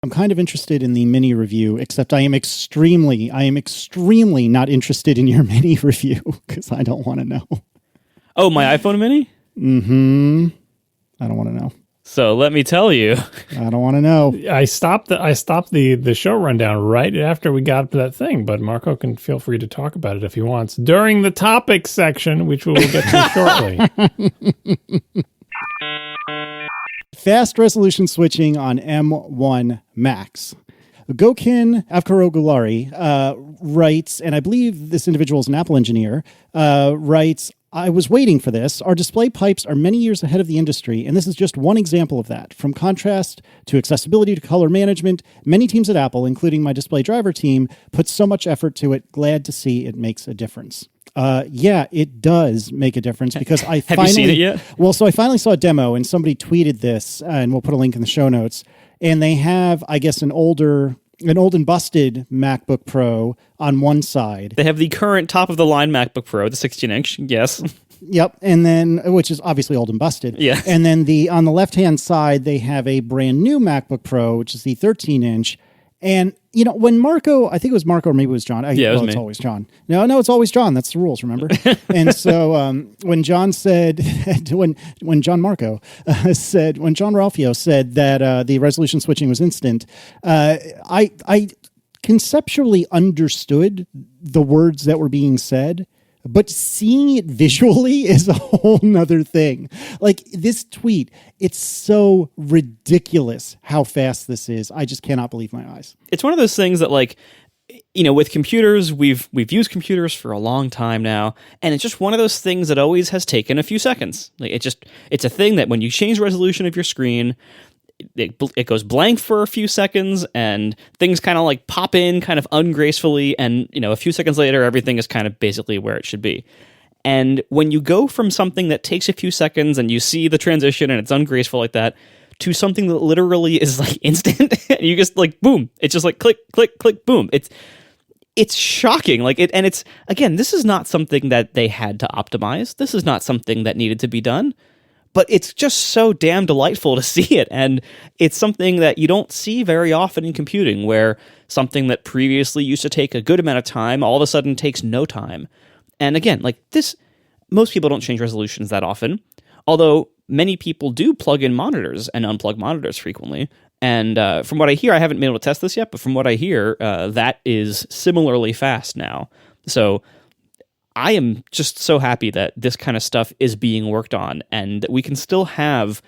I'm kind of interested in the mini review, except I am extremely not interested in your mini review because I don't want to know. Oh, my iPhone mini? Mm-hmm. I don't want to know. So let me tell you. I don't want to know. I stopped the show rundown right after we got to that thing, but Marco can feel free to talk about it if he wants during the topics section, which we will get to shortly. Fast resolution switching on M1 Max. Gokin Avkarogulari writes, and I believe this individual is an Apple engineer, writes, I was waiting for this. Our display pipes are many years ahead of the industry, and this is just one example of that. From contrast to accessibility to color management, many teams at Apple, including my display driver team, put so much effort to it. Glad to see it makes a difference. Yeah, it does make a difference because I Have you seen it yet? Well, so I finally saw a demo, and somebody tweeted this, and we'll put a link in the show notes. And they have, I guess, an old and busted MacBook Pro on one side. They have the current top-of-the-line MacBook Pro, the 16-inch, yes. Yep, and then, which is obviously old and busted. Yeah. And then on the left-hand side, they have a brand new MacBook Pro, which is the 13-inch. And, you know, when Marco, I think it was Marco or maybe it was John. Yeah, it was me. It's always John. No, it's always John. That's the rules, remember? And so when John said, when John Ralphio said that the resolution switching was instant, I conceptually understood the words that were being said, but seeing it visually is a whole nother thing. Like this tweet, it's so ridiculous how fast this is. I just cannot believe my eyes. It's one of those things that, like, you know, with computers, we've used computers for a long time now, and it's just one of those things that always has taken a few seconds. Like it's a thing that when you change resolution of your screen, it goes blank for a few seconds, and things kind of like pop in kind of ungracefully, and you know, a few seconds later, everything is kind of basically where it should be. And when you go from something that takes a few seconds and you see the transition and it's ungraceful like that, to something that literally is like instant, and you just like boom, it's just like click, click, click, boom. It's shocking. Like and it's again, this is not something that they had to optimize. This is not something that needed to be done. But it's just so damn delightful to see it. And it's something that you don't see very often in computing, where something that previously used to take a good amount of time all of a sudden takes no time. And again, like this, most people don't change resolutions that often, although many people do plug in monitors and unplug monitors frequently. And from what I hear, I haven't been able to test this yet, but from what I hear, that is similarly fast now. So I am just so happy that this kind of stuff is being worked on, and that we can still have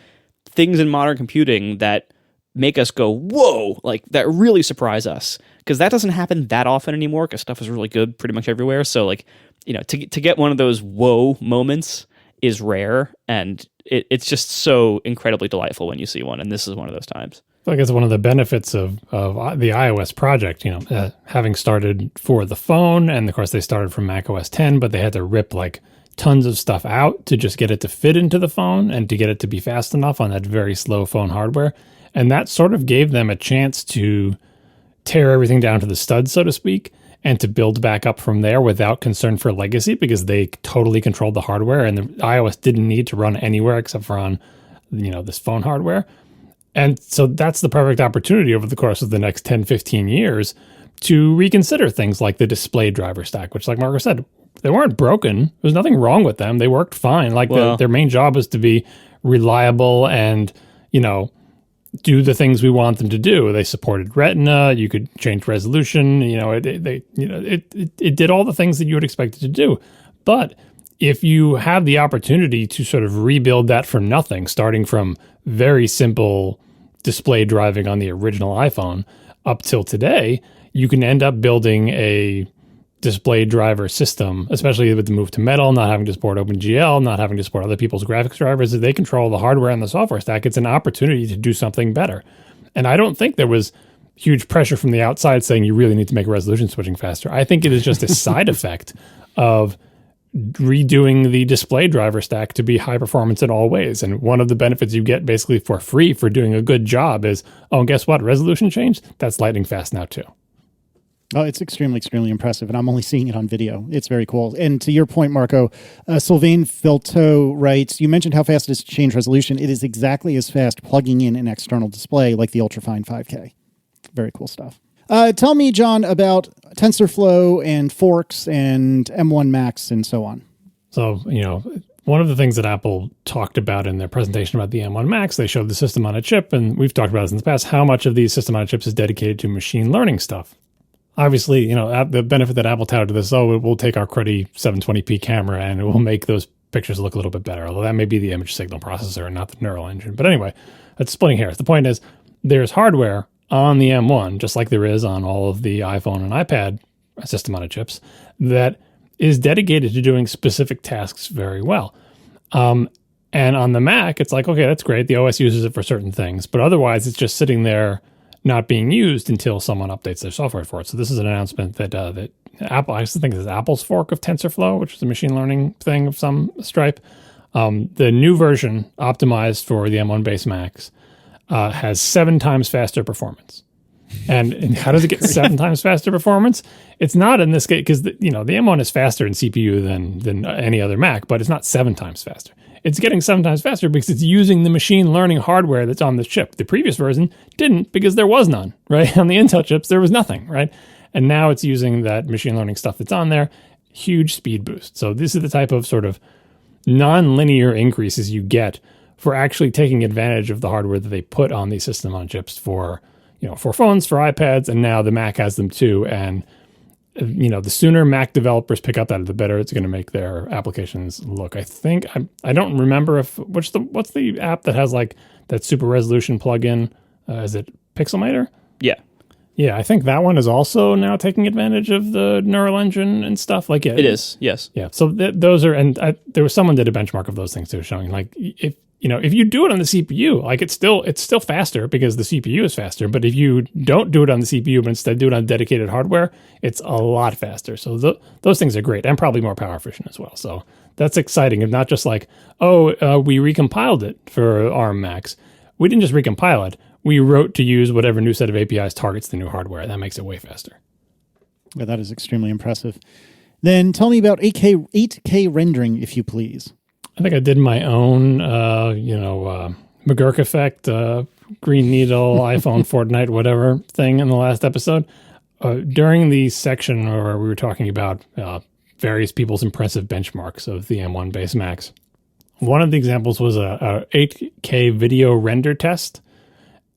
things in modern computing that make us go, whoa, like that really surprise us. Because that doesn't happen that often anymore, because stuff is really good pretty much everywhere. So like, you know, to get one of those whoa moments is rare, and it's just so incredibly delightful when you see one, and this is one of those times. I feel like it's one of the benefits of the iOS project, you know, having started for the phone, and of course they started from Mac OS 10, but they had to rip like tons of stuff out to just get it to fit into the phone and to get it to be fast enough on that very slow phone hardware. And that sort of gave them a chance to tear everything down to the studs, so to speak, and to build back up from there without concern for legacy, because they totally controlled the hardware, and the iOS didn't need to run anywhere except for on, you know, this phone hardware. And so that's the perfect opportunity over the course of the next 10, 15 years to reconsider things like the display driver stack, which, like Marco said, they weren't broken. There's nothing wrong with them. They worked fine. Like their main job is to be reliable and, you know, do the things we want them to do. They supported Retina. You could change resolution. You know, it did all the things that you would expect it to do. But if you have the opportunity to sort of rebuild that from nothing, starting from very simple display driving on the original iPhone up till today, you can end up building a display driver system, especially with the move to Metal, not having to support OpenGL, not having to support other people's graphics drivers. If they control the hardware and the software stack, it's an opportunity to do something better. And I don't think there was huge pressure from the outside saying you really need to make resolution switching faster. I think it is just a side effect of redoing the display driver stack to be high performance in all ways. And one of the benefits you get basically for free for doing a good job is, oh, and guess what? Resolution changed? That's lightning fast now too. Oh, it's extremely, extremely impressive, and I'm only seeing it on video. It's very cool. And to your point, Marco, Sylvain Filteau writes, you mentioned how fast it is to change resolution. It is exactly as fast plugging in an external display like the Ultrafine 5K. Very cool stuff. Tell me, John, about TensorFlow and forks and M1 Max and so on. So, one of the things that Apple talked about in their presentation about the M1 Max, they showed the system on a chip, and we've talked about this in the past, how much of these system on a chips is dedicated to machine learning stuff. Obviously, the benefit that Apple touted to this, we'll take our cruddy 720p camera and it will make those pictures look a little bit better, although that may be the image signal processor and not the neural engine. But anyway, that's splitting hairs. The point is, there's hardware on the M1, just like there is on all of the iPhone and iPad system on a chips, that is dedicated to doing specific tasks very well. And on the Mac, it's like, okay, that's great. The OS uses it for certain things, but otherwise it's just sitting there not being used until someone updates their software for it. So this is an announcement that Apple, I think this is Apple's fork of TensorFlow, which is a machine learning thing of some stripe. The new version optimized for the M1 base Macs has 7 times faster performance. And how does it get 7 times faster performance? It's not in this case, because the M1 is faster in CPU than any other Mac, but it's not 7 times faster. It's getting 7 times faster because it's using the machine learning hardware that's on the chip. The previous version didn't, because there was none, right? On the Intel chips, there was nothing, right? And now it's using that machine learning stuff that's on there. Huge speed boost. So this is the type of sort of non-linear increases you get for actually taking advantage of the hardware that they put on these system on chips for phones, for iPads, and now the Mac has them too. And the sooner Mac developers pick up that, the better it's going to make their applications look. I don't remember what's the app that has like that super resolution plugin? Is it Pixelmator? Yeah. Yeah, I think that one is also now taking advantage of the neural engine and stuff. Like it is, yes. Yeah, so those are, and there was someone did a benchmark of those things too, showing like if you do it on the CPU, like it's still faster because the CPU is faster. But if you don't do it on the CPU, but instead do it on dedicated hardware, it's a lot faster. So those things are great and probably more power efficient as well. So that's exciting. And not just like, we recompiled it for ARM Macs. We didn't just recompile it. We wrote to use whatever new set of APIs targets the new hardware. That makes it way faster. Yeah, that is extremely impressive. Then tell me about 8K rendering, if you please. I think I did my own, McGurk effect, Green Needle, iPhone, Fortnite, whatever thing in the last episode. During the section where we were talking about various people's impressive benchmarks of the M1 base Macs, one of the examples was a 8K video render test.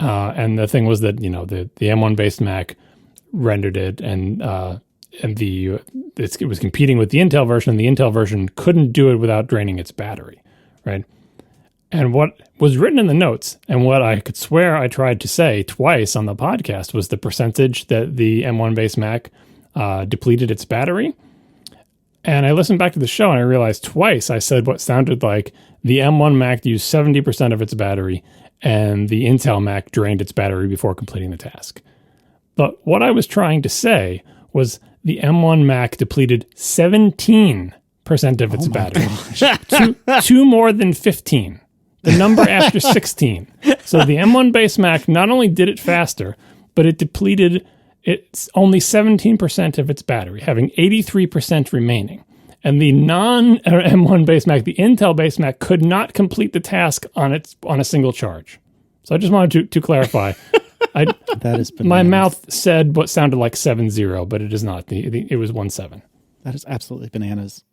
And the thing was that, the M1 based Mac rendered it and it was competing with the Intel version, and the Intel version couldn't do it without draining its battery, right? And what was written in the notes, and what I could swear I tried to say twice on the podcast, was the percentage that the M1 base Mac depleted its battery. And I listened back to the show and I realized twice I said what sounded like the M1 Mac used 70% of its battery and the Intel Mac drained its battery before completing the task. But what I was trying to say was the M1 Mac depleted 17% of its battery. Two more than 15. The number after 16. So the M1 base Mac not only did it faster, but it depleted it's only 17% of its battery, having 83% remaining. And the non-M1 base Mac, the Intel base Mac, could not complete the task on a single charge. So I just wanted to clarify. That is bananas. My mouth said what sounded like 7-0, but it is not. It was 1-7. That is absolutely bananas.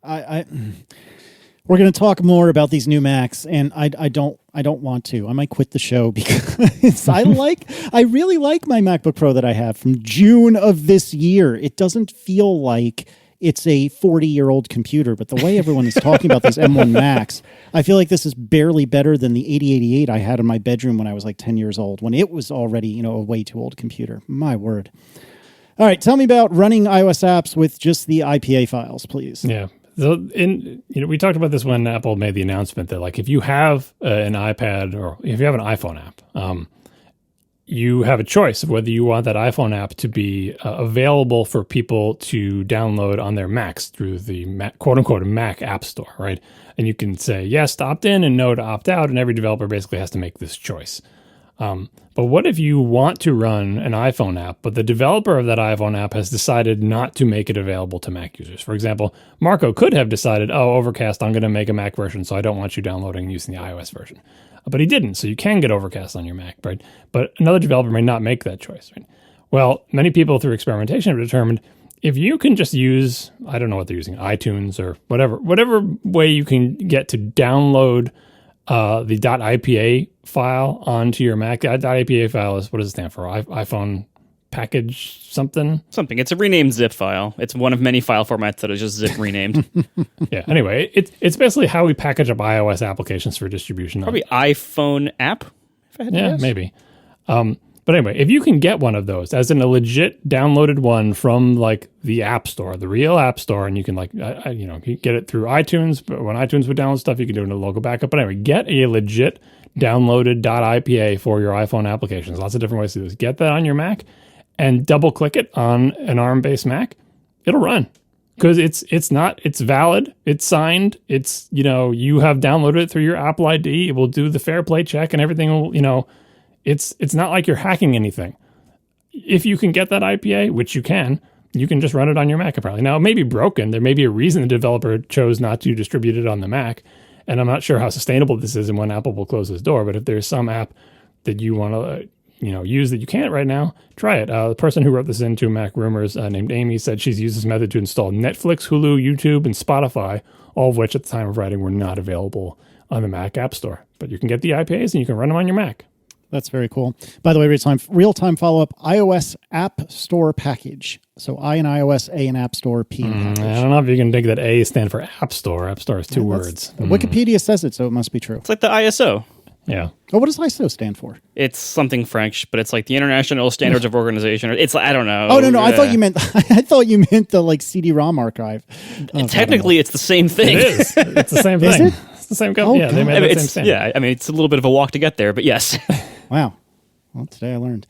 We're going to talk more about these new Macs, and I don't want to. I might quit the show because I really like my MacBook Pro that I have from June of this year. It doesn't feel like it's a 40-year-old computer, but the way everyone is talking about these M1 Macs, I feel like this is barely better than the 8088 I had in my bedroom when I was like 10 years old, when it was already, a way too old computer. My word. All right, tell me about running iOS apps with just the IPA files, please. Yeah. So we talked about this when Apple made the announcement that like if you have an iPad or if you have an iPhone app, you have a choice of whether you want that iPhone app to be available for people to download on their Macs through the quote unquote Mac App Store, right? And you can say yes to opt in and no to opt out, and every developer basically has to make this choice. But what if you want to run an iPhone app, but the developer of that iPhone app has decided not to make it available to Mac users? For example, Marco could have decided, Overcast, I'm going to make a Mac version, so I don't want you downloading and using the iOS version. But he didn't, so you can get Overcast on your Mac, right? But another developer may not make that choice, right? Well, many people through experimentation have determined if you can just use, I don't know what they're using, iTunes or whatever way you can get to download the .ipa file onto your Mac. The .ipa file is, what does it stand for? iPhone package something? Something. It's a renamed zip file. It's one of many file formats that is just zip renamed. Yeah. Anyway, it's basically how we package up iOS applications for distribution. Probably iPhone app, if I had to guess. Maybe. But anyway, if you can get one of those, as in a legit downloaded one from like the App Store, the real App Store, and you can you get it through iTunes. But when iTunes would download stuff, you can do it in a local backup. But anyway, get a legit downloaded .ipa for your iPhone applications. Lots of different ways to do this. Get that on your Mac and double click it on an ARM-based Mac. It'll run because it's valid. It's signed. It's, you have downloaded it through your Apple ID. It will do the fair play check and everything will, It's not like you're hacking anything. If you can get that IPA, which you can just run it on your Mac apparently. Now, it may be broken. There may be a reason the developer chose not to distribute it on the Mac. And I'm not sure how sustainable this is and when Apple will close this door. But if there's some app that you want to use that you can't right now, try it. The person who wrote this into Mac Rumors named Amy said she's used this method to install Netflix, Hulu, YouTube, and Spotify, all of which at the time of writing were not available on the Mac App Store. But you can get the IPAs and you can run them on your Mac. That's very cool. By the way, real-time follow-up, iOS App Store package. So I in iOS, A in App Store, P in package. I don't know if you can dig that A stand for App Store. App Store is two words. Wikipedia says it, so it must be true. It's like the ISO. Yeah. Oh, what does ISO stand for? It's something French, but it's like the International Standards of Organization. It's I don't know. Oh no, I thought you meant the like CD-ROM archive. Technically, it's the same thing. It is. It's the same thing. Is it? It's the same company. They made the same standard. Yeah, I mean, it's a little bit of a walk to get there, but yes. Wow. Well, today I learned.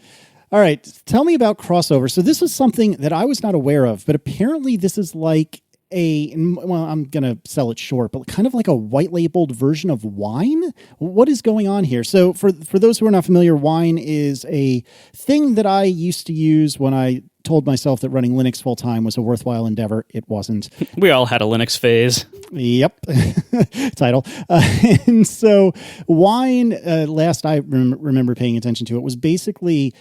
All right, tell me about crossover. So this was something that I was not aware of, but apparently this is like I'm going to sell it short, but kind of like a white labeled version of Wine. What is going on here? So for those who are not familiar, Wine is a thing that I used to use when I told myself that running Linux full time was a worthwhile endeavor. It wasn't. We all had a Linux phase. Yep. Title. And so Wine, last I remember paying attention to it, was basically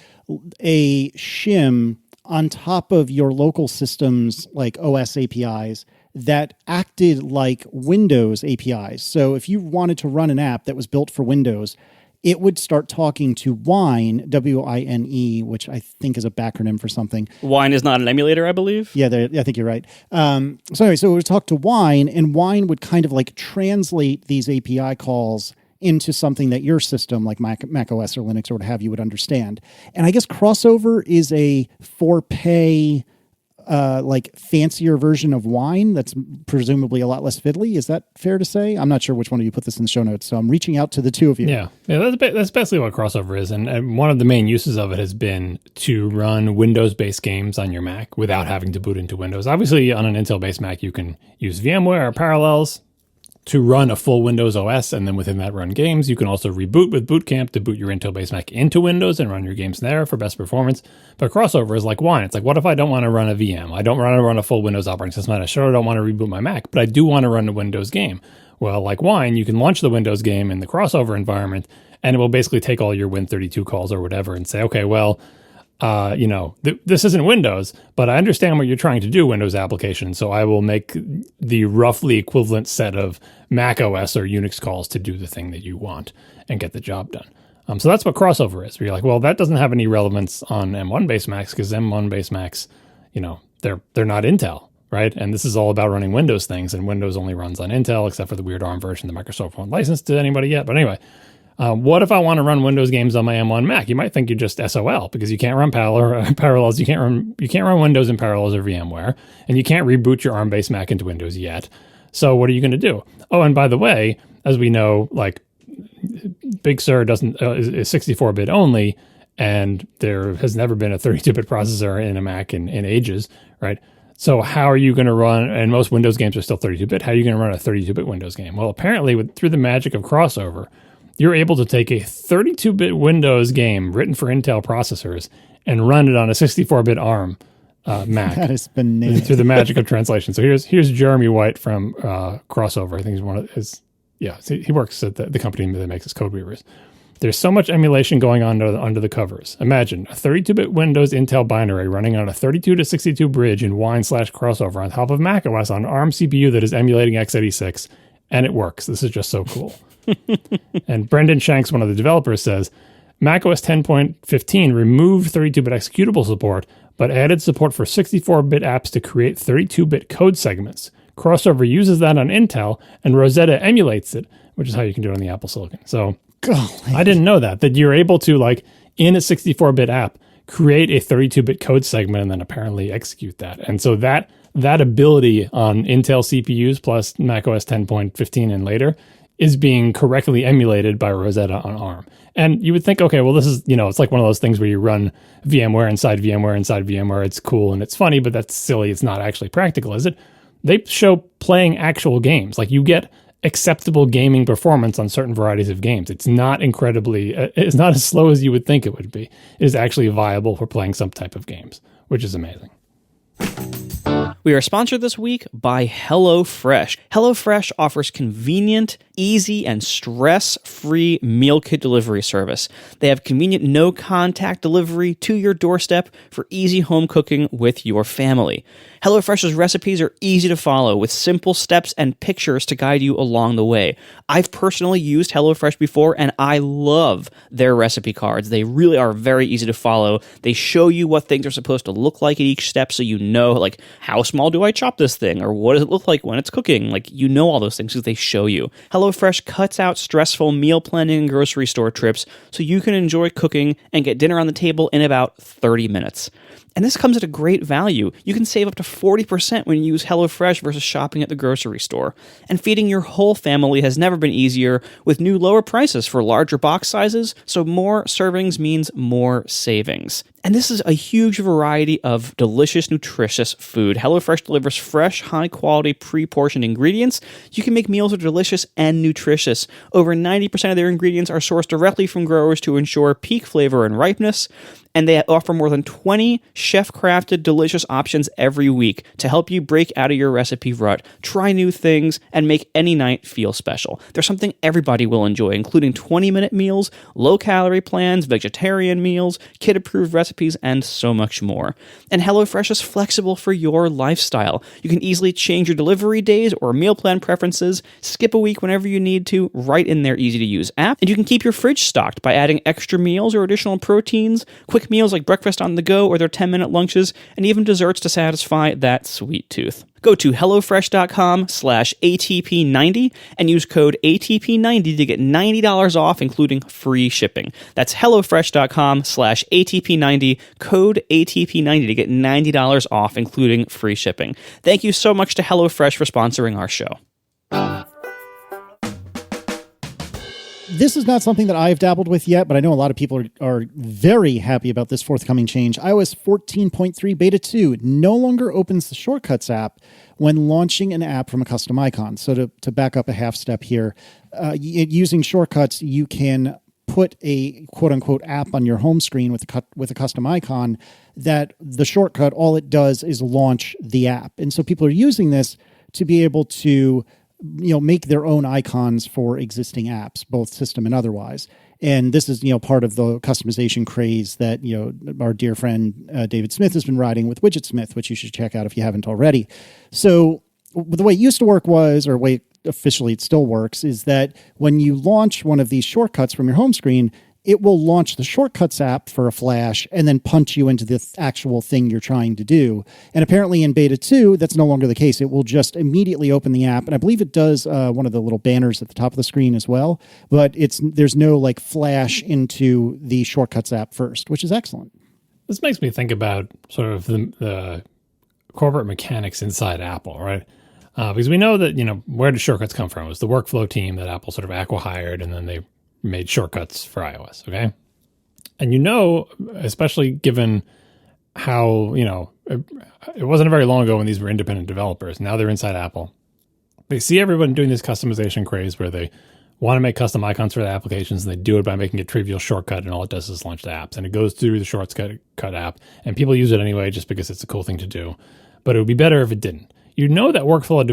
a shim on top of your local system's like OS APIs that acted like Windows APIs. So if you wanted to run an app that was built for Windows, it would start talking to Wine, W-I-N-E, which I think is a backronym for something. Wine is not an emulator, I believe. Yeah, I think you're right. So it would talk to Wine, and Wine would kind of like translate these API calls into something that your system, like Mac OS or Linux or what have you, would understand. And I guess Crossover is a for-pay, like fancier version of Wine that's presumably a lot less fiddly. Is that fair to say? I'm not sure which one of you put this in the show notes, so I'm reaching out to the two of you. Yeah, that's basically what Crossover is. And one of the main uses of it has been to run Windows-based games on your Mac without having to boot into Windows. Obviously, on an Intel-based Mac, you can use VMware or Parallels to run a full Windows OS, and then within that run games. You can also reboot with Boot Camp to boot your Intel-based Mac into Windows and run your games there for best performance. But Crossover is like Wine. It's like, what if I don't want to run a VM? I don't want to run a full Windows operating system. I sure don't want to reboot my Mac, but I do want to run a Windows game. Well, like Wine, you can launch the Windows game in the Crossover environment, and it will basically take all your Win32 calls or whatever and say, okay, well, this isn't Windows, but I understand what you're trying to do, Windows application, so I will make the roughly equivalent set of Mac OS or Unix calls to do the thing that you want and get the job done. So that's what Crossover is, where you're like, well, that doesn't have any relevance on M1-based Macs because M1-based Macs, they're not Intel, right? And this is all about running Windows things, and Windows only runs on Intel, except for the weird ARM version that Microsoft won't license to anybody yet. But anyway, what if I want to run Windows games on my M1 Mac? You might think you're just SOL because you can't run Parallels. You can't run Windows in Parallels or VMware, and you can't reboot your ARM-based Mac into Windows yet. So what are you going to do? Oh, and by the way, as we know, like Big Sur is 64-bit only, and there has never been a 32-bit processor in a Mac in ages, right? So how are you going to run, and most Windows games are still 32-bit, how are you going to run a 32-bit Windows game? Well, apparently, through the magic of Crossover, you're able to take a 32-bit Windows game written for Intel processors and run it on a 64-bit ARM Mac. That is bananas. Through the magic of translation. So here's Jeremy White from Crossover. I think he's one of his. Yeah, he works at the company that makes his Code Weavers. There's so much emulation going on under the covers. Imagine a 32-bit Windows Intel binary running on a 32 to 62 bridge in wine/crossover on top of macOS on ARM CPU that is emulating x86, and it works. This is just so cool. And Brendan Shanks, one of the developers, says, macOS 10.15 removed 32-bit executable support, but added support for 64-bit apps to create 32-bit code segments. Crossover uses that on Intel, and Rosetta emulates it, which is how you can do it on the Apple Silicon. So I didn't know that you're able to, like, in a 64-bit app, create a 32-bit code segment and then apparently execute that. And so that ability on Intel CPUs plus macOS 10.15 and later is being correctly emulated by Rosetta on ARM. And you would think, okay, well, this is, it's like one of those things where you run VMware inside VMware inside VMware. It's cool and it's funny, but that's silly. It's not actually practical, is it? They show playing actual games. Like, you get acceptable gaming performance on certain varieties of games. It's not it's not as slow as you would think it would be. It is actually viable for playing some type of games, which is amazing. We are sponsored this week by HelloFresh. HelloFresh offers convenient, easy, and stress-free meal kit delivery service. They have convenient no-contact delivery to your doorstep for easy home cooking with your family. HelloFresh's recipes are easy to follow with simple steps and pictures to guide you along the way. I've personally used HelloFresh before, and I love their recipe cards. They really are very easy to follow. They show you what things are supposed to look like at each step, so you know, like, how small do I chop this thing, or what does it look like when it's cooking? Like, you know all those things because they show you. HelloFresh cuts out stressful meal planning and grocery store trips so you can enjoy cooking and get dinner on the table in about 30 minutes. And this comes at a great value. You can save up to 40% when you use HelloFresh versus shopping at the grocery store. And feeding your whole family has never been easier with new lower prices for larger box sizes, so more servings means more savings. And this is a huge variety of delicious, nutritious food. HelloFresh delivers fresh, high-quality, pre-portioned ingredients. You can make meals that are delicious and nutritious. Over 90% of their ingredients are sourced directly from growers to ensure peak flavor and ripeness. And they offer more than 20 chef-crafted delicious options every week to help you break out of your recipe rut, try new things, and make any night feel special. There's something everybody will enjoy, including 20-minute meals, low-calorie plans, vegetarian meals, kid-approved recipes, and so much more. And HelloFresh is flexible for your lifestyle. You can easily change your delivery days or meal plan preferences, skip a week whenever you need to, right in their easy-to-use app. And you can keep your fridge stocked by adding extra meals or additional proteins, quick meals like breakfast on the go or their 10-minute lunches, and even desserts to satisfy that sweet tooth. Go to HelloFresh.com/ATP90 and use code ATP90 to get $90 off, including free shipping. That's HelloFresh.com/ATP90, code ATP90 to get $90 off, including free shipping. Thank you so much to HelloFresh for sponsoring our show. This is not something that I've dabbled with yet, but I know a lot of people are very happy about this forthcoming change. iOS 14.3 Beta 2 no longer opens the Shortcuts app when launching an app from a custom icon. So to back up a half step here, using Shortcuts, you can put a quote-unquote app on your home screen with a custom icon that the shortcut, all it does is launch the app. And so people are using this to be able to make their own icons for existing apps, both system and otherwise. And this is, part of the customization craze that, our dear friend David Smith has been riding with WidgetSmith, which you should check out if you haven't already. So the way it used to work was, or the way officially it still works, is that when you launch one of these shortcuts from your home screen, it will launch the Shortcuts app for a flash and then punch you into the actual thing you're trying to do. And apparently in Beta 2, that's no longer the case. It will just immediately open the app. And I believe it does one of the little banners at the top of the screen as well. But there's no flash into the Shortcuts app first, which is excellent. This makes me think about sort of the corporate mechanics inside Apple, right? Because we know that, where did Shortcuts come from? It was the workflow team that Apple sort of acqui-hired, and then they made Shortcuts for iOS, okay? And especially given how, it wasn't very long ago when these were independent developers. Now they're inside Apple. They see everyone doing this customization craze where they want to make custom icons for the applications, and they do it by making a trivial shortcut, and all it does is launch the apps. And it goes through the shortcut app, and people use it anyway just because it's a cool thing to do. But it would be better if it didn't. That workflow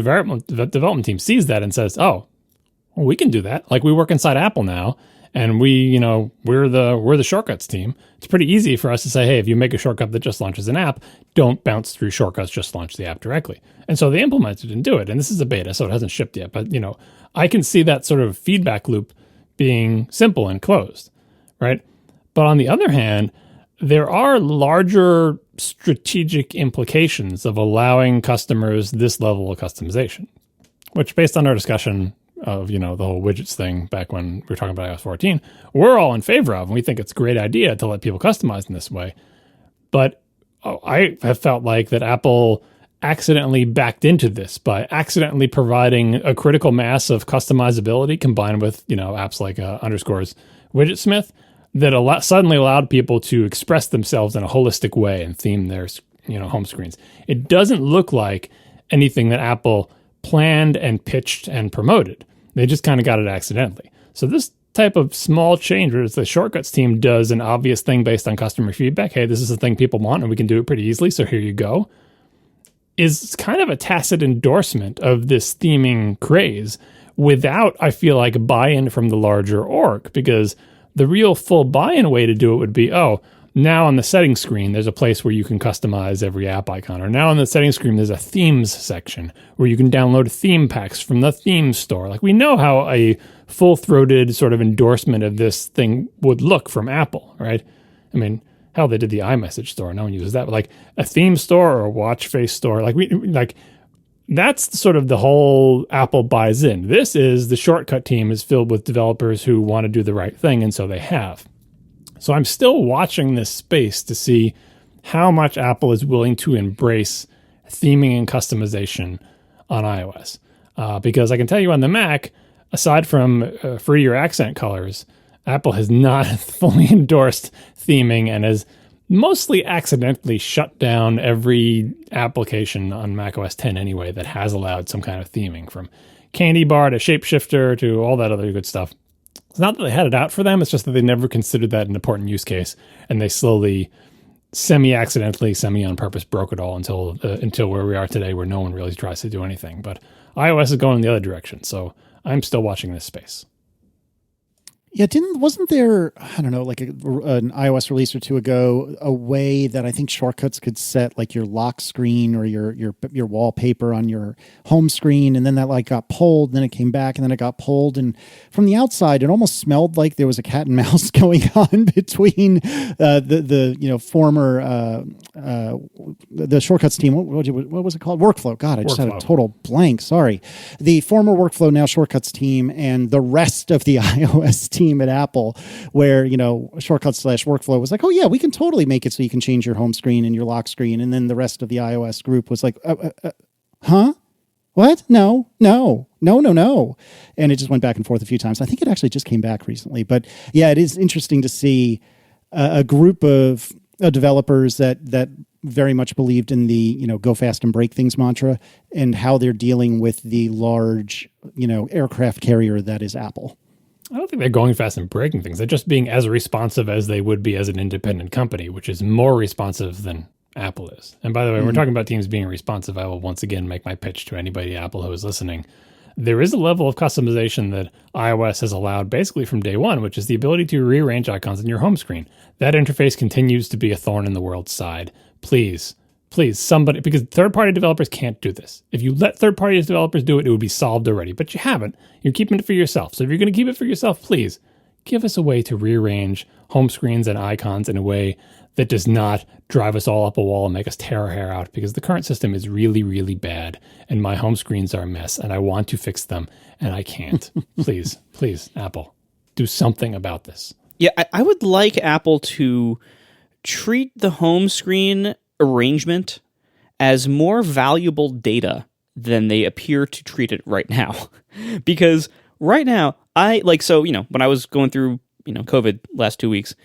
development team sees that and says, oh, well, we can do that. We work inside Apple now, And we're the shortcuts team. It's pretty easy for us to say, hey, if you make a shortcut that just launches an app, don't bounce through shortcuts, just launch the app directly. And so they implemented and do it. And this is a beta, so it hasn't shipped yet. But, I can see that sort of feedback loop being simple and closed, right? But on the other hand, there are larger strategic implications of allowing customers this level of customization, which based on our discussion of, the whole widgets thing back when we were talking about iOS 14, we're all in favor of, and we think it's a great idea to let people customize in this way. But I have felt like that Apple accidentally backed into this by accidentally providing a critical mass of customizability combined with, apps like Underscore's Widgetsmith that suddenly allowed people to express themselves in a holistic way and theme their, home screens. It doesn't look like anything that Apple planned and pitched and promoted. They just kind of got it accidentally. So this type of small change where the shortcuts team does an obvious thing based on customer feedback, hey, this is the thing people want and we can do it pretty easily, so here you go, is kind of a tacit endorsement of this theming craze without, I feel like, buy-in from the larger org, because the real full buy-in way to do it would be, now on the settings screen, there's a place where you can customize every app icon. Or now on the settings screen, there's a themes section where you can download theme packs from the theme store. Like, we know how a full-throated sort of endorsement of this thing would look from Apple, right? I mean, hell, they did the iMessage store. No one uses that. But like a theme store or a watch face store, that's sort of the whole Apple buys in. This is the shortcut team is filled with developers who want to do the right thing, and so they have. So I'm still watching this space to see how much Apple is willing to embrace theming and customization on iOS. Because I can tell you on the Mac, aside from freer accent colors, Apple has not fully endorsed theming and has mostly accidentally shut down every application on macOS 10 anyway that has allowed some kind of theming, from Candy Bar to Shapeshifter to all that other good stuff. It's not that they had it out for them, it's just that they never considered that an important use case, and they slowly, semi-accidentally, semi-on-purpose broke it all until where we are today, where no one really tries to do anything. But iOS is going in the other direction, so I'm still watching this space. Yeah, wasn't there, I don't know, like an iOS release or two ago, a way that I think shortcuts could set like your lock screen or your wallpaper on your home screen, and then that like got pulled, then it came back, and then it got pulled, and from the outside, it almost smelled like there was a cat and mouse going on between the former the shortcuts team. What was it called? Workflow. God, I just had a total blank. Sorry, the former Workflow, now shortcuts team, and the rest of the iOS team at Apple, where shortcuts/workflow was like, oh yeah, we can totally make it so you can change your home screen and your lock screen, and then the rest of the iOS group was like, huh? What? No, and it just went back and forth a few times. I think it actually just came back recently, but yeah, it is interesting to see a group of developers that very much believed in the go fast and break things mantra, and how they're dealing with the large aircraft carrier that is Apple. I don't think they're going fast and breaking things. They're just being as responsive as they would be as an independent company, which is more responsive than Apple is. And by the way, we're talking about teams being responsive. I will once again make my pitch to anybody at Apple who is listening. There is a level of customization that iOS has allowed basically from day one, which is the ability to rearrange icons in your home screen. That interface continues to be a thorn in the world's side. Please, somebody, because third-party developers can't do this. If you let third-party developers do it, it would be solved already, but you haven't. You're keeping it for yourself. So if you're going to keep it for yourself, please give us a way to rearrange home screens and icons in a way that does not drive us all up a wall and make us tear our hair out, because the current system is really, really bad, and my home screens are a mess, and I want to fix them, and I can't. Please, Apple, do something about this. Yeah, I would like Apple to treat the home screen arrangement as more valuable data than they appear to treat it right now. Because right now, when I was going through, COVID last 2 weeks,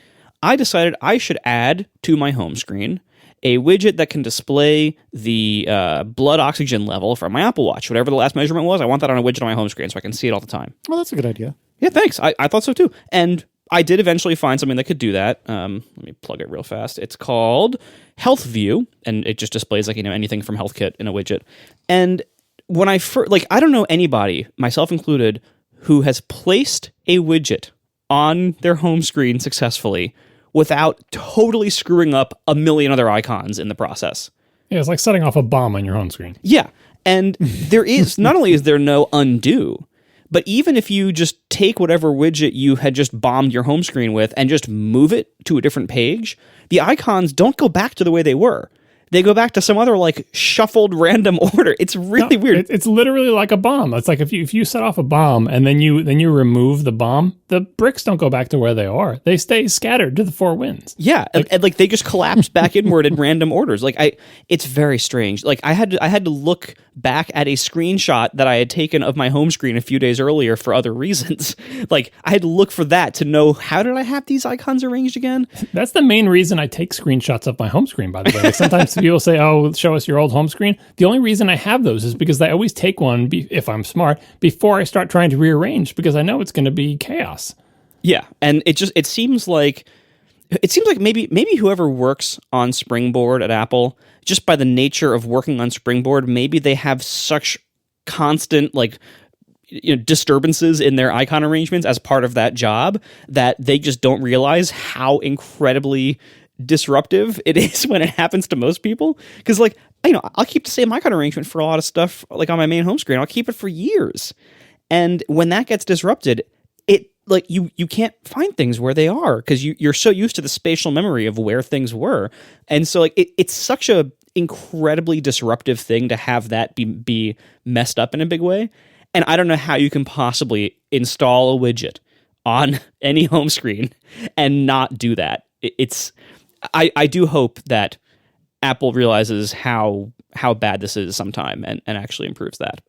I decided I should add to my home screen a widget that can display the blood oxygen level from my Apple Watch. Whatever the last measurement was, I want that on a widget on my home screen so I can see it all the time. Well, that's a good idea. Yeah, thanks. I thought so too. And I did eventually find something that could do that. Let me plug it real fast. It's called Health View, and it just displays anything from HealthKit in a widget. And when I first, I don't know anybody, myself included, who has placed a widget on their home screen successfully without totally screwing up a million other icons in the process. Yeah, it's like setting off a bomb on your home screen. Yeah. And there is, not only is there no undo, but even if you just take whatever widget you had just bombed your home screen with and just move it to a different page, the icons don't go back to the way they were. They go back to some other like shuffled random order. It's really weird. It's literally like a bomb. It's like if you set off a bomb and then you remove the bomb, the bricks don't go back to where they are. They stay scattered to the four winds. Yeah, and like they just collapse back inward in random orders. Like it's very strange. Like I had to look back at a screenshot that I had taken of my home screen a few days earlier for other reasons. Like I had to look for that to know how did I have these icons arranged again? That's the main reason I take screenshots of my home screen, by the way. Like sometimes people say, "Oh, show us your old home screen." The only reason I have those is because I always take one, if I'm smart, before I start trying to rearrange, because I know it's going to be chaos. Yeah, and it seems like maybe whoever works on Springboard at Apple, just by the nature of working on Springboard, maybe they have such constant like disturbances in their icon arrangements as part of that job that they just don't realize how incredibly disruptive it is when it happens to most people. Because like I'll keep the same icon arrangement for a lot of stuff like on my main home screen. I'll keep it for years, and when that gets disrupted, it like you can't find things where they are because you're so used to the spatial memory of where things were, and so like it's such a incredibly disruptive thing to have that be messed up in a big way. And I don't know how you can possibly install a widget on any home screen and not do that. I do hope that Apple realizes how bad this is sometime and actually improves that.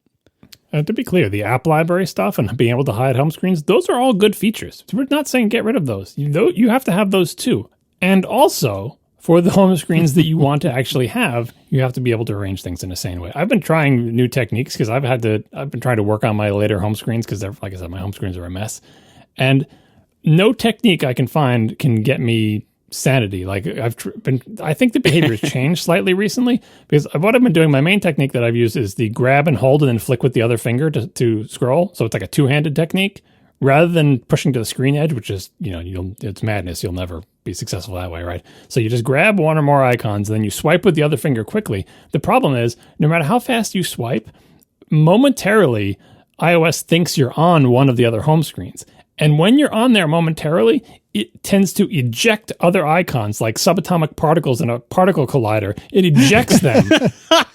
To be clear, the app library stuff and being able to hide home screens, those are all good features. We're not saying get rid of those. You have to have those too. And also, for the home screens that you want to actually have, you have to be able to arrange things in a sane way. I've been trying new techniques because I've been trying to work on my later home screens because, like I said, my home screens are a mess. And no technique I can find can get me sanity. Like I think the behavior has changed slightly recently because what I've been doing, my main technique that I've used is the grab and hold and then flick with the other finger to scroll. So it's like a two-handed technique rather than pushing to the screen edge, which is, it's madness. You'll never be successful that way, right? So you just grab one or more icons and then you swipe with the other finger quickly. The problem is no matter how fast you swipe, momentarily iOS thinks you're on one of the other home screens. And when you're on there momentarily, it tends to eject other icons like subatomic particles in a particle collider. It ejects them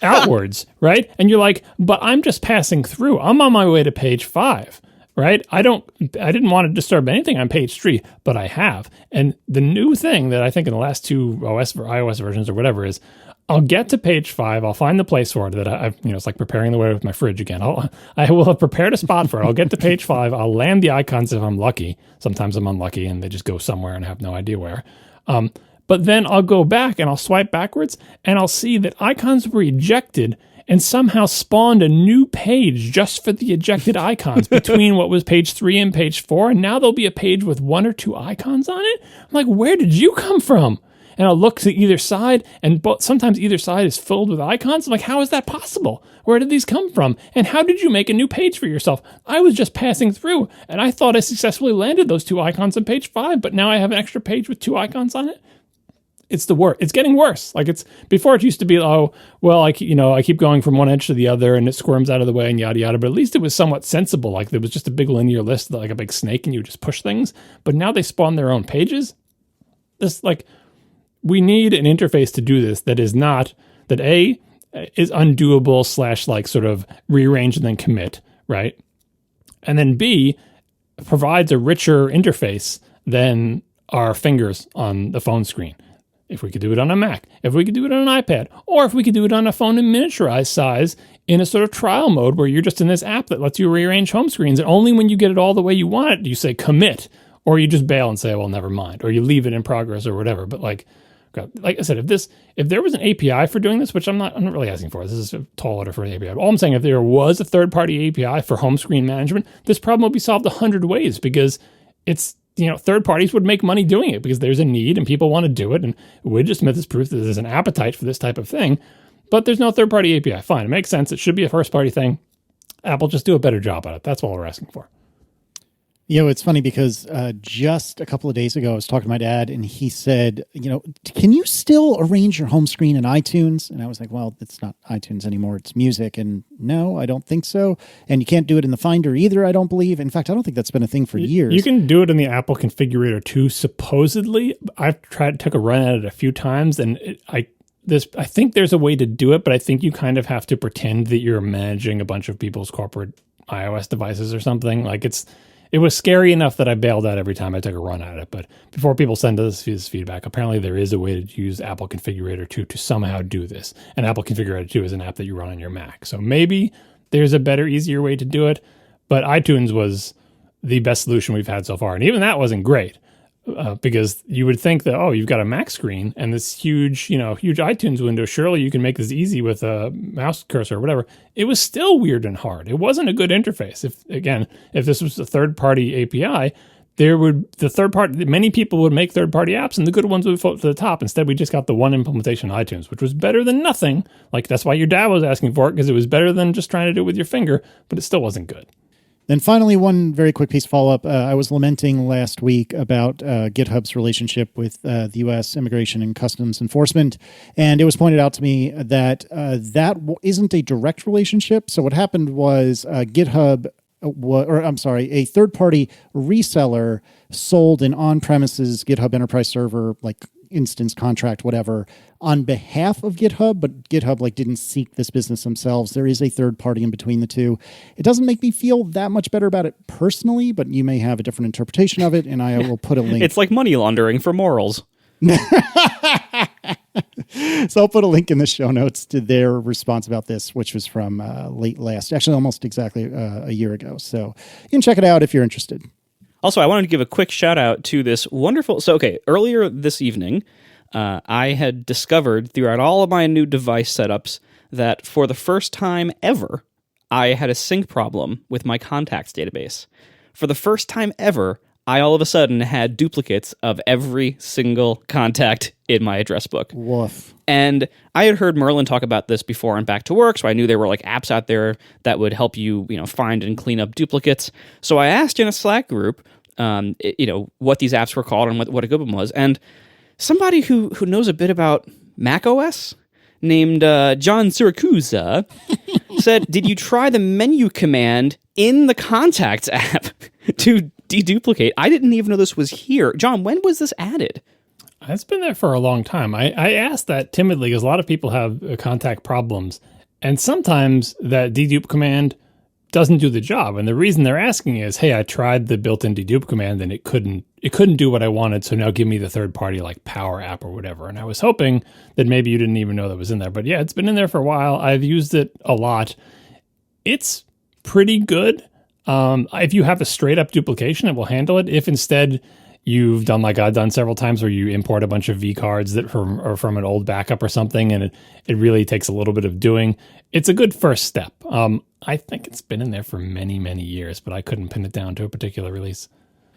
outwards, right? And you're like, but I'm just passing through. I'm on my way to page 5, right? I didn't want to disturb anything on page 3, but I have. And the new thing that I think in the last two iOS versions or whatever is, I'll get to page 5. I'll find the place for it that I've, it's like preparing the way with my fridge again. I will have prepared a spot for it. I'll get to page 5. I'll land the icons if I'm lucky. Sometimes I'm unlucky and they just go somewhere and I have no idea where. But then I'll go back and I'll swipe backwards and I'll see that icons were ejected and somehow spawned a new page just for the ejected icons between what was page 3 and page 4. And now there'll be a page with 1 or 2 icons on it. I'm like, where did you come from? And I'll look to either side, and sometimes either side is filled with icons. I'm like, how is that possible? Where did these come from? And how did you make a new page for yourself? I was just passing through, and I thought I successfully landed those 2 icons on page 5, but now I have an extra page with 2 icons on it. It's the worst. It's getting worse. Like before it used to be, oh, well, I keep going from one edge to the other, and it squirms out of the way, and yada yada. But at least it was somewhat sensible. Like there was just a big linear list, like a big snake, and you just push things. But now they spawn their own pages. We need an interface to do this that is not, that A, is undoable / like sort of rearrange and then commit, right? And then B, provides a richer interface than our fingers on the phone screen. If we could do it on a Mac, if we could do it on an iPad, or if we could do it on a phone in miniaturized size in a sort of trial mode where you're just in this app that lets you rearrange home screens, and only when you get it all the way you want it do you say commit, or you just bail and say, well, never mind, or you leave it in progress or whatever. But like I said, if there was an API for doing this, which I'm not really asking for, this is a tall order for an API. All I'm saying, if there was a third-party API for home screen management, this problem would be solved 100 ways because it's, third parties would make money doing it because there's a need and people want to do it. And Widget Smith is proof that there's an appetite for this type of thing, but there's no third-party API. Fine, it makes sense. It should be a first-party thing. Apple, just do a better job at it. That's all we're asking for. It's funny because just a couple of days ago, I was talking to my dad and he said, can you still arrange your home screen in iTunes? And I was like, well, it's not iTunes anymore. It's music. And no, I don't think so. And you can't do it in the Finder either, I don't believe. In fact, I don't think that's been a thing for years. You can do it in the Apple configurator too, supposedly. I've took a run at it a few times, and I think there's a way to do it, but I think you kind of have to pretend that you're managing a bunch of people's corporate iOS devices or something. Like it was scary enough that I bailed out every time I took a run at it. But before people send us this feedback, apparently there is a way to use Apple Configurator 2 to somehow do this. And Apple Configurator 2 is an app that you run on your Mac. So maybe there's a better, easier way to do it. But iTunes was the best solution we've had so far. And even that wasn't great. Because you would think that, you've got a Mac screen and this huge iTunes window. Surely you can make this easy with a mouse cursor or whatever. It was still weird and hard. It wasn't a good interface. If this was a third-party API, many people would make third-party apps and the good ones would float to the top. Instead, we just got the one implementation of iTunes, which was better than nothing. Like, that's why your dad was asking for it, because it was better than just trying to do it with your finger, but it still wasn't good. Then finally, one very quick piece of follow-up. I was lamenting last week about GitHub's relationship with the U.S. Immigration and Customs Enforcement, and it was pointed out to me that that isn't a direct relationship. So what happened was GitHub, a third-party reseller sold an on-premises GitHub Enterprise Server, like instance contract, whatever, on behalf of GitHub, but GitHub didn't seek this business themselves. There is a third party in between the two. It doesn't make me feel that much better about it personally, but you may have a different interpretation of it, and I will put a link. It's like money laundering for morals. So I'll put a link in the show notes to their response about this, which was from almost exactly a year ago. So you can check it out if you're interested. Also, I wanted to give a quick shout out to this wonderful... earlier this evening, I had discovered throughout all of my new device setups that for the first time ever, I had a sync problem with my contacts database. For the first time ever, I all of a sudden had duplicates of every single contact in my address book. Woof. And I had heard Merlin talk about this before on Back to Work, so I knew there were apps out there that would help you, find and clean up duplicates. So I asked in a Slack group, what these apps were called and what a good one was. And somebody who knows a bit about Mac OS named John Siracusa said, "Did you try the menu command in the Contacts app to deduplicate?" I didn't even know this was here. John, when was this added? It's been there for a long time. I asked that timidly because a lot of people have contact problems. And sometimes that dedupe command doesn't do the job. And the reason they're asking is, hey, I tried the built-in dedupe command and it couldn't do what I wanted. So now give me the third party Power App or whatever. And I was hoping that maybe you didn't even know that was in there. But yeah, it's been in there for a while. I've used it a lot. It's pretty good. If you have a straight up duplication, it will handle it. If instead you've done like I've done several times where you import a bunch of V cards that are from an old backup or something, and it really takes a little bit of doing, it's a good first step. I think it's been in there for many, many years, but I couldn't pin it down to a particular release.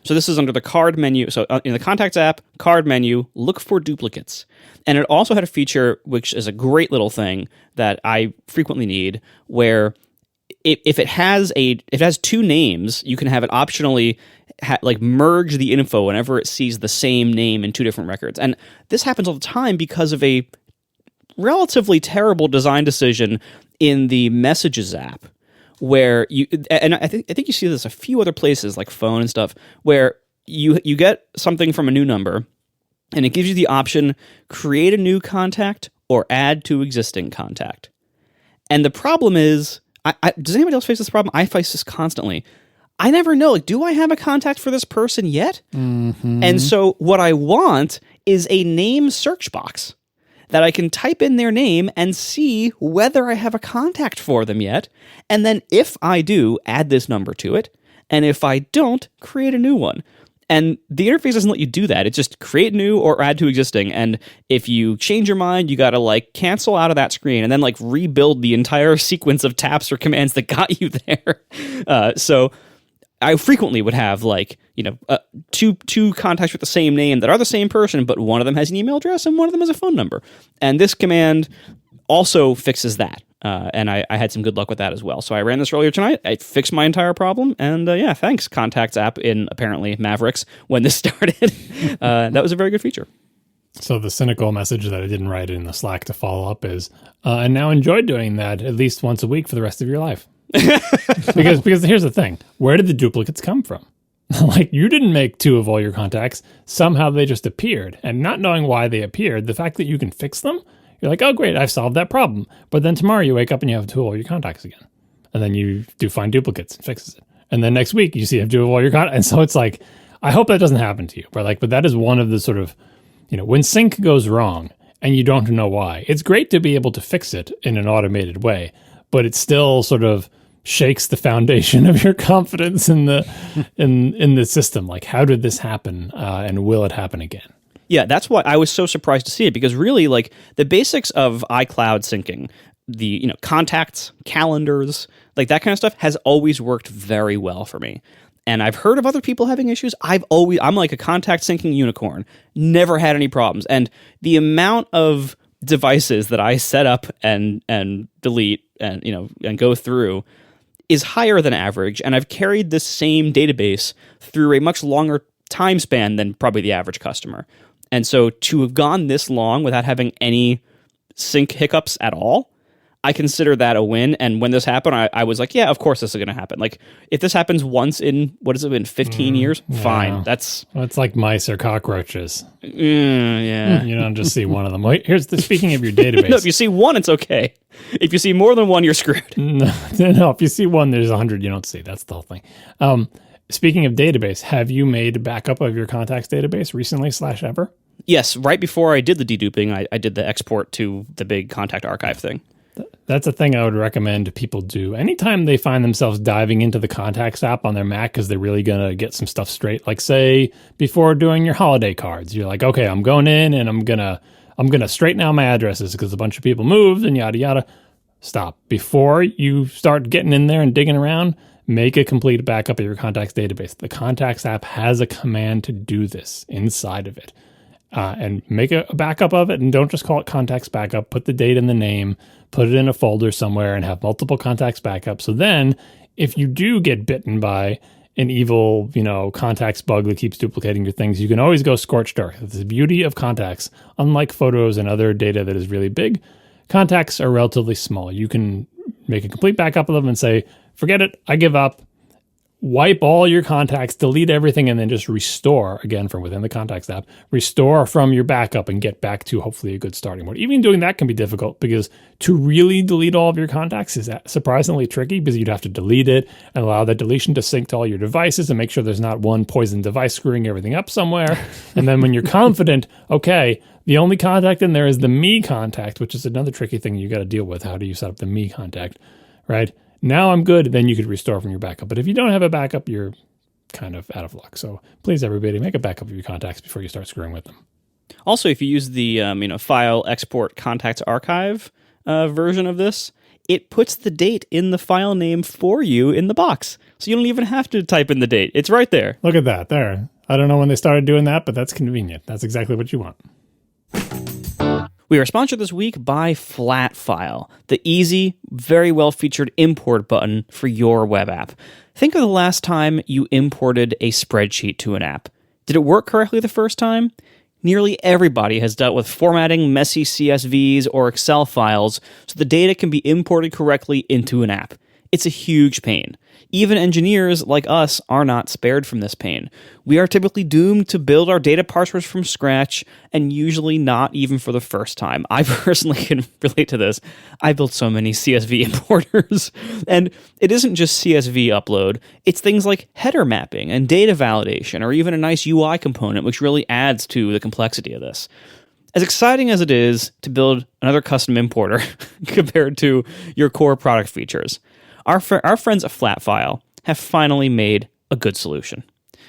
So this is under the card menu. So in the Contacts app, card menu, look for duplicates. And it also had a feature, which is a great little thing that I frequently need, where if it has two names, you can have it optionally merge the info whenever it sees the same name in two different records. And this happens all the time because of a relatively terrible design decision in the Messages app, where I think you see this a few other places like phone and stuff, where you get something from a new number and it gives you the option create a new contact or add to existing contact. And the problem is, does anybody else face this problem? I face this constantly. I never know, do I have a contact for this person yet? Mm-hmm. And so what I want is a name search box that I can type in their name and see whether I have a contact for them yet. And then if I do, add this number to it. And if I don't, create a new one. And the interface doesn't let you do that. It's just create new or add to existing. And if you change your mind, you got to cancel out of that screen and then rebuild the entire sequence of taps or commands that got you there. So I frequently would have two contacts with the same name that are the same person, but one of them has an email address and one of them has a phone number. And this command also fixes that. And I had some good luck with that as well. So I ran this earlier tonight. I fixed my entire problem. And yeah, thanks, Contacts app in apparently Mavericks when this started. That was a very good feature. So the cynical message that I didn't write in the Slack to follow up is, and now enjoy doing that at least once a week for the rest of your life. because here's the thing. Where did the duplicates come from? Like, you didn't make 2 of all your contacts. Somehow they just appeared. And not knowing why they appeared, the fact that you can fix them, you're like, oh, great, I've solved that problem. But then tomorrow you wake up and you have 2 of all your contacts again. And then you do find duplicates and fixes it. And then next week you see you have 2 of all your contacts. And so it's like, I hope that doesn't happen to you. But that is one of the sort of, when sync goes wrong and you don't know why, it's great to be able to fix it in an automated way, but it still sort of shakes the foundation of your confidence in the in the system. Like, how did this happen, and will it happen again? Yeah, that's why I was so surprised to see it, because really, like, the basics of iCloud syncing, the contacts, calendars, like that kind of stuff has always worked very well for me. And I've heard of other people having issues. I'm like a contact syncing unicorn. Never had any problems. And the amount of devices that I set up and delete and go through is higher than average. And I've carried this same database through a much longer time span than probably the average customer. And so to have gone this long without having any sync hiccups at all, I consider that a win. And when this happened, I was like, yeah, of course this is going to happen. Like, if this happens once in, 15 years? Fine. It's like mice or cockroaches. Yeah. You don't just see one of them. Wait, speaking of your database. No, if you see one, it's okay. If you see more than one, you're screwed. No, if you see one, there's 100 you don't see. That's the whole thing. Speaking of database, have you made a backup of your contacts database recently / ever? Yes. Right before I did the de-duping, I did the export to the big contact archive thing. That's a thing I would recommend people do anytime they find themselves diving into the Contacts app on their Mac, because they're really going to get some stuff straight. Like, say, before doing your holiday cards, you're like, okay, I'm going in and I'm gonna straighten out my addresses because a bunch of people moved and yada yada. Stop. Before you start getting in there and digging around, make a complete backup of your Contacts database. The Contacts app has a command to do this inside of it. And make a backup of it, and don't just call it Contacts Backup. Put the date in the name, put it in a folder somewhere, and have multiple Contacts Backup. So then, if you do get bitten by an evil, contacts bug that keeps duplicating your things, you can always go scorched earth. It's the beauty of contacts. Unlike photos and other data that is really big, contacts are relatively small. You can make a complete backup of them and say, forget it, I give up. Wipe all your contacts, delete everything, and then just restore, again, from within the Contacts app, restore from your backup and get back to hopefully a good starting point. Even doing that can be difficult, because to really delete all of your contacts is surprisingly tricky, because you'd have to delete it and allow that deletion to sync to all your devices and make sure there's not one poisoned device screwing everything up somewhere. And then when you're confident, okay, the only contact in there is the me contact, which is another tricky thing you got to deal with. How do you set up the me contact, right? Now I'm good, then you could restore from your backup. But if you don't have a backup, you're kind of out of luck. So please, everybody, make a backup of your contacts before you start screwing with them. Also, if you use the file export contacts archive version of this, it puts the date in the file name for you in the box. So you don't even have to type in the date. It's right there. Look at that. There. I don't know when they started doing that, but that's convenient. That's exactly what you want. We are sponsored this week by Flatfile, the easy, very well-featured import button for your web app. Think of the last time you imported a spreadsheet to an app. Did it work correctly the first time? Nearly everybody has dealt with formatting messy CSVs or Excel files so the data can be imported correctly into an app. It's a huge pain. Even engineers like us are not spared from this pain. We are typically doomed to build our data parsers from scratch, and usually not even for the first time. I personally can relate to this. I built so many CSV importers, and it isn't just CSV upload. It's things like header mapping and data validation, or even a nice UI component, which really adds to the complexity of this. As exciting as it is to build another custom importer compared to your core product features, our friends at Flatfile have finally made a good solution.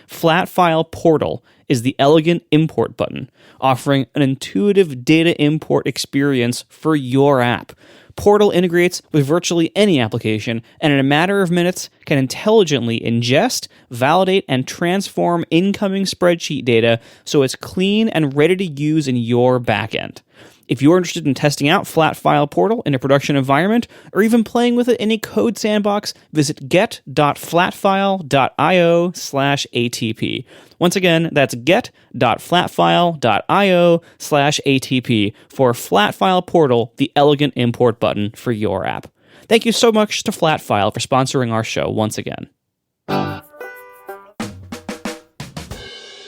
Flatfile Portal is the elegant import button, offering an intuitive data import experience for your app. Portal integrates with virtually any application, and in a matter of minutes can intelligently ingest, validate, and transform incoming spreadsheet data so it's clean and ready to use in your backend. If you're interested in testing out Flatfile Portal in a production environment, or even playing with it in a code sandbox, visit get.flatfile.io/ATP. Once again, that's get.flatfile.io/ATP for Flatfile Portal, the elegant import button for your app. Thank you so much to Flatfile for sponsoring our show once again.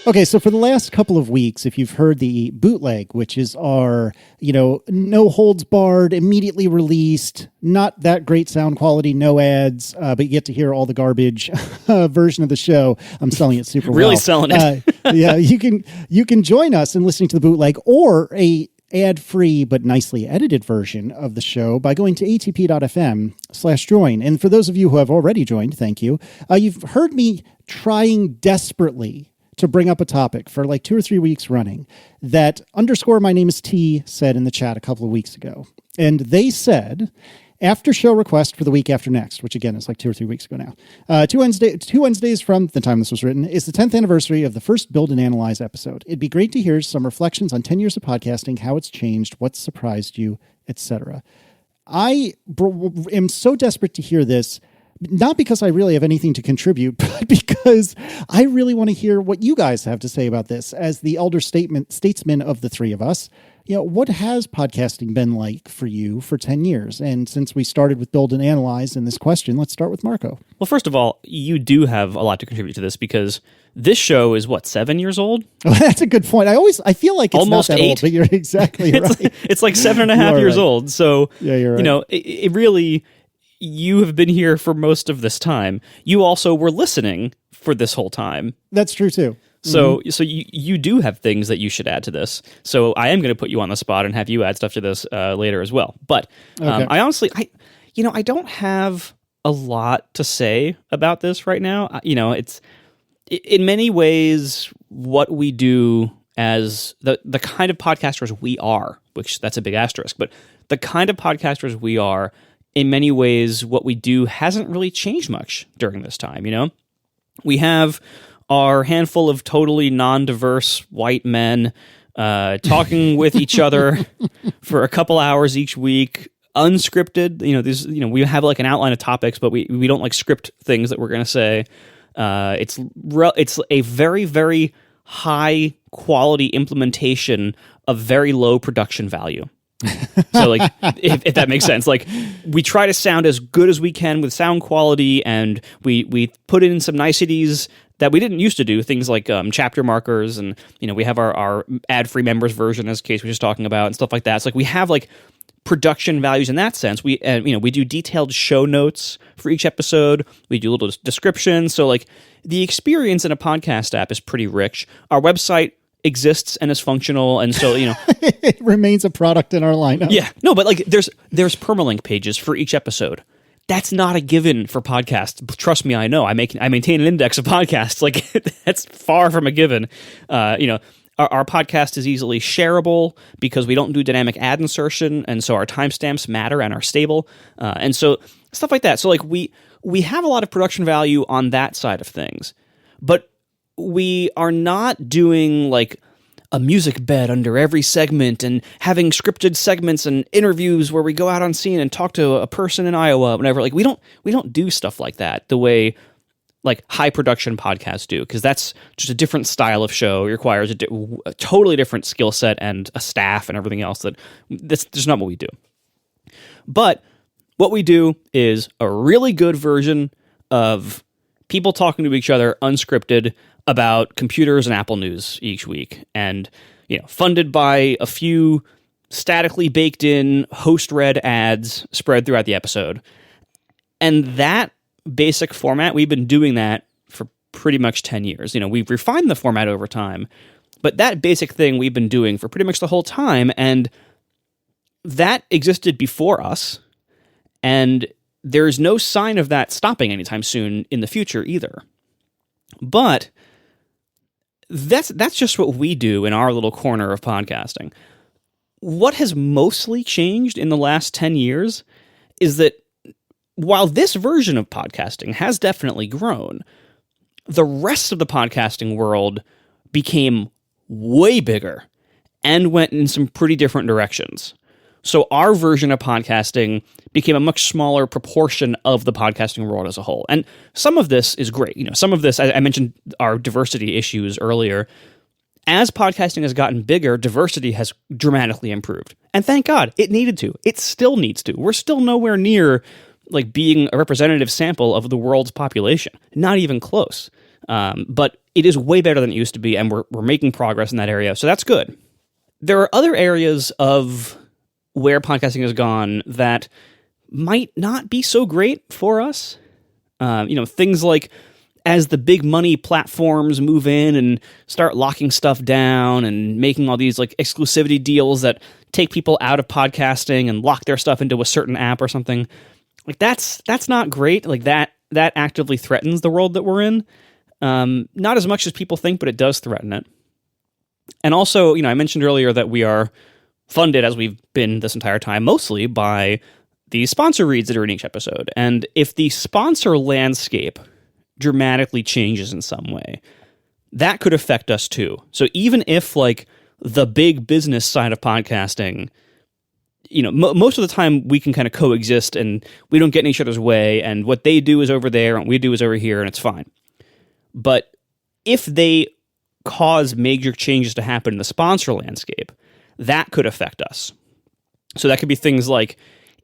Okay, so for the last couple of weeks, if you've heard the bootleg, which is our, no holds barred, immediately released, not that great sound quality, no ads, but you get to hear all the garbage version of the show. I'm selling it super well. Really selling it. Yeah, you can join us in listening to the bootleg or a ad-free but nicely edited version of the show by going to atp.fm/join. And for those of you who have already joined, thank you. You've heard me trying desperately to bring up a topic for like 2 or 3 weeks running that _my name is T said in the chat a couple of weeks ago. And they said, after show request for the week after next, which again is like 2 or 3 weeks ago now, two Wednesdays from the time this was written, is the 10th anniversary of the first Build and Analyze episode. It'd be great to hear some reflections on 10 years of podcasting, how it's changed, what surprised you, etc. I am so desperate to hear this, not because I really have anything to contribute, but because I really want to hear what you guys have to say about this as the elder statesman of the three of us. What has podcasting been like for you for 10 years? And since we started with Build and Analyze in this question, let's start with Marco. Well, first of all, you do have a lot to contribute to this because this show is, 7 years old? Oh, that's a good point. I feel like it's almost not that 8. old, but you're exactly right. It's like 7.5 years old. So, yeah, you're right. It really... You have been here for most of this time. You also were listening for this whole time. That's true too. So you do have things that you should add to this. So I am going to put you on the spot and have you add stuff to this later as well. But okay. I honestly, I don't have a lot to say about this right now. It's in many ways what we do as the kind of podcasters we are, which that's a big asterisk, but the kind of podcasters we are, in many ways, what we do hasn't really changed much during this time, We have our handful of totally non-diverse white men talking with each other for a couple hours each week, unscripted. We have like an outline of topics, but we don't like script things that we're going to say. It's a very, very high quality implementation of very low production value. So like if that makes sense, like we try to sound as good as we can with sound quality, and we put in some niceties that we didn't used to do, things like chapter markers, and we have our ad-free members version, as Case was just talking about, and stuff like that. So like we have like production values in that sense. We do detailed show notes for each episode. We do little descriptions. So like the experience in a podcast app is pretty rich. Our website exists and is functional, and so it remains a product in our lineup. Yeah, no, but like there's permalink pages for each episode. That's not a given for podcasts. Trust me, I know. I maintain an index of podcasts. Like that's far from a given. Our podcast is easily shareable because we don't do dynamic ad insertion, and so our timestamps matter and are stable, and so stuff like that. So like we have a lot of production value on that side of things, but we are not doing like a music bed under every segment and having scripted segments and interviews where we go out on scene and talk to a person in Iowa, whatever. Like we don't do stuff like that the way like high production podcasts do, because that's just a different style of show. It requires a totally different skill set and a staff and everything else. That's just not what we do. But what we do is a really good version of people talking to each other unscripted about computers and Apple News each week, and funded by a few statically baked in host read ads spread throughout the episode. And that basic format, we've been doing that for pretty much 10 years. We've refined the format over time, but that basic thing we've been doing for pretty much the whole time, and that existed before us, and there's no sign of that stopping anytime soon in the future either. But that's just what we do in our little corner of podcasting. What has mostly changed in the last 10 years is that while this version of podcasting has definitely grown, the rest of the podcasting world became way bigger and went in some pretty different directions. So our version of podcasting became a much smaller proportion of the podcasting world as a whole. And some of this is great. Some of this, I mentioned our diversity issues earlier. As podcasting has gotten bigger, diversity has dramatically improved. And thank God, it needed to. It still needs to. We're still nowhere near like being a representative sample of the world's population. Not even close. But it is way better than it used to be, and we're making progress in that area. So that's good. There are other areas of where podcasting has gone that might not be so great for us. Things like as the big money platforms move in and start locking stuff down and making all these like exclusivity deals that take people out of podcasting and lock their stuff into a certain app or something. Like that's not great. Like that actively threatens the world that we're in. Not as much as people think, but it does threaten it. And also, I mentioned earlier that we are funded, as we've been this entire time, mostly by the sponsor reads that are in each episode. And if the sponsor landscape dramatically changes in some way, that could affect us too. So even if like the big business side of podcasting, most of the time we can kind of coexist and we don't get in each other's way, and what they do is over there and what we do is over here, and it's fine. But if they cause major changes to happen in the sponsor landscape, that could affect us. So that could be things like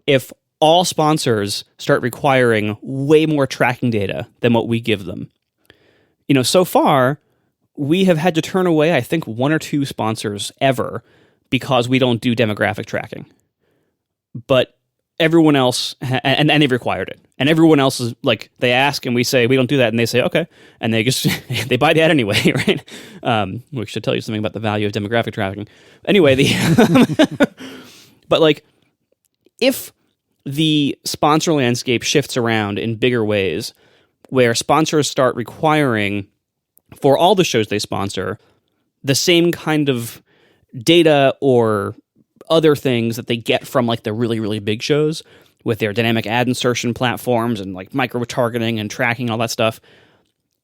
if all sponsors start requiring way more tracking data than what we give them. So far, we have had to turn away, I think, 1 or 2 sponsors ever because we don't do demographic tracking. But everyone else, and they've required it. And everyone else is like, they ask and we say, we don't do that. And they say, okay. And they just, they buy that anyway, right? Which should tell you something about the value of demographic tracking. Anyway, but like, if the sponsor landscape shifts around in bigger ways, where sponsors start requiring for all the shows they sponsor the same kind of data or other things that they get from like the really, really big shows with their dynamic ad insertion platforms and like micro-targeting and tracking, all that stuff,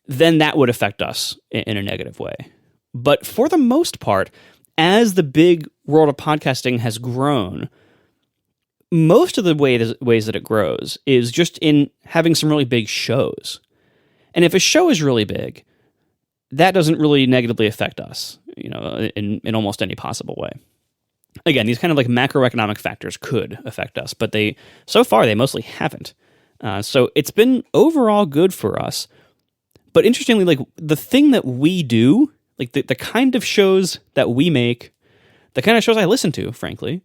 then that would affect us in a negative way. But for the most part, as the big world of podcasting has grown, most of the ways that it grows is just in having some really big shows. And if a show is really big, that doesn't really negatively affect us, in almost any possible way. Again, these kind of like macroeconomic factors could affect us, but so far they mostly haven't. So it's been overall good for us. But interestingly, like the thing that we do, like the kind of shows that we make, the kind of shows I listen to, frankly,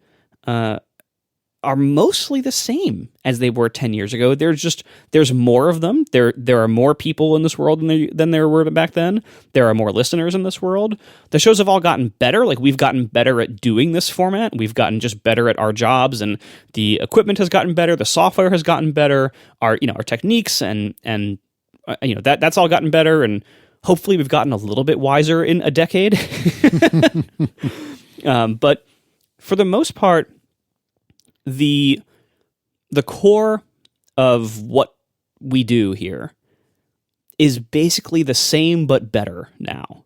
are mostly the same as they were 10 years ago. There's more of them. There are more people in this world than there were back then. There are more listeners in this world. The shows have all gotten better. Like we've gotten better at doing this format. We've gotten just better at our jobs, and the equipment has gotten better. The software has gotten better. Our techniques and that's all gotten better. And hopefully we've gotten a little bit wiser in a decade. But for the most part, the core of what we do here is basically the same but better now.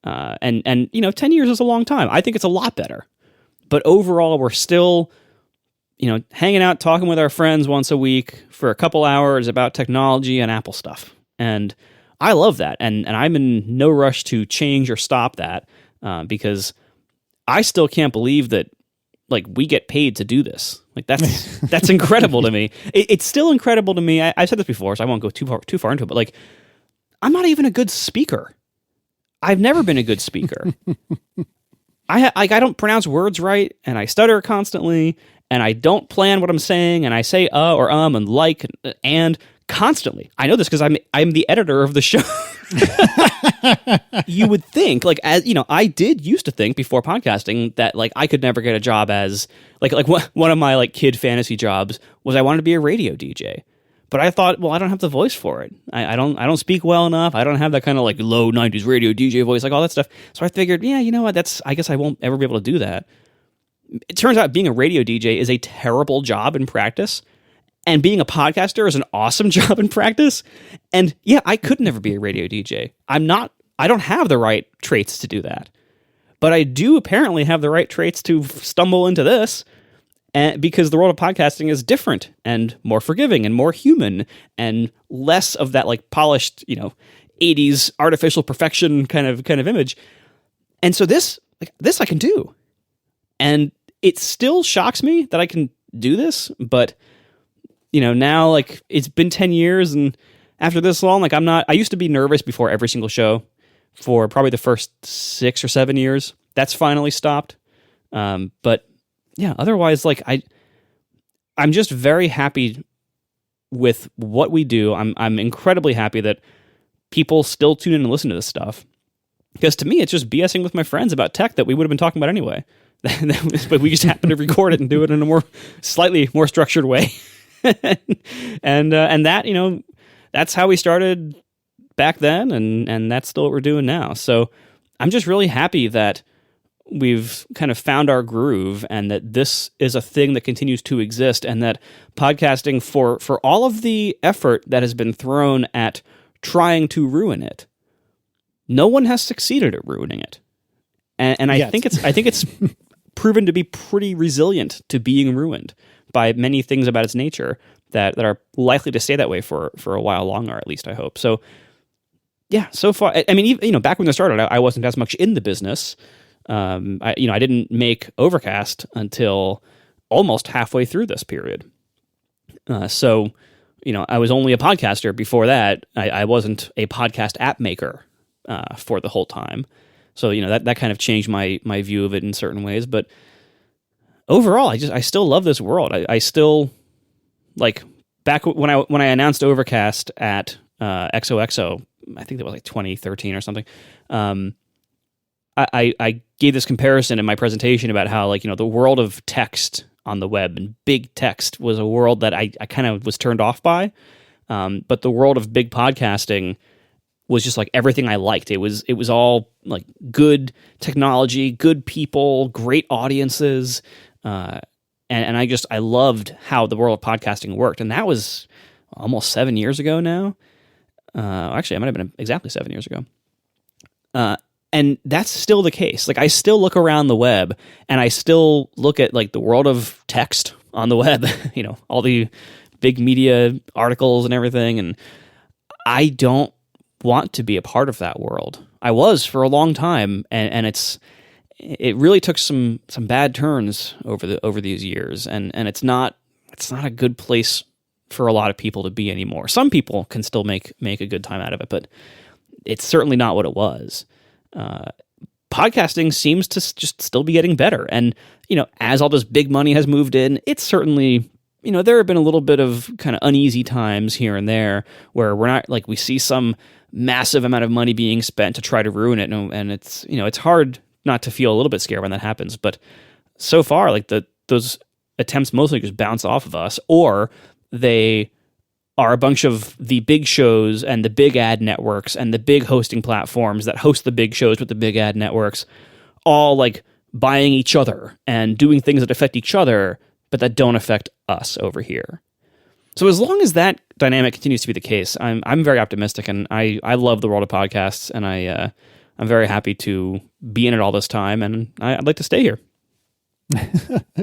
And 10 years is a long time. I think it's a lot better. But overall, we're still, hanging out, talking with our friends once a week for a couple hours about technology and Apple stuff. And I love that. And I'm in no rush to change or stop that because I still can't believe that like we get paid to do this. Like that's incredible to me. It's still incredible to me. I've said this before, so I won't go too far into it. But like, I'm not even a good speaker. I've never been a good speaker. I don't pronounce words right, and I stutter constantly, and I don't plan what I'm saying, and I say or and like and constantly. I know this because I'm the editor of the show. You would think, like, as I did used to think before podcasting that like I could never get a job as like one of my like kid fantasy jobs was I wanted to be a radio DJ. But I thought, well, I don't have the voice for it. I don't speak well enough. I don't have that kind of like low 90s radio DJ voice, like all that stuff. So I figured, yeah, you know what? I guess I won't ever be able to do that. It turns out being a radio DJ is a terrible job in practice. And being a podcaster is an awesome job in practice. And yeah, I could never be a radio DJ. I don't have the right traits to do that. but I do apparently have the right traits to stumble into this. And because the world of podcasting is different and more forgiving and more human and less of that like polished, 80s artificial perfection kind of image. And so this I can do. And it still shocks me that I can do this, but now like it's been 10 years and after this long, like I used to be nervous before every single show for probably the first 6 or 7 years. That's finally stopped. But yeah, otherwise, like I'm just very happy with what we do. I'm incredibly happy that people still tune in and listen to this stuff. Because to me, it's just BSing with my friends about tech that we would have been talking about anyway. But we just happen to record it and do it in a slightly more structured way. and that, that's how we started back then, and that's still what we're doing now. So I'm just really happy that we've kind of found our groove and that this is a thing that continues to exist, and that podcasting, for all of the effort that has been thrown at trying to ruin it, no one has succeeded at ruining it. And I think it's proven to be pretty resilient to being ruined by many things about its nature that are likely to stay that way for a while longer, at least I hope. So yeah, so far, I mean, even, back when I started, I wasn't as much in the business. I didn't make Overcast until almost halfway through this period. So I was only a podcaster before that. I wasn't a podcast app maker for the whole time. So that kind of changed my view of it in certain ways. But overall, I still love this world. I still like back when I announced Overcast at XOXO. I think that was like 2013 or something. I gave this comparison in my presentation about how the world of text on the web and big text was a world that I kind of was turned off by. But the world of big podcasting was just like everything I liked. It was all like good technology, good people, great audiences. And I loved how the world of podcasting worked. And that was almost 7 years ago now. Actually, it might have been exactly 7 years ago. And that's still the case. Like I still look around the web and I still look at like the world of text on the web, all the big media articles and everything. And I don't want to be a part of that world. I was for a long time. And it really took some bad turns over these years. And it's not a good place for a lot of people to be anymore. Some people can still make a good time out of it, but it's certainly not what it was. Podcasting seems to just still be getting better. And, as all this big money has moved in, it's certainly, there have been a little bit of kind of uneasy times here and there where we're not like, we see some massive amount of money being spent to try to ruin it. And it's, it's hard not to feel a little bit scared when that happens. But so far, like those attempts mostly just bounce off of us, or they are a bunch of the big shows and the big ad networks and the big hosting platforms that host the big shows with the big ad networks, all like buying each other and doing things that affect each other, but that don't affect us over here. So as long as that dynamic continues to be the case, I'm very optimistic, and I love the world of podcasts, and I'm very happy to be in it all this time, and I'd like to stay here.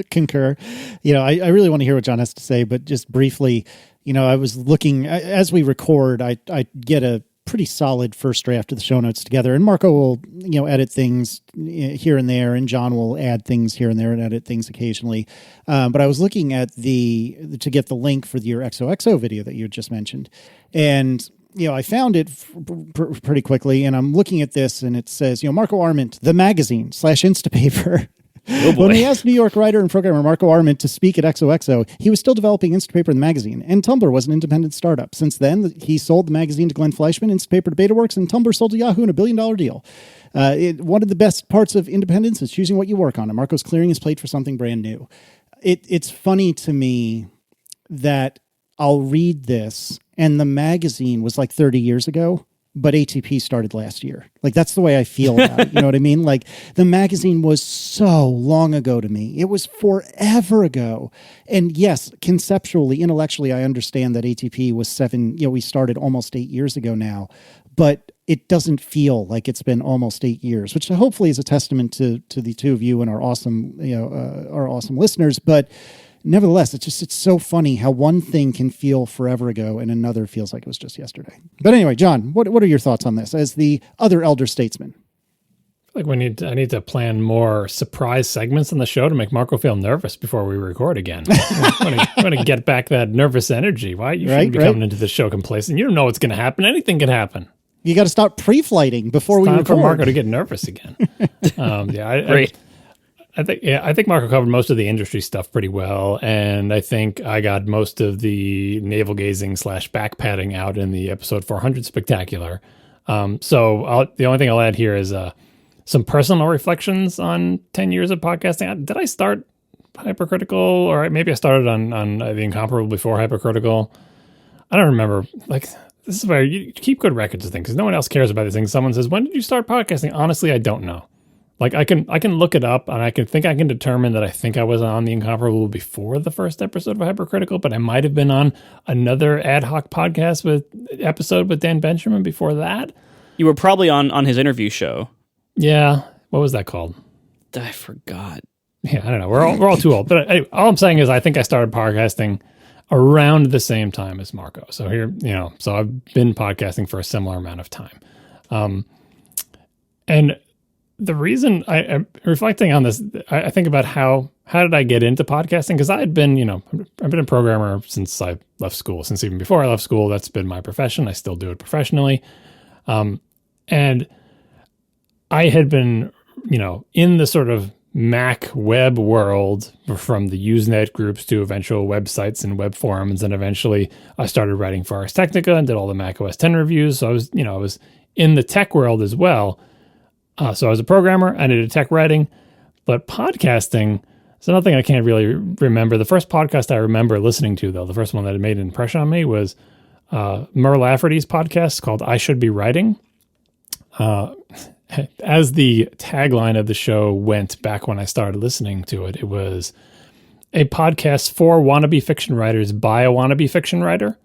Concur. I really want to hear what John has to say, but just briefly, I was looking as we record, I get a pretty solid first draft of the show notes together, and Marco will, edit things here and there, and John will add things here and there and edit things occasionally. But I was looking at to get the link for your XOXO video that you just mentioned. And, I found it pretty quickly, and I'm looking at this, and it says, Marco Arment, the magazine /Instapaper. Oh boy. When he asked New York writer and programmer Marco Arment to speak at XOXO, he was still developing Instapaper the magazine, and Tumblr was an independent startup. Since then, he sold the magazine to Glenn Fleischman, Instapaper to BetaWorks, and Tumblr sold to Yahoo in a $1 billion deal. One of the best parts of independence is choosing what you work on, and Marco's clearing his plate for something brand new. It's funny to me that I'll read this, and the magazine was like 30 years ago, but ATP started last year. Like, that's the way I feel about it. You know what I mean? Like, the magazine was so long ago to me. It was forever ago. And yes, conceptually, intellectually, I understand that ATP was we started almost 8 years ago now. but it doesn't feel like it's been almost 8 years, which hopefully is a testament to the two of you and our awesome listeners. But nevertheless, it's so funny how one thing can feel forever ago and another feels like it was just yesterday. But anyway, John, what are your thoughts on this as the other elder statesman? Like I need to plan more surprise segments on the show to make Marco feel nervous before we record again. I want to get back that nervous energy. Why you shouldn't be coming into the show complacent? You don't know what's going to happen. Anything can happen. You got to stop pre-flighting before we record. For Marco to get nervous again. Great. I think Marco covered most of the industry stuff pretty well, and I think I got most of the navel gazing / back patting out in the episode 400 spectacular. So the only thing I'll add here is some personal reflections on 10 years of podcasting. Did I start Hypercritical, or maybe I started on The Incomparable before Hypercritical? I don't remember. Like, this is where you keep good records of things because no one else cares about these things. Someone says, "When did you start podcasting?" Honestly, I don't know. Like, I can look it up, and I can determine that I think I was on The Incomparable before the first episode of Hypercritical, but I might have been on another ad hoc podcast episode with Dan Benjamin before that. You were probably on his interview show. Yeah. What was that called? I forgot. Yeah, I don't know. We're all too old. But anyway, all I'm saying is I think I started podcasting around the same time as Marco. So here, so I've been podcasting for a similar amount of time. And the reason I'm reflecting on this, I think about how did I get into podcasting? Because I had been, I've been a programmer since I left school. Since even before I left school, that's been my profession. I still do it professionally. And I had been, in the sort of Mac web world from the Usenet groups to eventual websites and web forums. And eventually I started writing for Ars Technica and did all the Mac OS X reviews. So I was in the tech world as well. So I was a programmer, I did tech writing, but podcasting is another thing I can't really remember. The first podcast I remember listening to, though, the first one that had made an impression on me was Mur Lafferty's podcast called I Should Be Writing. As the tagline of the show went back when I started listening to it, it was a podcast for wannabe fiction writers by a wannabe fiction writer.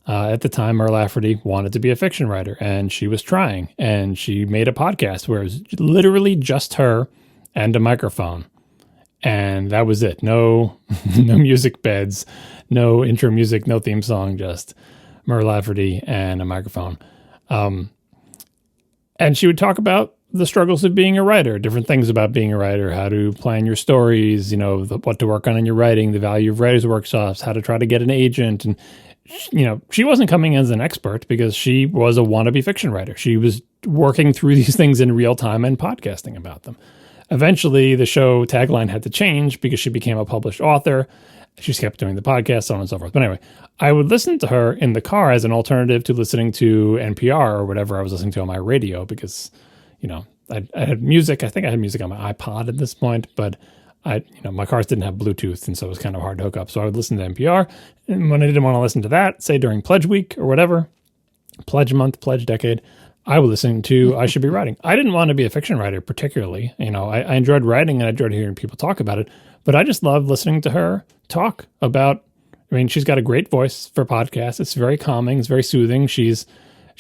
At the time, Mur Lafferty wanted to be a fiction writer, and she was trying. And she made a podcast where it was literally just her and a microphone. And that was it. No music beds, no intro music, no theme song, just Mur Lafferty and a microphone. And she would talk about the struggles of being a writer, different things about being a writer, how to plan your stories, what to work on in your writing, the value of writers' workshops, how to try to get an agent. And, she wasn't coming as an expert because she was a wannabe fiction writer. She was working through these things in real time and podcasting about them. Eventually, the show tagline had to change because she became a published author. She kept doing the podcast, so on and so forth. But anyway, I would listen to her in the car as an alternative to listening to NPR or whatever I was listening to on my radio because, I had music. I think I had music on my iPod at this point, but my cars didn't have Bluetooth, and so it was kind of hard to hook up. So I would listen to NPR, and when I didn't want to listen to that, say during Pledge Week or whatever, Pledge Month, Pledge Decade, I would listen to I Should Be Writing. I didn't want to be a fiction writer particularly. I enjoyed writing and I enjoyed hearing people talk about it, but I just loved listening to her talk about. She's got a great voice for podcasts. It's very calming. It's very soothing. She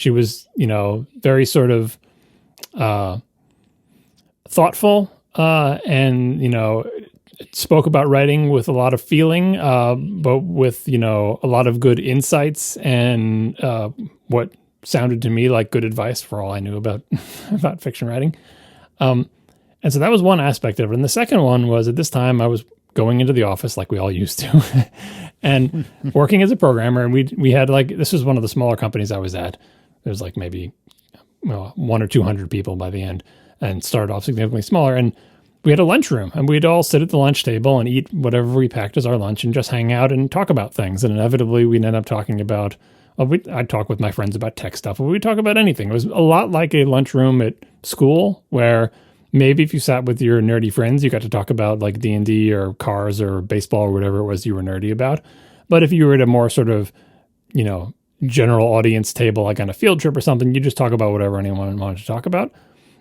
was, very sort of thoughtful and, spoke about writing with a lot of feeling, but with, a lot of good insights and what sounded to me like good advice for all I knew about fiction writing. And so that was one aspect of it. And the second one was at this time I was going into the office like we all used to and working as a programmer. And we had this was one of the smaller companies I was at. There was maybe 100 or 200 people by the end and started off significantly smaller. And we had a lunchroom and we'd all sit at the lunch table and eat whatever we packed as our lunch and just hang out and talk about things. And inevitably we'd end up talking about, I'd talk with my friends about tech stuff, but we'd talk about anything. It was a lot like a lunchroom at school where maybe if you sat with your nerdy friends, you got to talk about D&D or cars or baseball or whatever it was you were nerdy about. But if you were at a more sort of, general audience table, like on a field trip or something, you just talk about whatever anyone wanted to talk about.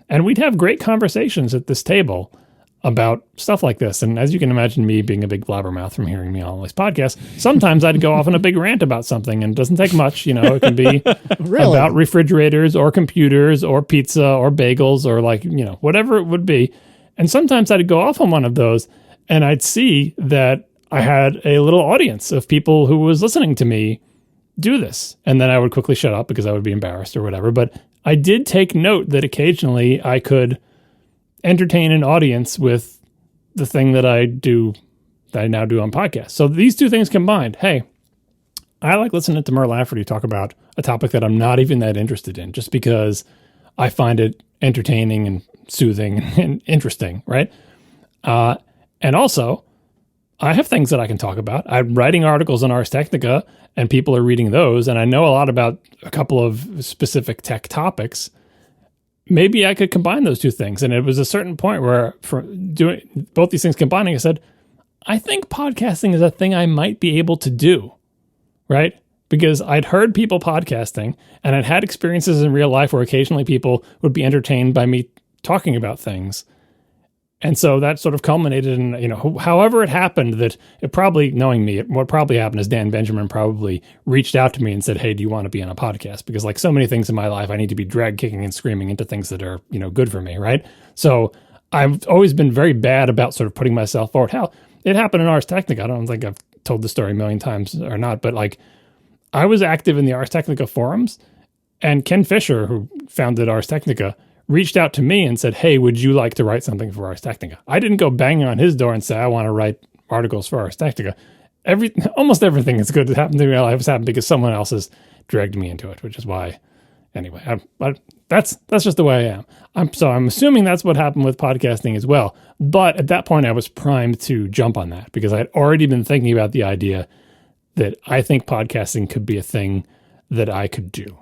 And we'd have great conversations at this table about stuff like this. And as you can imagine, me being a big blabbermouth from hearing me on all these podcasts, sometimes I'd go off on a big rant about something, and it doesn't take much. It can be Really? about refrigerators or computers or pizza or bagels or whatever it would be. And sometimes I'd go off on one of those and I'd see that I had a little audience of people who was listening to me do this. And then I would quickly shut up because I would be embarrassed or whatever. But I did take note that occasionally I could entertain an audience with the thing that I now do on podcasts. So these two things combined, hey, I like listening to Mur Lafferty talk about a topic that I'm not even that interested in, just because I find it entertaining and soothing and interesting, right? And also, I have things that I can talk about. I'm writing articles on Ars Technica, and people are reading those, and I know a lot about a couple of specific tech topics. Maybe I could combine those two things. And it was a certain point where, for doing both these things combining, I said, I think podcasting is a thing I might be able to do, right? Because I'd heard people podcasting, and I'd had experiences in real life where occasionally people would be entertained by me talking about things. And so that sort of culminated in, however it happened, that it probably, knowing me, what probably happened is Dan Benjamin probably reached out to me and said, hey, do you want to be on a podcast? Because like so many things in my life, I need to be dragged kicking and screaming into things that are, good for me, right? So I've always been very bad about sort of putting myself forward. Hell, it happened in Ars Technica. I don't think I've told the story a million times or not, but like I was active in the Ars Technica forums, and Ken Fisher, who founded Ars Technica, reached out to me and said, hey, would you like to write something for Ars Technica? I didn't go banging on his door and say, I want to write articles for Ars Technica. Almost everything that's good that happened to me in my life has happened because someone else has dragged me into it, which is why, anyway, that's just the way I am. I'm assuming that's what happened with podcasting as well. But at that point, I was primed to jump on that because I had already been thinking about the idea that I think podcasting could be a thing that I could do.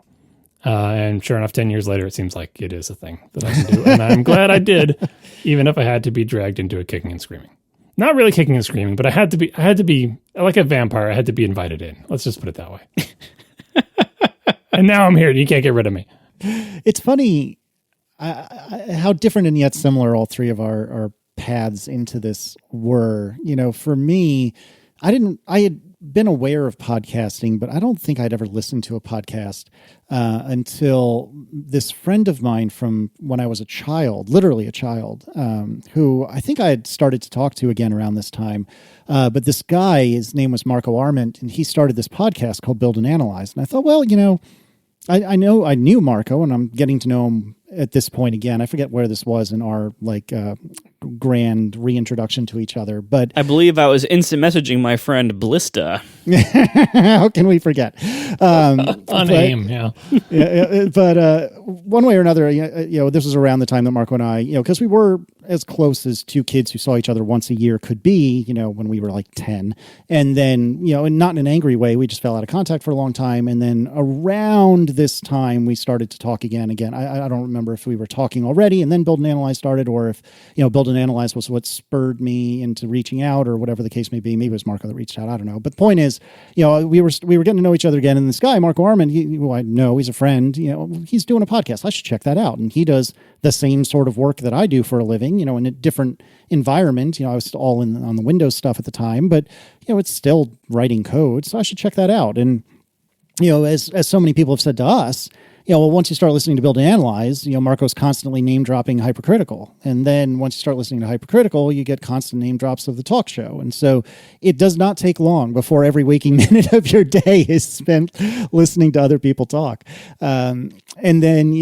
And sure enough, 10 years later, it seems like it is a thing that I can do. And I'm glad I did, even if I had to be dragged into it kicking and screaming. Not really kicking and screaming, but I had to be like a vampire. I had to be invited in. Let's just put it that way. And now I'm here and you can't get rid of me. It's funny how different and yet similar all three of our paths into this were. For me, I had been aware of podcasting, but I don't think I'd ever listened to a podcast until this friend of mine from when I was a child, literally a child, who I think I had started to talk to again around this time. But this guy, his name was Marco Arment, and he started this podcast called Build and Analyze. And I thought, well, I knew Marco, and I'm getting to know him at this point again. I forget where this was in our grand reintroduction to each other, but I believe I was instant messaging my friend Blista. How can we forget? A name, yeah. But one way or another, this was around the time that Marco and I, because we were as close as two kids who saw each other once a year could be, when we were like 10. And then, and not in an angry way, we just fell out of contact for a long time. And then around this time, we started to talk again. I don't remember if we were talking already and then Build and Analyze started, or if, Build and Analyze was what spurred me into reaching out, or whatever the case may be. Maybe it was Marco that reached out. I don't know. But the point is, we were getting to know each other again. And this guy, Marco Arment, who I know, he's a friend, he's doing a podcast. I should check that out. And he does the same sort of work that I do for a living, in a different environment. I was all on the Windows stuff at the time, but, it's still writing code. So I should check that out. And, as so many people have said to us, once you start listening to Build and Analyze, Marco's constantly name dropping Hypercritical. And then once you start listening to Hypercritical, you get constant name drops of the talk show. And so it does not take long before every waking minute of your day is spent listening to other people talk. And then,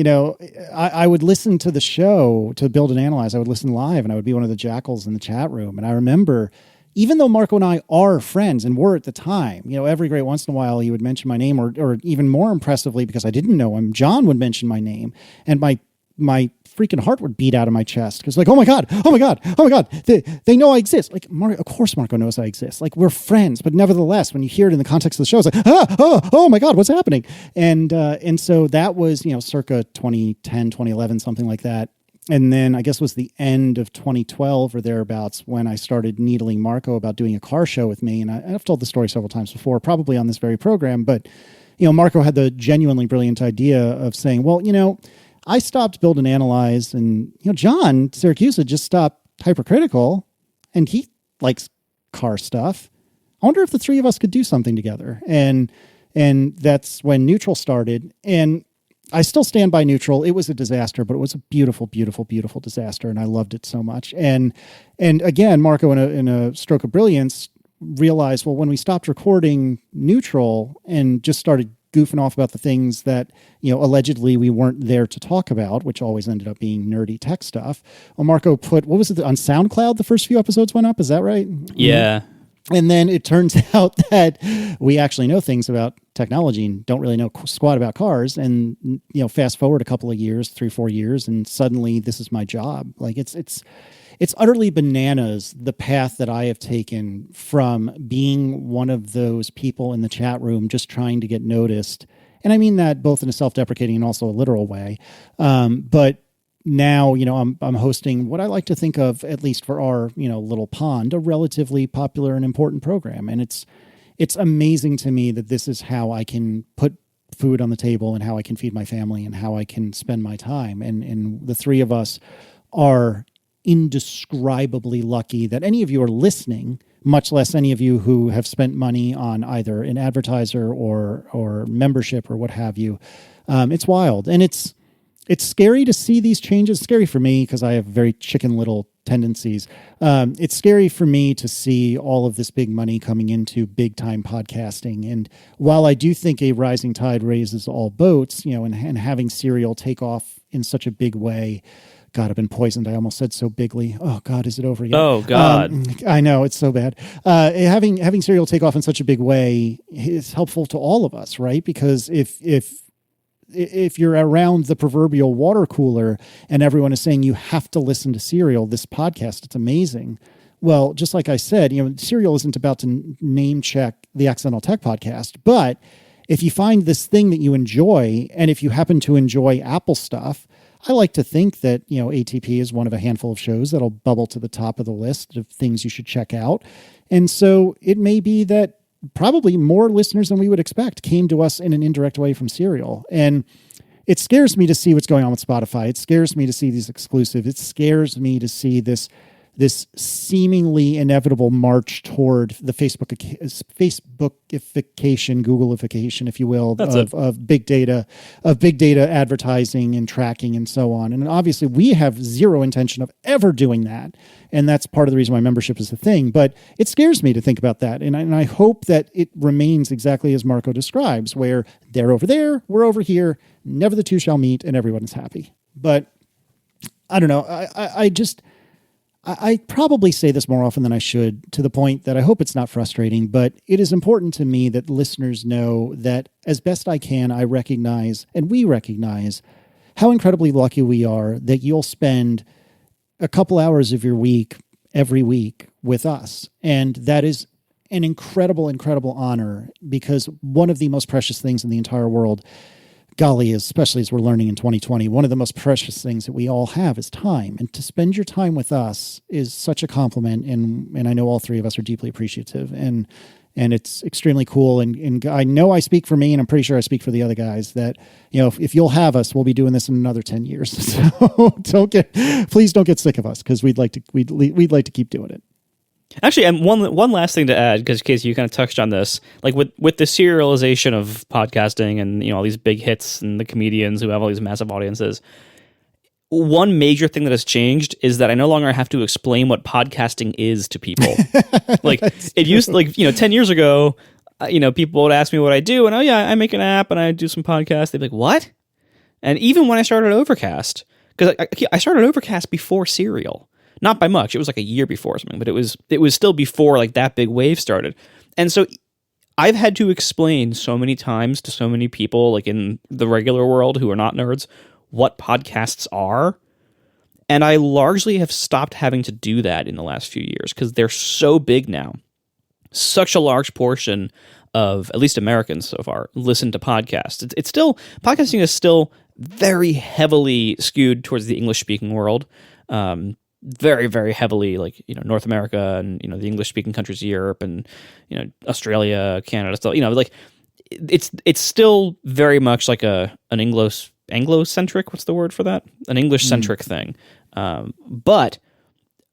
I would listen to the show, to Build and Analyze. I would listen live, and I would be one of the jackals in the chat room. And I remember, even though Marco and I are friends and were at the time, every great once in a while he would mention my name, or even more impressively, because I didn't know him, John would mention my name, and my freaking heart would beat out of my chest because, like, oh my god, they know I exist. Like, of course Marco knows I exist. Like, we're friends, but nevertheless, when you hear it in the context of the show, it's like, oh my god, what's happening? And so that was circa 2010, 2011, something like that. And then I guess it was the end of 2012 or thereabouts when I started needling Marco about doing a car show with me. And I've told the story several times before, probably on this very program. But, Marco had the genuinely brilliant idea of saying, well, I stopped Build and Analyze, and, John Syracuse just stopped hypercritical, and he likes car stuff. I wonder if the three of us could do something together. And that's when Neutral started. And I still stand by Neutral. It was a disaster, but it was a beautiful, beautiful, beautiful disaster, and I loved it so much. And again, Marco, in a stroke of brilliance, realized, well, when we stopped recording Neutral and just started goofing off about the things that, allegedly we weren't there to talk about, which always ended up being nerdy tech stuff. Well, Marco put, what was it, on SoundCloud the first few episodes went up? Is that right? Yeah. And then it turns out that we actually know things about technology and don't really know squat about cars. And, fast forward a couple of years, 3-4 years, and suddenly this is my job. Like it's utterly bananas, the path that I have taken from being one of those people in the chat room just trying to get noticed. And I mean that both in a self-deprecating and also a literal way. But now, I'm hosting what I like to think of, at least for our, little pond, a relatively popular and important program. And it's amazing to me that this is how I can put food on the table and how I can feed my family and how I can spend my time. And the three of us are indescribably lucky that any of you are listening, much less any of you who have spent money on either an advertiser or membership or what have you. It's wild. And it's scary to see these changes. It's scary for me because I have very chicken little tendencies. It's scary for me to see all of this big money coming into big time podcasting. And while I do think a rising tide raises all boats, and having Serial take off in such a big way, God, I've been poisoned. I almost said so bigly. Oh God, is it over yet? Oh God. I know, it's so bad. Having Serial take off in such a big way is helpful to all of us, right? Because if you're around the proverbial water cooler and everyone is saying you have to listen to Serial, this podcast, it's amazing. Well, just like I said, Serial isn't about to name check the Accidental Tech Podcast, but if you find this thing that you enjoy, and if you happen to enjoy Apple stuff, I like to think that, ATP is one of a handful of shows that'll bubble to the top of the list of things you should check out. And so it may be that probably more listeners than we would expect came to us in an indirect way from Serial. And it scares me to see what's going on with Spotify. It scares me to see these exclusives. It scares me to see this seemingly inevitable march toward the Facebookification, Googleification, if you will, of big data advertising and tracking and so on. And obviously we have zero intention of ever doing that. And that's part of the reason why membership is a thing. But it scares me to think about that. And I hope that it remains exactly as Marco describes, where they're over there, we're over here, never the two shall meet, and everyone is happy. But I don't know. I probably say this more often than I should, to the point that I hope it's not frustrating, but it is important to me that listeners know that as best I can, I recognize, and we recognize, how incredibly lucky we are that you'll spend a couple hours of your week every week with us. And that is an incredible, incredible honor, because one of the most precious things in the entire world, golly, especially as we're learning in 2020, one of the most precious things that we all have is time. And to spend your time with us is such a compliment. And I know all three of us are deeply appreciative. And it's extremely cool. And I know I speak for me, and I'm pretty sure I speak for the other guys, that, if you'll have us, we'll be doing this in another 10 years. So please don't get sick of us, because we'd like to keep doing it. Actually, and one last thing to add, because Casey, you kind of touched on this, like with the serialization of podcasting and all these big hits and the comedians who have all these massive audiences. One major thing that has changed is that I no longer have to explain what podcasting is to people. Like it used, 10 years ago, people would ask me what I do, and I make an app and I do some podcasts. They'd be like, what? And even when I started Overcast, because I started Overcast before Serial. Not by much. It was like a year before or something, but it was still before like that big wave started. And so I've had to explain so many times to so many people, like in the regular world who are not nerds, what podcasts are. And I largely have stopped having to do that in the last few years because they're so big now. Such a large portion of, at least Americans so far, listen to podcasts. It's still, podcasting is still very heavily skewed towards the English-speaking world. Very, very heavily, North America and, the English-speaking countries of Europe and, Australia, Canada, still, it's still very much like an Anglo-centric, what's the word for that? An English-centric thing. But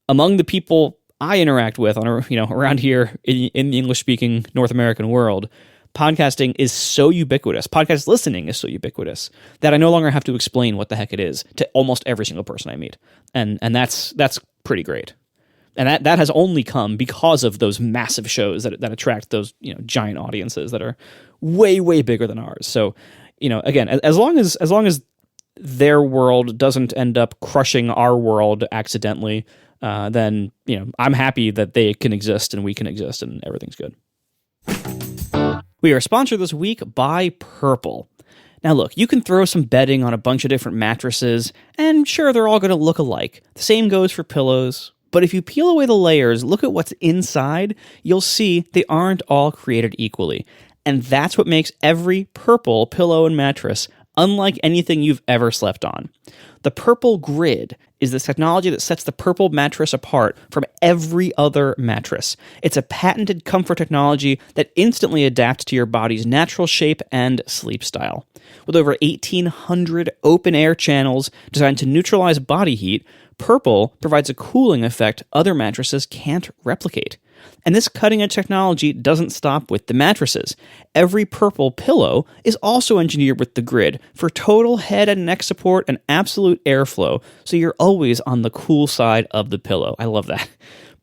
among the people I interact with around here in the English-speaking North American world, podcasting is so ubiquitous. Podcast listening is so ubiquitous that I no longer have to explain what the heck it is to almost every single person I meet, and that's pretty great. And that has only come because of those massive shows that attract those giant audiences that are way, way bigger than ours. So, again, as long as their world doesn't end up crushing our world accidentally, then I'm happy that they can exist and we can exist and everything's good. We are sponsored this week by Purple. Now look, you can throw some bedding on a bunch of different mattresses, and sure, they're all going to look alike. The same goes for pillows. But if you peel away the layers, look at what's inside, you'll see they aren't all created equally. And that's what makes every Purple pillow and mattress unlike anything you've ever slept on. The Purple Grid is the technology that sets the Purple mattress apart from every other mattress. It's a patented comfort technology that instantly adapts to your body's natural shape and sleep style. With over 1,800 open air channels designed to neutralize body heat, Purple provides a cooling effect other mattresses can't replicate. And this cutting-edge technology doesn't stop with the mattresses. Every Purple pillow is also engineered with the Grid for total head and neck support and absolute airflow, so you're always on the cool side of the pillow. I love that.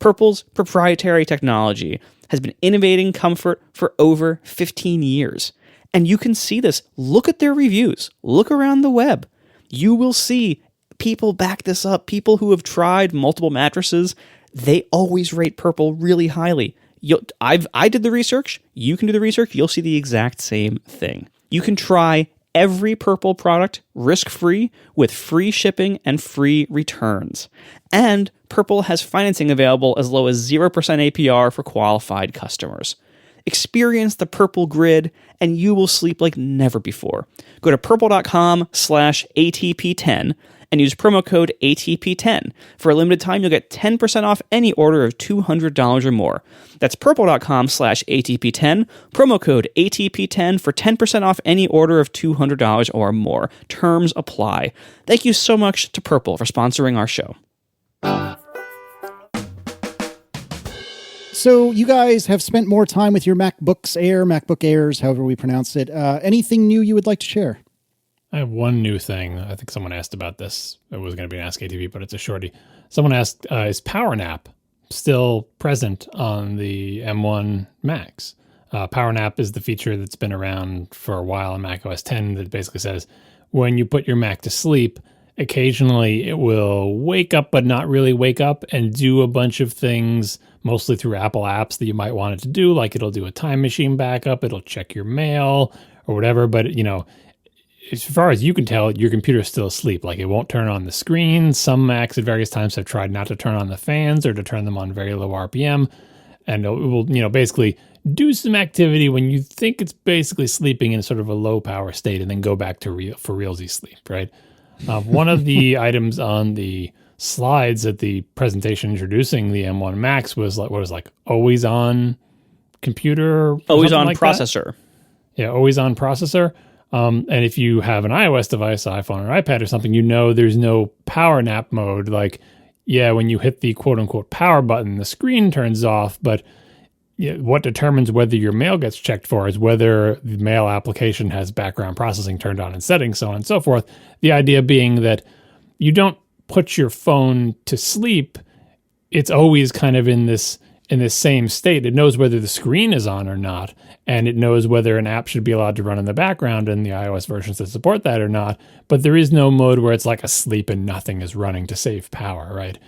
Purple's proprietary technology has been innovating comfort for over 15 years. And you can see this. Look at their reviews. Look around the web. You will see people back this up. People who have tried multiple mattresses, they always rate Purple really highly. I did the research. You can do the research. You'll see the exact same thing. You can try every Purple product risk-free with free shipping and free returns. And Purple has financing available as low as 0% APR for qualified customers. Experience the Purple Grid, and you will sleep like never before. Go to purple.com/ATP10 and use promo code ATP10. For a limited time, you'll get 10% off any order of $200 or more. That's purple.com/ATP10, promo code ATP10 for 10% off any order of $200 or more. Terms apply. Thank you so much to Purple for sponsoring our show. So you guys have spent more time with your MacBook Airs, however we pronounce it. Anything new you would like to share? I have one new thing. I think someone asked about this. It was going to be an askatp, but it's a shorty. Someone asked, is PowerNap still present on the M1 Macs? PowerNap is the feature that's been around for a while on macOS 10 that basically says when you put your Mac to sleep, occasionally it will wake up but not really wake up and do a bunch of things, mostly through Apple apps that you might want it to do, like it'll do a time machine backup, it'll check your mail or whatever, but as far as you can tell, your computer is still asleep. Like it won't turn on the screen. Some Macs at various times have tried not to turn on the fans or to turn them on very low RPM. And it will, basically do some activity when you think it's basically sleeping in sort of a low power state and then go back to for realsy sleep, right? One of the items on the slides at the presentation introducing the M1 Max was like always on computer. Always on like processor. That. Yeah, always on processor. And if you have an iOS device, iPhone or iPad or something, there's no power nap mode. Like, yeah, when you hit the quote unquote power button, the screen turns off. But what determines whether your mail gets checked for is whether the mail application has background processing turned on in settings, so on and so forth. The idea being that you don't put your phone to sleep. It's always kind of in this same state. It knows whether the screen is on or not, and it knows whether an app should be allowed to run in the background in the iOS versions that support that or not. But there is no mode where it's like asleep and nothing is running to save power, right?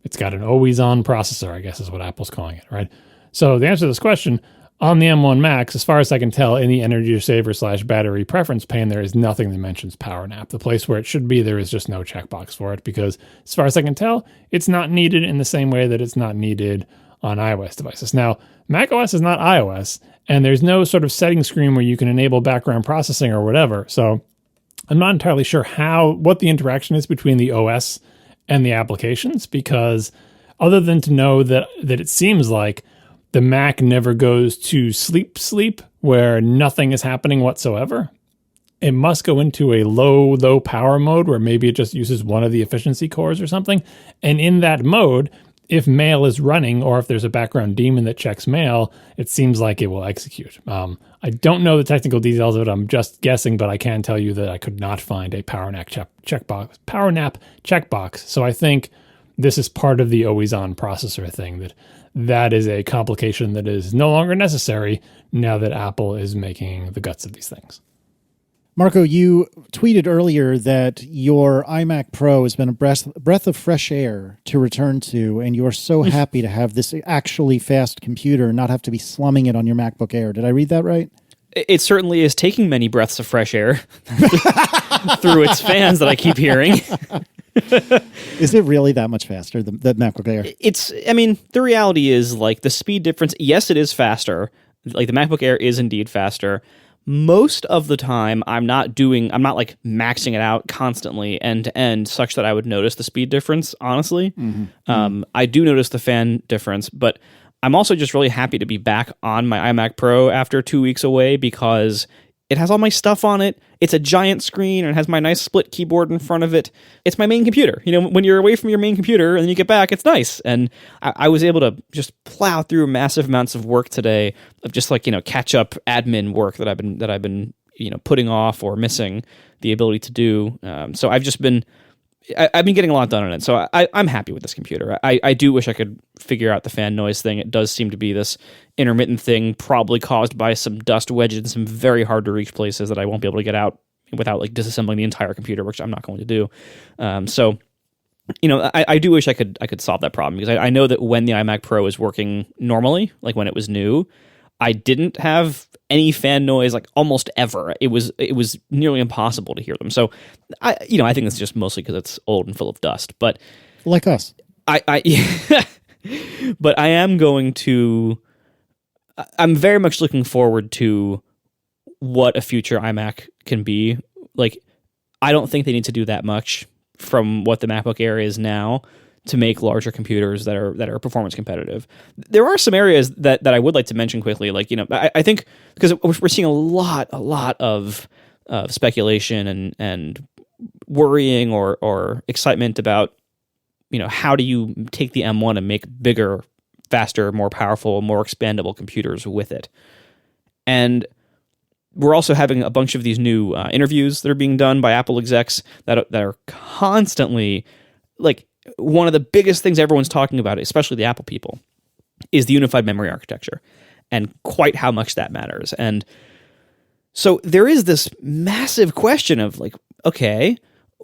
It's got an always-on processor, I guess is what Apple's calling it, right? So the answer to this question, on the M1 Max, as far as I can tell, in the energy saver / battery preference pane, there is nothing that mentions power nap. The place where it should be, there is just no checkbox for it because, as far as I can tell, it's not needed in the same way that it's not needed on iOS devices. Now, macOS is not iOS, and there's no sort of setting screen where you can enable background processing or whatever. So I'm not entirely sure what the interaction is between the OS and the applications, because other than to know that it seems like the Mac never goes to sleep where nothing is happening whatsoever. It must go into a low power mode where maybe it just uses one of the efficiency cores or something. And in that mode, if mail is running or if there's a background daemon that checks mail, it seems like it will execute. I don't know the technical details of it. I'm just guessing, but I can tell you that I could not find a power nap checkbox. So I think this is part of the always on processor thing, that is a complication that is no longer necessary now that Apple is making the guts of these things. Marco, you tweeted earlier that your iMac Pro has been a breath of fresh air to return to, and you're so happy to have this actually fast computer and not have to be slumming it on your MacBook Air. Did I read that right? It certainly is taking many breaths of fresh air through its fans that I keep hearing. Is it really that much faster than the MacBook Air? The reality is, like, the speed difference, yes, it is faster. Like, the MacBook Air is indeed faster. Most of the time, I'm not like maxing it out constantly end to end such that I would notice the speed difference, honestly. I do notice the fan difference, but I'm also just really happy to be back on my iMac Pro after 2 weeks away because it has all my stuff on it. It's a giant screen and it has my nice split keyboard in front of it. It's my main computer. You know, when you're away from your main computer and then you get back, it's nice. And I was able to just plow through massive amounts of work today of just like, catch up admin work that I've been putting off or missing the ability to do. So I've been getting a lot done on it. So I'm happy with this computer. I do wish I could figure out the fan noise thing. It does seem to be this intermittent thing, probably caused by some dust wedged in some very hard to reach places that I won't be able to get out without like disassembling the entire computer, which I'm not going to do. I do wish I could solve that problem because I know that when the iMac Pro is working normally, like when it was new, I didn't have any fan noise like almost ever. It was nearly impossible to hear them. So I think it's just mostly because it's old and full of dust. But like us, but I am going to. I'm very much looking forward to what a future iMac can be. Like, I don't think they need to do that much from what the MacBook Air is now to make larger computers that are performance competitive. There are some areas that I would like to mention quickly. Like, I think because we're seeing a lot of speculation and worrying or excitement about, how do you take the M1 and make bigger, faster, more powerful, more expandable computers with it. And we're also having a bunch of these new interviews that are being done by Apple execs that are constantly like, one of the biggest things everyone's talking about, especially the Apple people, is the unified memory architecture and quite how much that matters. And so there is this massive question of like, okay,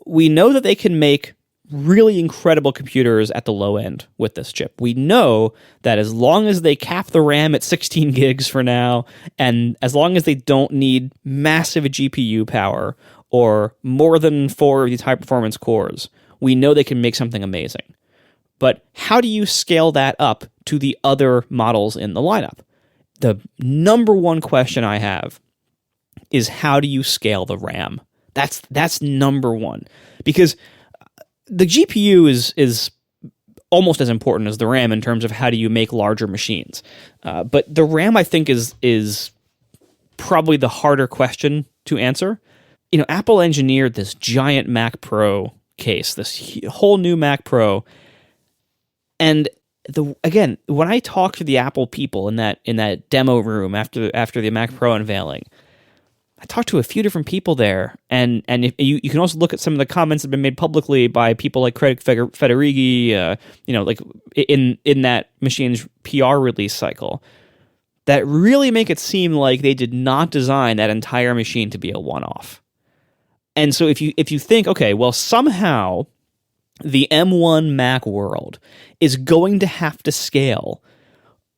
we know that they can make really incredible computers at the low end with this chip. We know that as long as they cap the RAM at 16 gigs for now, and as long as they don't need massive GPU power or more than 4 of these high performance cores, we know they can make something amazing. But how do you scale that up to the other models in the lineup? The number one question I have is how do you scale the RAM? That's number one. Because the GPU is almost as important as the RAM in terms of how do you make larger machines. But the RAM, I think, is probably the harder question to answer. Apple engineered this giant Mac Pro case, this whole new Mac Pro, and again, when I talk to the Apple people in that demo room after the Mac Pro unveiling, I talked to a few different people there, and if you can also look at some of the comments that have been made publicly by people like Craig Federighi, like in that machine's PR release cycle, that really make it seem like they did not design that entire machine to be a one-off. And so if you think, okay, well, somehow the M1 Mac world is going to have to scale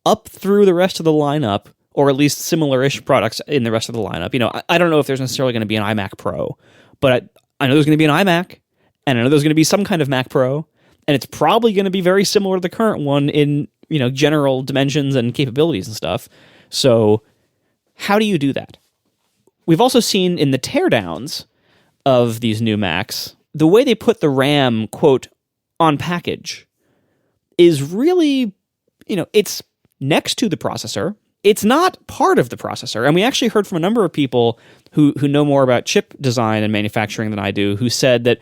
up through the rest of the lineup, or at least similar-ish products in the rest of the lineup. I don't know if there's necessarily going to be an iMac Pro, but I know there's going to be an iMac, and I know there's going to be some kind of Mac Pro, and it's probably going to be very similar to the current one in, general dimensions and capabilities and stuff. So how do you do that? We've also seen in the teardowns of these new Macs, the way they put the RAM, quote, on package is really, it's next to the processor. It's not part of the processor. And we actually heard from a number of people who know more about chip design and manufacturing than I do, who said that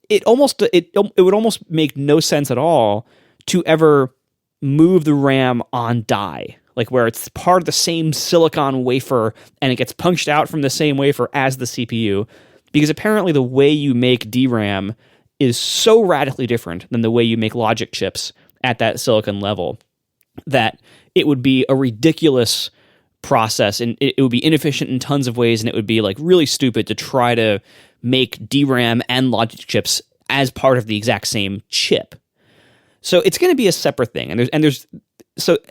it would almost make no sense at all to ever move the RAM on die, like where it's part of the same silicon wafer and it gets punched out from the same wafer as the CPU, because apparently the way you make DRAM is so radically different than the way you make logic chips at that silicon level that it would be a ridiculous process, and it would be inefficient in tons of ways, and it would be like really stupid to try to make DRAM and logic chips as part of the exact same chip. So it's going to be a separate thing,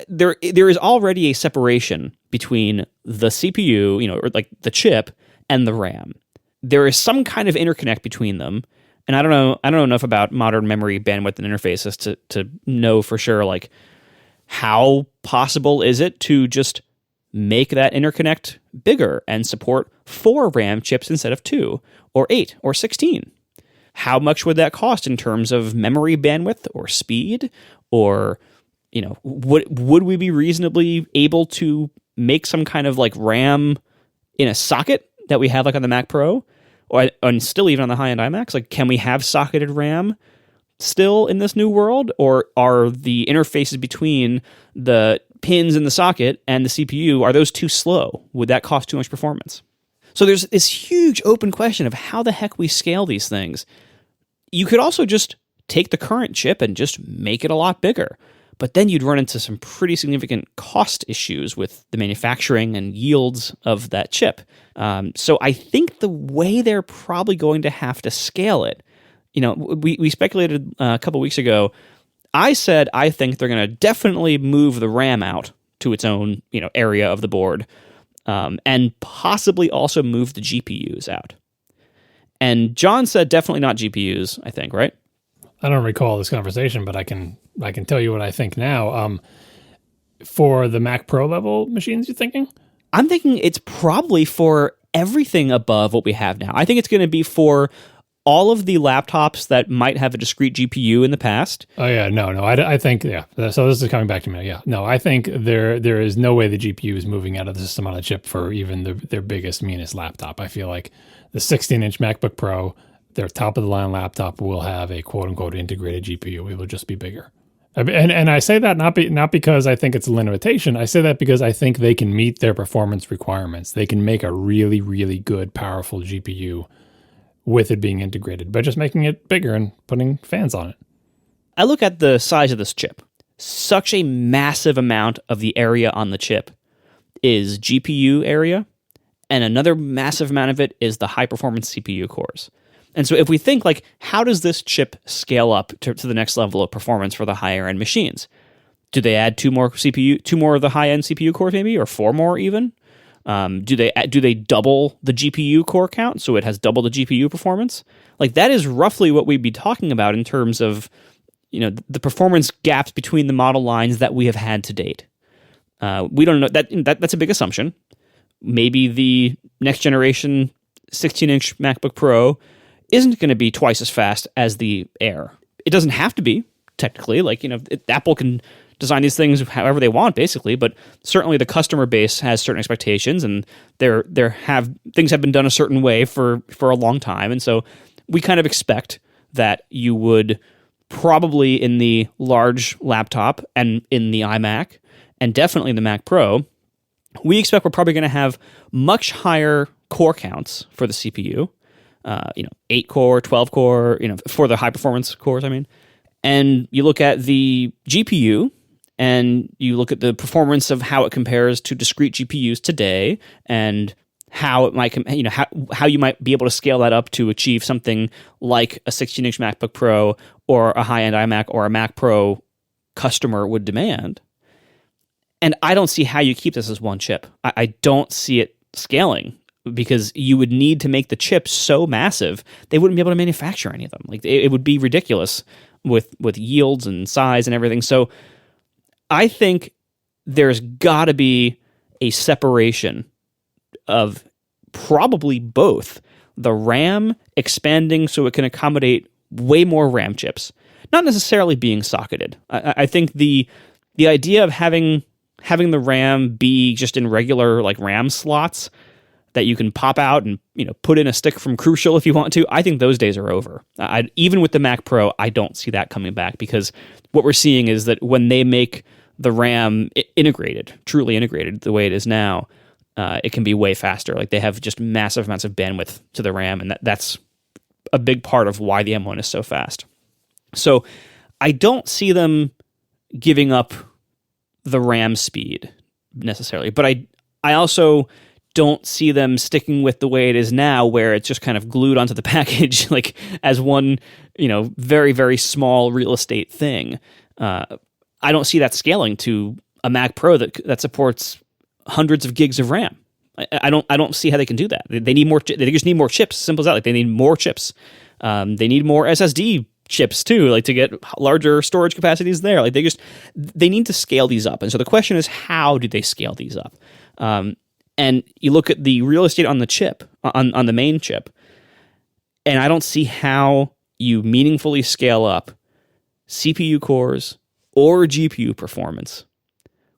there is already a separation between the CPU, or like the chip, and the RAM. There is some kind of interconnect between them, and I don't know enough about modern memory bandwidth and interfaces to know for sure like how possible is it to just make that interconnect bigger and support 4 RAM chips instead of 2 or 8 or 16. How much would that cost in terms of memory bandwidth or speed? Or, would we be reasonably able to make some kind of like RAM in a socket that we have like on the Mac Pro, and still even on the high-end iMacs? Like, can we have socketed RAM still in this new world? Or are the interfaces between the pins in the socket and the CPU, are those too slow? Would that cost too much performance? So there's this huge open question of how the heck we scale these things. You could also just take the current chip and just make it a lot bigger, but then you'd run into some pretty significant cost issues with the manufacturing and yields of that chip. So I think the way they're probably going to have to scale it, we speculated a couple weeks ago. I said I think they're going to definitely move the RAM out to its own area of the board, and possibly also move the GPUs out. And John said definitely not GPUs, I think, right? I don't recall this conversation, but I can tell you what I think now. For the Mac Pro level machines, you're thinking? I'm thinking it's probably for everything above what we have now. I think it's going to be for all of the laptops that might have a discrete GPU in the past. Oh yeah, no. I think yeah. So this is coming back to me. Yeah, no. I think there is no way the GPU is moving out of the system on a chip for even their biggest, meanest laptop. I feel like the 16-inch MacBook Pro, their top of the line laptop, will have a quote unquote integrated GPU. It will just be bigger. And I say that not because I think it's a limitation. I say that because I think they can meet their performance requirements. They can make a really, really good, powerful GPU with it being integrated by just making it bigger and putting fans on it. I look at the size of this chip. Such a massive amount of the area on the chip is GPU area, and another massive amount of it is the high-performance CPU cores. And so if we think, like, how does this chip scale up to the next level of performance for the higher-end machines? Do they add 2 more of the high-end CPU cores maybe, or 4 more even? Do they double the GPU core count so it has double the GPU performance? Like, that is roughly what we'd be talking about in terms of the performance gaps between the model lines that we have had to date. We don't know that's a big assumption. Maybe the next generation 16-inch MacBook Pro isn't going to be twice as fast as the Air. It doesn't have to be technically. Like Apple can design these things however they want, basically, but certainly the customer base has certain expectations, and things have been done a certain way for a long time, and so we kind of expect that you would probably in the large laptop and in the iMac and definitely in the Mac Pro, we expect we're probably going to have much higher core counts for the CPU, 8 core, 12 core, for the high performance cores, I mean. And you look at the GPU, and you look at the performance of how it compares to discrete GPUs today, and how it might, how you might be able to scale that up to achieve something like a 16-inch MacBook Pro or a high-end iMac or a Mac Pro customer would demand. And I don't see how you keep this as one chip. I don't see it scaling, because you would need to make the chips so massive they wouldn't be able to manufacture any of them. Like it would be ridiculous with yields and size and everything. So I think there's got to be a separation of probably both the RAM expanding so it can accommodate way more RAM chips, not necessarily being socketed. I think the idea of having the RAM be just in regular like RAM slots, that you can pop out and put in a stick from Crucial if you want to, I think those days are over. Even with the Mac Pro, I don't see that coming back, because what we're seeing is that when they make the RAM integrated, truly integrated the way it is now, it can be way faster. Like, they have just massive amounts of bandwidth to the RAM, and that's a big part of why the M1 is so fast. So I don't see them giving up the RAM speed necessarily, but I also don't see them sticking with the way it is now, where it's just kind of glued onto the package, like as one, very, very small real estate thing. I don't see that scaling to a Mac Pro that supports hundreds of gigs of RAM. I don't see how they can do that. They need more. They just need more chips. Simple as that. Like, they need more chips. They need more SSD chips too, like to get larger storage capacities there. Like, they need to scale these up. And so the question is, how do they scale these up? And you look at the real estate on the chip, on the main chip, and I don't see how you meaningfully scale up CPU cores or GPU performance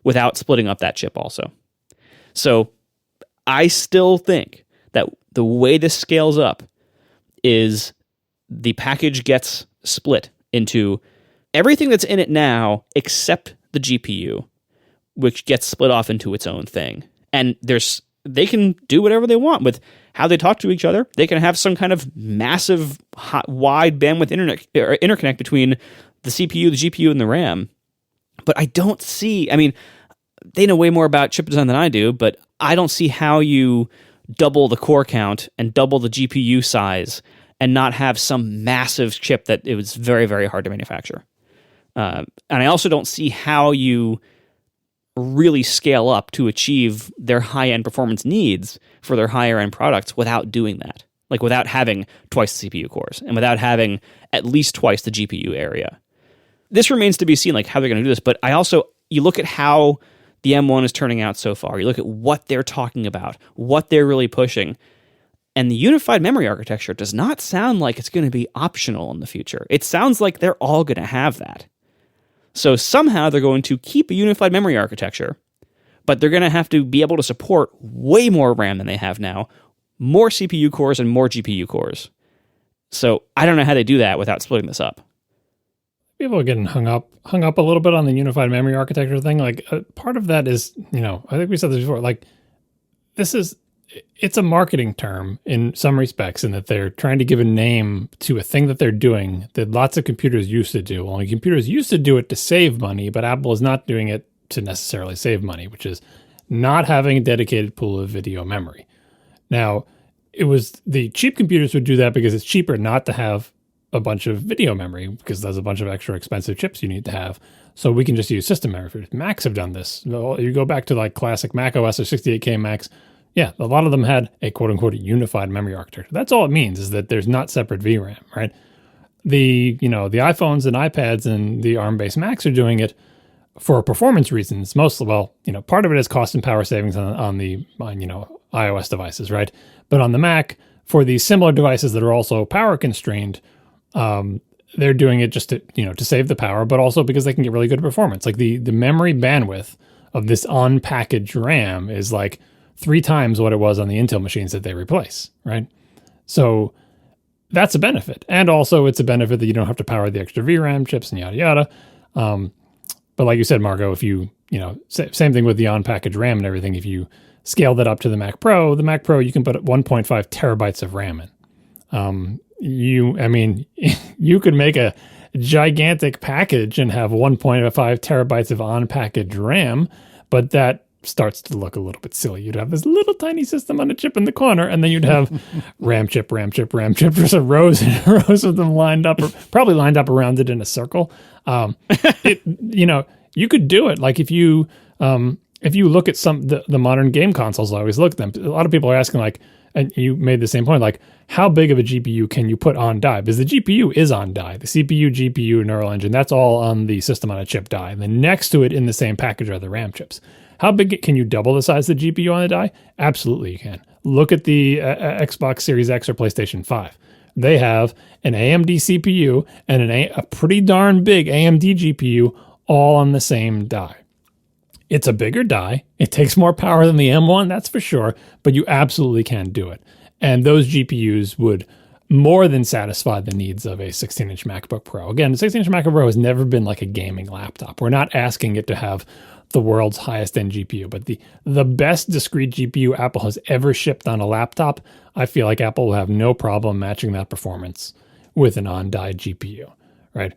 without splitting up that chip also. So I still think that the way this scales up is the package gets split into everything that's in it now except the GPU, which gets split off into its own thing. And they can do whatever they want with how they talk to each other. They can have some kind of massive, wide bandwidth interconnect between the CPU, the GPU, and the RAM. But I don't see, they know way more about chip design than I do, but I don't see how you double the core count and double the GPU size and not have some massive chip that it was very, very hard to manufacture. And I also don't see how you really scale up to achieve their high-end performance needs for their higher-end products without doing that. Like, without having twice the CPU cores and without having at least twice the GPU area. This remains to be seen, like, how they're going to do this. But you look at how the M1 is turning out so far. You look at what they're talking about, what they're really pushing. And the unified memory architecture does not sound like it's going to be optional in the future. It sounds like they're all going to have that. So somehow they're going to keep a unified memory architecture, but they're going to have to be able to support way more RAM than they have now, more CPU cores and more GPU cores. So I don't know how they do that without splitting this up. People are getting hung up a little bit on the unified memory architecture thing. Like, part of that is, I think we said this before, like, it's a marketing term in some respects, in that they're trying to give a name to a thing that they're doing that lots of computers used to do. Only computers used to do it to save money, but Apple is not doing it to necessarily save money, which is not having a dedicated pool of video memory. Now, it was the cheap computers would do that because it's cheaper not to have a bunch of video memory, because there's a bunch of extra expensive chips you need to have. So we can just use system memory for it. Macs have done this. You go back to like classic Mac OS or 68K Macs. Yeah, a lot of them had a quote-unquote unified memory architecture. That's all it means, is that there's not separate VRAM, right? The iPhones and iPads and the ARM-based Macs are doing it for performance reasons. Mostly, part of it is cost and power savings on iOS devices, right? But on the Mac, for these similar devices that are also power constrained, they're doing it just to save the power, but also because they can get really good performance. Like the memory bandwidth of this unpackaged RAM is like 3 times what it was on the Intel machines that they replace, right? So that's a benefit. And also it's a benefit that you don't have to power the extra VRAM chips and yada, yada. But like you said, Margot, if same thing with the unpackaged RAM and everything, if you scale that up to the Mac Pro, you can put 1.5 terabytes of RAM in. You could make a gigantic package and have 1.5 terabytes of unpackaged RAM, but that starts to look a little bit silly. You'd have this little tiny system on a chip in the corner, and then you'd have RAM chip, just rows and rows of them lined up, or probably lined up around it in a circle. You could do it. Like if you look at the modern game consoles, I always look at them. A lot of people are asking, like, and you made the same point, like, how big of a GPU can you put on die? Because the GPU is on die. The CPU, GPU, neural engine, that's all on the system on a chip die. And then next to it in the same package are the RAM chips. How big can you double the size of the GPU on the die? Absolutely you can. Look at the Xbox Series X or PlayStation 5. They have an AMD CPU and a pretty darn big AMD GPU all on the same die. It's a bigger die. It takes more power than the M1, that's for sure, but you absolutely can do it. And those GPUs would more than satisfy the needs of a 16-inch MacBook Pro. Again, the 16-inch MacBook Pro has never been like a gaming laptop. We're not asking it to have the world's highest end GPU, but the best discrete GPU Apple has ever shipped on a laptop, I feel like Apple will have no problem matching that performance with an on-die GPU, right?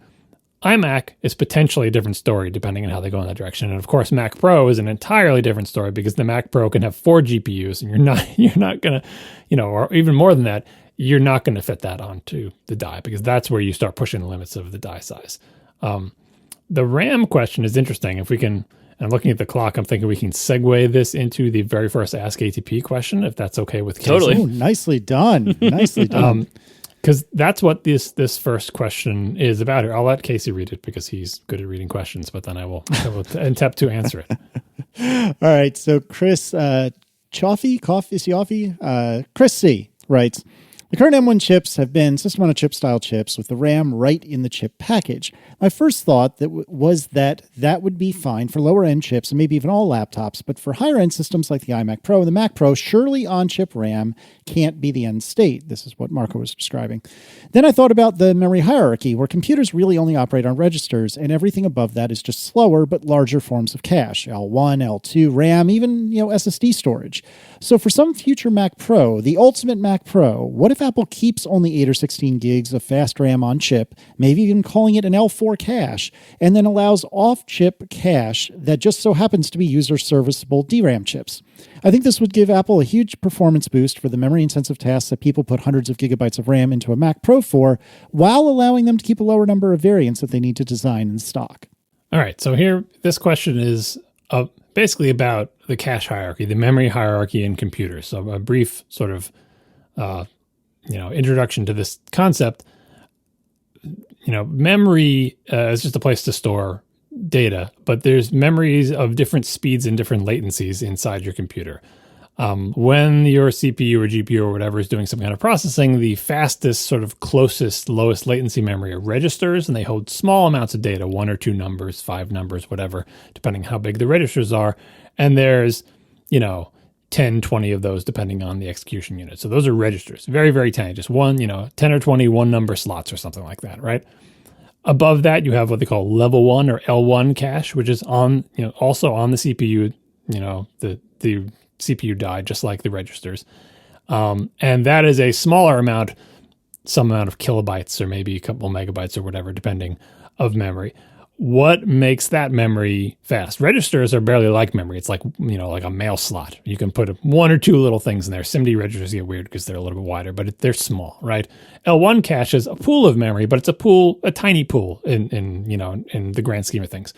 iMac is potentially a different story depending on how they go in that direction. And of course, Mac Pro is an entirely different story because the Mac Pro can have 4 GPUs and you're not going to, or even more than that, you're not going to fit that onto the die because that's where you start pushing the limits of the die size. The RAM question is interesting. If we can, and looking at the clock, I'm thinking we can segue this into the very first askatp question, if that's okay with Casey. Totally. Oh, nicely done. Nicely done. Because that's what this first question is about here. I'll let Casey read it because he's good at reading questions, but then I will attempt to answer it. All right. So Chris Chris C. writes, the current M1 chips have been system-on-a-chip style chips with the RAM right in the chip package. My first thought was that would be fine for lower-end chips and maybe even all laptops, but for higher-end systems like the iMac Pro and the Mac Pro, surely on-chip RAM can't be the end state. This is what Marco was describing. Then I thought about the memory hierarchy, where computers really only operate on registers, and everything above that is just slower but larger forms of cache, L1, L2, RAM, even SSD storage. So for some future Mac Pro, the ultimate Mac Pro, what if Apple keeps only 8 or 16 gigs of fast RAM on chip, maybe even calling it an L4 cache, and then allows off-chip cache that just so happens to be user-serviceable DRAM chips? I think this would give Apple a huge performance boost for the memory-intensive tasks that people put hundreds of gigabytes of RAM into a Mac Pro for, while allowing them to keep a lower number of variants that they need to design in stock. All right, so here, this question is basically about the cache hierarchy, the memory hierarchy in computers. So a brief sort of, introduction to this concept. Memory is just a place to store data, but there's memories of different speeds and different latencies inside your computer. When your CPU or GPU or whatever is doing some kind of processing, the fastest, sort of closest, lowest latency memory are registers, and they hold small amounts of data, 1 or 2 numbers, 5 numbers, whatever, depending how big the registers are. And there's, 10, 20 of those depending on the execution unit. So those are registers, very, very tiny, just 10 or 20 one-number slots or something like that, right? Above that, you have what they call level 1 or L1 cache, which is on, also on the CPU, the CPU die, just like the registers. And that is a smaller amount, some amount of kilobytes or maybe a couple megabytes or whatever, depending of memory. What makes that memory fast? Registers are barely like memory. It's like, like a mail slot. You can put 1 or 2 little things in there. SIMD registers get weird because they're a little bit wider, but they're small, right? L1 cache is a pool of memory, but it's a tiny pool in the grand scheme of things.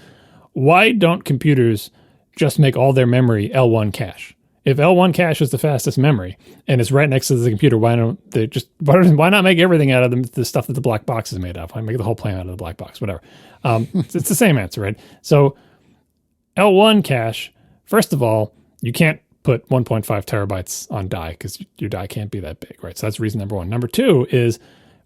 Why don't computers just make all their memory L1 cache? If L1 cache is the fastest memory and it's right next to the computer, why not make everything out of the stuff that the black box is made of? Why make the whole plan out of the black box? Whatever. It's the same answer, right? So L1 cache, first of all, you can't put 1.5 terabytes on die because your die can't be that big, right? So that's reason number 1. Number 2 is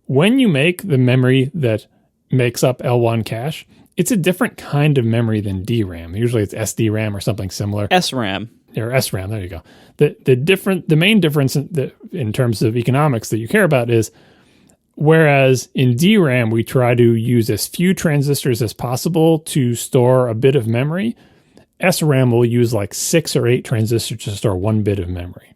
when you make the memory that makes up L1 cache, it's a different kind of memory than DRAM. Usually it's SDRAM or something similar. SRAM. Or SRAM, there you go. The main difference in terms of economics that you care about is, whereas in DRAM we try to use as few transistors as possible to store a bit of memory, SRAM will use like 6 or 8 transistors to store 1 bit of memory.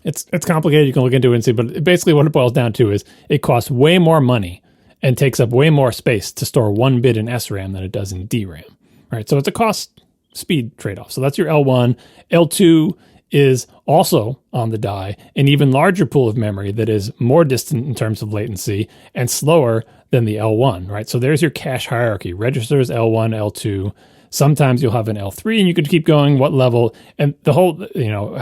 It's complicated. You can look into it and see, but basically what it boils down to is it costs way more money and takes up way more space to store 1 bit in SRAM than it does in DRAM. Right? So it's a cost-speed trade-off. So that's your L1. L2 is also on the die an even larger pool of memory that is more distant in terms of latency and slower than the L1, right? So there's your cache hierarchy. Registers, L1, L2. Sometimes you'll have an L3 and you could keep going what level, and the whole,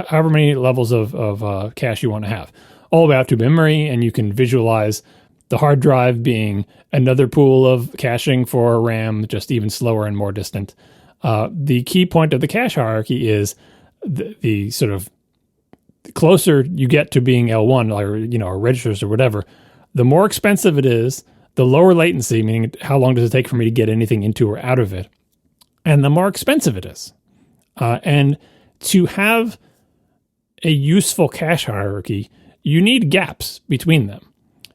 however many levels of cache you want to have. All the way out to memory, and you can visualize the hard drive being another pool of caching for RAM, just even slower and more distant. The key point of the cache hierarchy is the sort of closer you get to being L1 or registers or whatever, the more expensive it is, the lower latency, meaning how long does it take for me to get anything into or out of it, and the more expensive it is. And to have a useful cache hierarchy, you need gaps between them.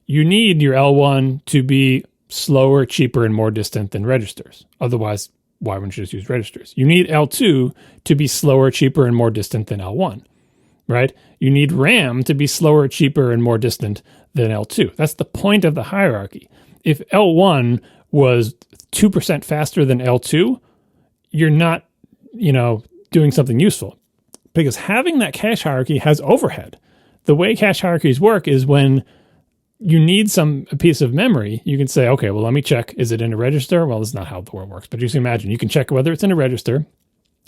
You need your L1 to be slower, cheaper, and more distant than registers. Otherwise, why wouldn't you just use registers? You need L2 to be slower, cheaper, and more distant than L1, right? You need RAM to be slower, cheaper, and more distant than L2. That's the point of the hierarchy. If L1 was 2% faster than L2, you're not, doing something useful. Because having that cache hierarchy has overhead. The way cache hierarchies work is when you need a piece of memory, you can say, okay, well, let me check. Is it in a register? Well, this is not how the world works, but you can imagine you can check whether it's in a register.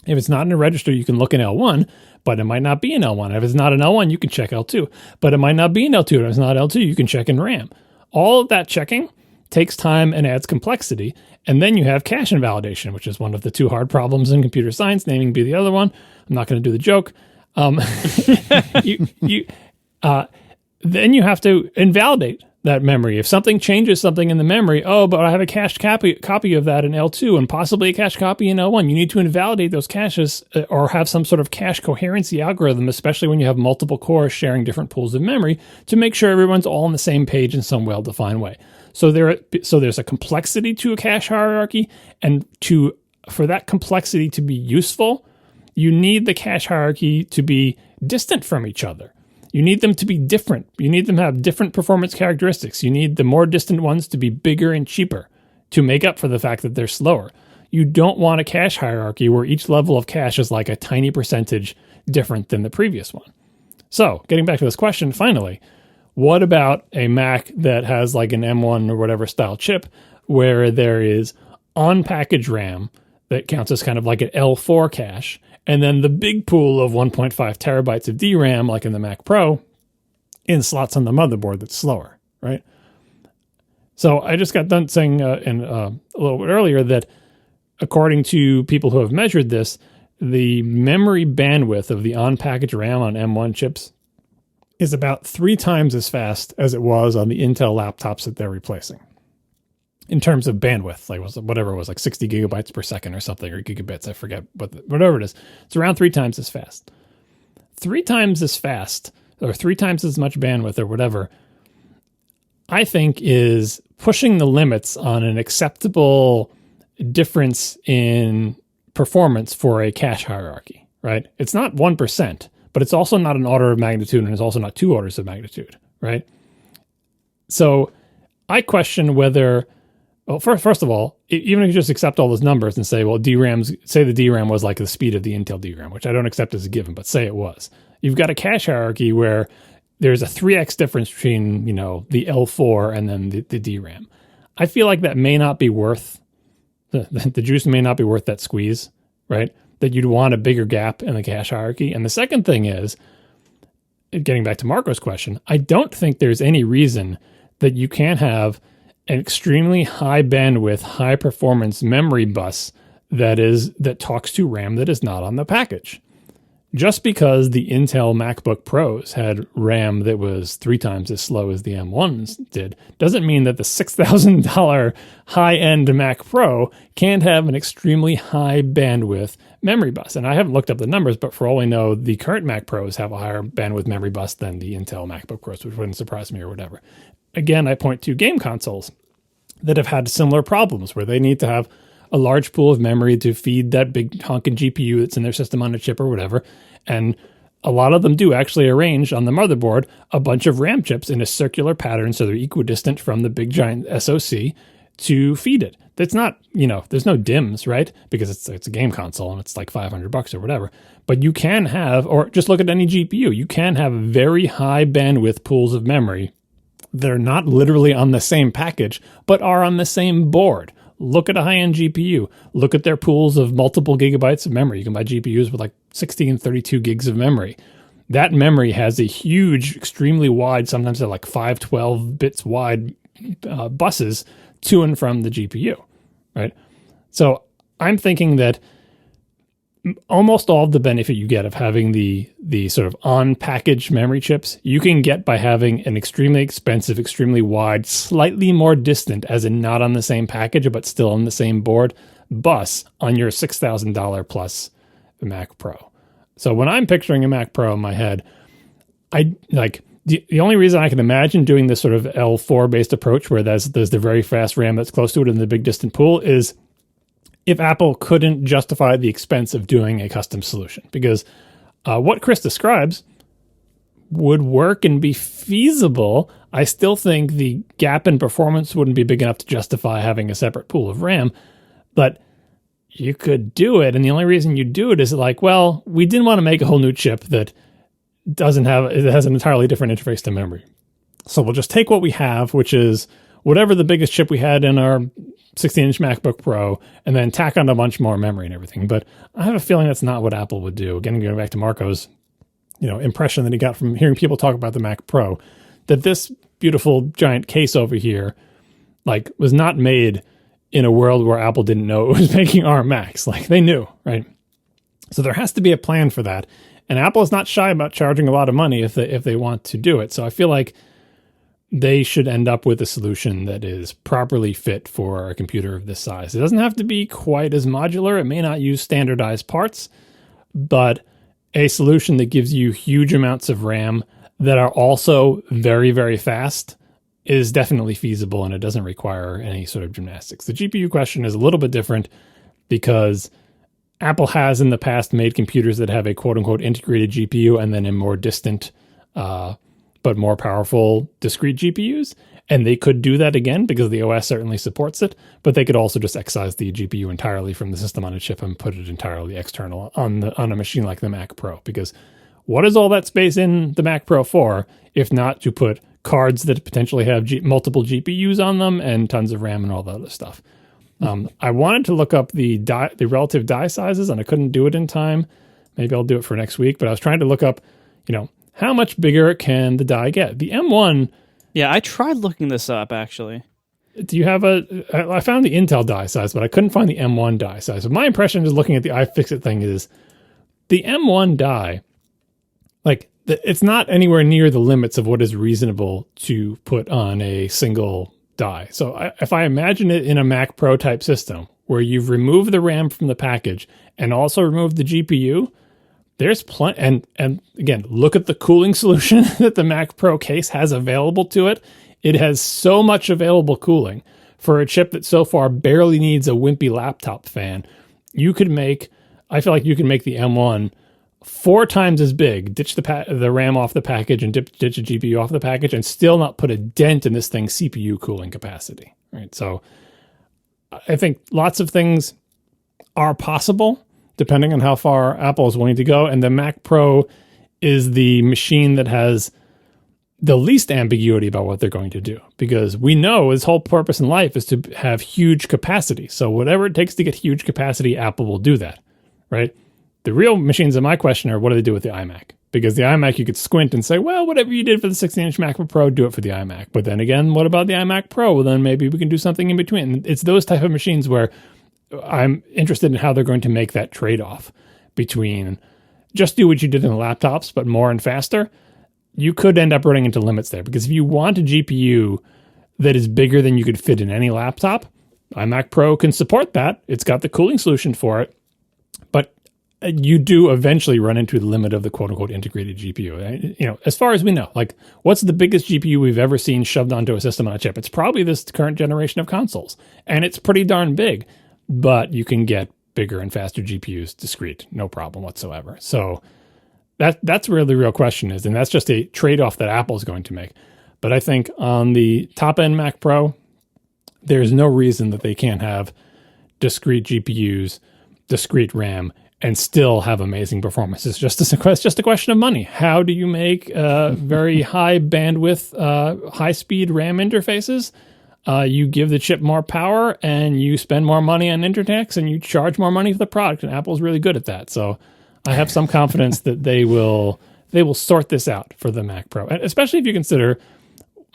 If it's not in a register, you can look in L1, but it might not be in L1. If it's not in L1, you can check L2, but it might not be in L2. If it's not L2, you can check in RAM. All of that checking takes time and adds complexity. And then you have cache invalidation, which is one of the two hard problems in computer science, naming be the other one. I'm not going to do the joke. Then you have to invalidate that memory. If something changes something in the memory, but I have a cached copy of that in L2 and possibly a cached copy in L1. You need to invalidate those caches or have some sort of cache coherency algorithm, especially when you have multiple cores sharing different pools of memory, to make sure everyone's all on the same page in some well-defined way. So there's a complexity to a cache hierarchy, and for that complexity to be useful, you need the cache hierarchy to be distant from each other. You need them to be different. You need them to have different performance characteristics. You need the more distant ones to be bigger and cheaper to make up for the fact that they're slower. You don't want a cache hierarchy where each level of cache is like a tiny percentage different than the previous one. So, getting back to this question, finally, what about a Mac that has like an M1 or whatever style chip where there is on-package RAM that counts as kind of like an L4 cache, and then the big pool of 1.5 terabytes of DRAM, like in the Mac Pro, in slots on the motherboard that's slower, right? So I just got done saying a little bit earlier that according to people who have measured this, the memory bandwidth of the on-package RAM on M1 chips is about 3 times as fast as it was on the Intel laptops that they're replacing. In terms of bandwidth, whatever it was, like 60 gigabytes per second or something, or gigabits, I forget, whatever it is. It's around 3 times as fast. 3 times as fast, or 3 times as much bandwidth or whatever, I think is pushing the limits on an acceptable difference in performance for a cache hierarchy, right? It's not 1%, but it's also not an order of magnitude, and it's also not 2 orders of magnitude, right? So I question whether... Well, first of all, even if you just accept all those numbers and say, well, say the DRAM was like the speed of the Intel DRAM, which I don't accept as a given, but say it was. You've got a cache hierarchy where there's a 3x difference between, the L4 and then the DRAM. I feel like that may not be worth, the juice may not be worth that squeeze, right? That you'd want a bigger gap in the cache hierarchy. And the second thing is, getting back to Marco's question, I don't think there's any reason that you can't have an extremely high bandwidth, high performance memory bus that talks to RAM that is not on the package. Just because the Intel MacBook Pros had RAM that was 3 times as slow as the M1s did, doesn't mean that the $6,000 high-end Mac Pro can't have an extremely high bandwidth memory bus. And I haven't looked up the numbers, but for all we know, the current Mac Pros have a higher bandwidth memory bus than the Intel MacBook Pros, which wouldn't surprise me or whatever. Again, I point to game consoles that have had similar problems where they need to have a large pool of memory to feed that big honking GPU that's in their system on a chip or whatever. And a lot of them do actually arrange on the motherboard a bunch of RAM chips in a circular pattern so they're equidistant from the big giant SoC to feed it. That's not, there's no DIMMs, right? Because it's a game console and it's like $500 or whatever. But you can have, or just look at any GPU, you can have very high bandwidth pools of memory that are not literally on the same package, but are on the same board. Look at a high-end GPU. Look at their pools of multiple gigabytes of memory. You can buy GPUs with like 60 and 32 gigs of memory. That memory has a huge, extremely wide, sometimes they're like 512 bits wide buses to and from the GPU, right? So I'm thinking that almost all of the benefit you get of having the sort of on-package memory chips, you can get by having an extremely expensive, extremely wide, slightly more distant, as in not on the same package, but still on the same board, bus on your $6,000 plus the Mac Pro. So when I'm picturing a Mac Pro in my head, I like the only reason I can imagine doing this sort of L4 based approach where there's the very fast RAM that's close to it in the big distant pool is if Apple couldn't justify the expense of doing a custom solution. Because what Chris describes would work and be feasible. I still think the gap in performance wouldn't be big enough to justify having a separate pool of RAM, but you could do it. And the only reason you do it is like, well, we didn't want to make a whole new chip that has an entirely different interface to memory. So we'll just take what we have, which is whatever the biggest chip we had in our 16-inch MacBook Pro, and then tack on a bunch more memory and everything. But I have a feeling that's not what Apple would do. Again, going back to Marco's, impression that he got from hearing people talk about the Mac Pro, that this beautiful giant case over here, like, was not made in a world where Apple didn't know it was making ARM Macs. Like, they knew, right? So there has to be a plan for that. And Apple is not shy about charging a lot of money if they want to do it. So I feel like they should end up with a solution that is properly fit for a computer of this size. It doesn't have to be quite as modular. It may not use standardized parts, but a solution that gives you huge amounts of RAM that are also very, very fast is definitely feasible, and it doesn't require any sort of gymnastics. The GPU question is a little bit different because Apple has in the past made computers that have a quote-unquote integrated GPU and then a more distant but more powerful discrete GPUs. And they could do that again because the OS certainly supports it, but they could also just excise the GPU entirely from the system on a chip and put it entirely external on a machine like the Mac Pro. Because what is all that space in the Mac Pro for, if not to put cards that potentially have multiple GPUs on them and tons of RAM and all that other stuff? I wanted to look up the relative die sizes, and I couldn't do it in time. Maybe I'll do it for next week, but I was trying to look up, how much bigger can the die get? The M1... Yeah, I tried looking this up, actually. Do you have I found the Intel die size, but I couldn't find the M1 die size. So my impression is looking at the iFixit thing is the M1 die, like, it's not anywhere near the limits of what is reasonable to put on a single die. So if I imagine it in a Mac Pro type system where you've removed the RAM from the package and also removed the GPU, there's plenty. And again, look at the cooling solution that the Mac Pro case has available to it. It has so much available cooling for a chip that so far barely needs a wimpy laptop fan. I feel like you can make the M1 4 times as big, ditch the RAM off the package and ditch a GPU off the package, and still not put a dent in this thing's CPU cooling capacity. Right. So I think lots of things are possible, depending on how far Apple is willing to go. And the Mac Pro is the machine that has the least ambiguity about what they're going to do, because we know its whole purpose in life is to have huge capacity. So whatever it takes to get huge capacity, Apple will do that, right? The real machines in my question are, what do they do with the iMac? Because the iMac, you could squint and say, well, whatever you did for the 16-inch MacBook Pro, do it for the iMac. But then again, what about the iMac Pro? Well, then maybe we can do something in between. It's those type of machines where I'm interested in how they're going to make that trade-off between just do what you did in the laptops, but more and faster. You could end up running into limits there, because if you want a GPU that is bigger than you could fit in any laptop, iMac Pro can support that. It's got the cooling solution for it, but you do eventually run into the limit of the quote-unquote integrated GPU. As far as we know, like, what's the biggest GPU we've ever seen shoved onto a system on a chip? It's probably this current generation of consoles, and it's pretty darn big. But you can get bigger and faster GPUs discrete, no problem whatsoever. So that's where the real question is, and that's just a trade-off that Apple's going to make. But I think on the top-end Mac Pro, there's no reason that they can't have discrete GPUs, discrete RAM, and still have amazing performance. It's just a question of money. How do you make very high bandwidth, high-speed RAM interfaces? You give the chip more power, and you spend more money on interconnects, and you charge more money for the product. And Apple's really good at that. So I have some confidence that they will sort this out for the Mac Pro, and especially if you consider,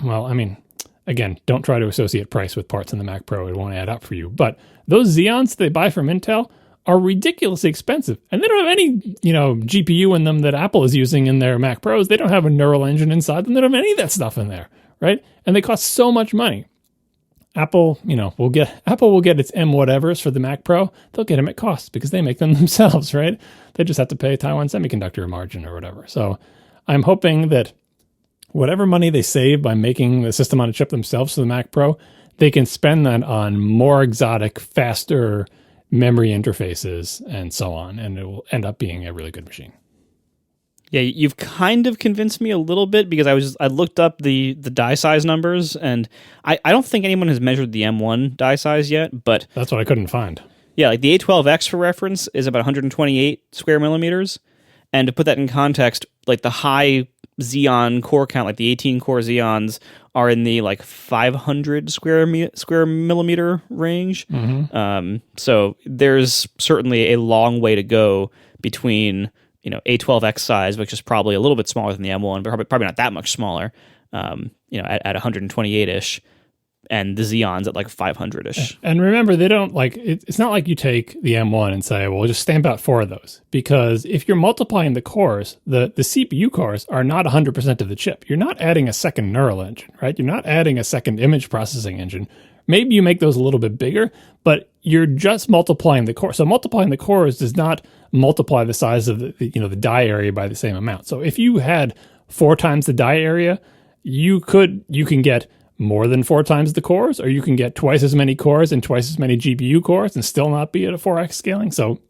well, I mean, again, don't try to associate price with parts in the Mac Pro. It won't add up for you. But those Xeons they buy from Intel are ridiculously expensive, and they don't have any, GPU in them that Apple is using in their Mac Pros. They don't have a neural engine inside them. They don't have any of that stuff in there, right? And they cost so much money. Apple will get its M whatevers for the Mac Pro. They'll get them at cost because they make them themselves, right? They just have to pay Taiwan Semiconductor margin or whatever. So I'm hoping that whatever money they save by making the system on a chip themselves for the Mac Pro, they can spend that on more exotic, faster memory interfaces and so on, and it will end up being a really good machine. Yeah, you've kind of convinced me a little bit because I looked up the die size numbers, and I don't think anyone has measured the M1 die size yet, but that's what I couldn't find. Yeah, like the A12X for reference is about 128 square millimeters, and to put that in context, like the high Xeon core count, like the 18 core Xeons, are in the like 500 square millimeter range. Mm-hmm. So there's certainly a long way to go between A12X size, which is probably a little bit smaller than the M1, but probably not that much smaller. At 128-ish, and the Xeons at like 500-ish. And remember, they don't it's not like you take the M1 and say, well, we'll just stamp out 4 of those. Because if you're multiplying the cores, the CPU cores are not 100% of the chip. You're not adding a second neural engine, right? You're not adding a second image processing engine. Maybe you make those a little bit bigger, but you're just multiplying the core. So multiplying the cores does not multiply the size of the die area by the same amount. So if you had 4 times the die area, you can get more than 4 times the cores, or you can get twice as many cores and twice as many GPU cores and still not be at a 4x scaling. So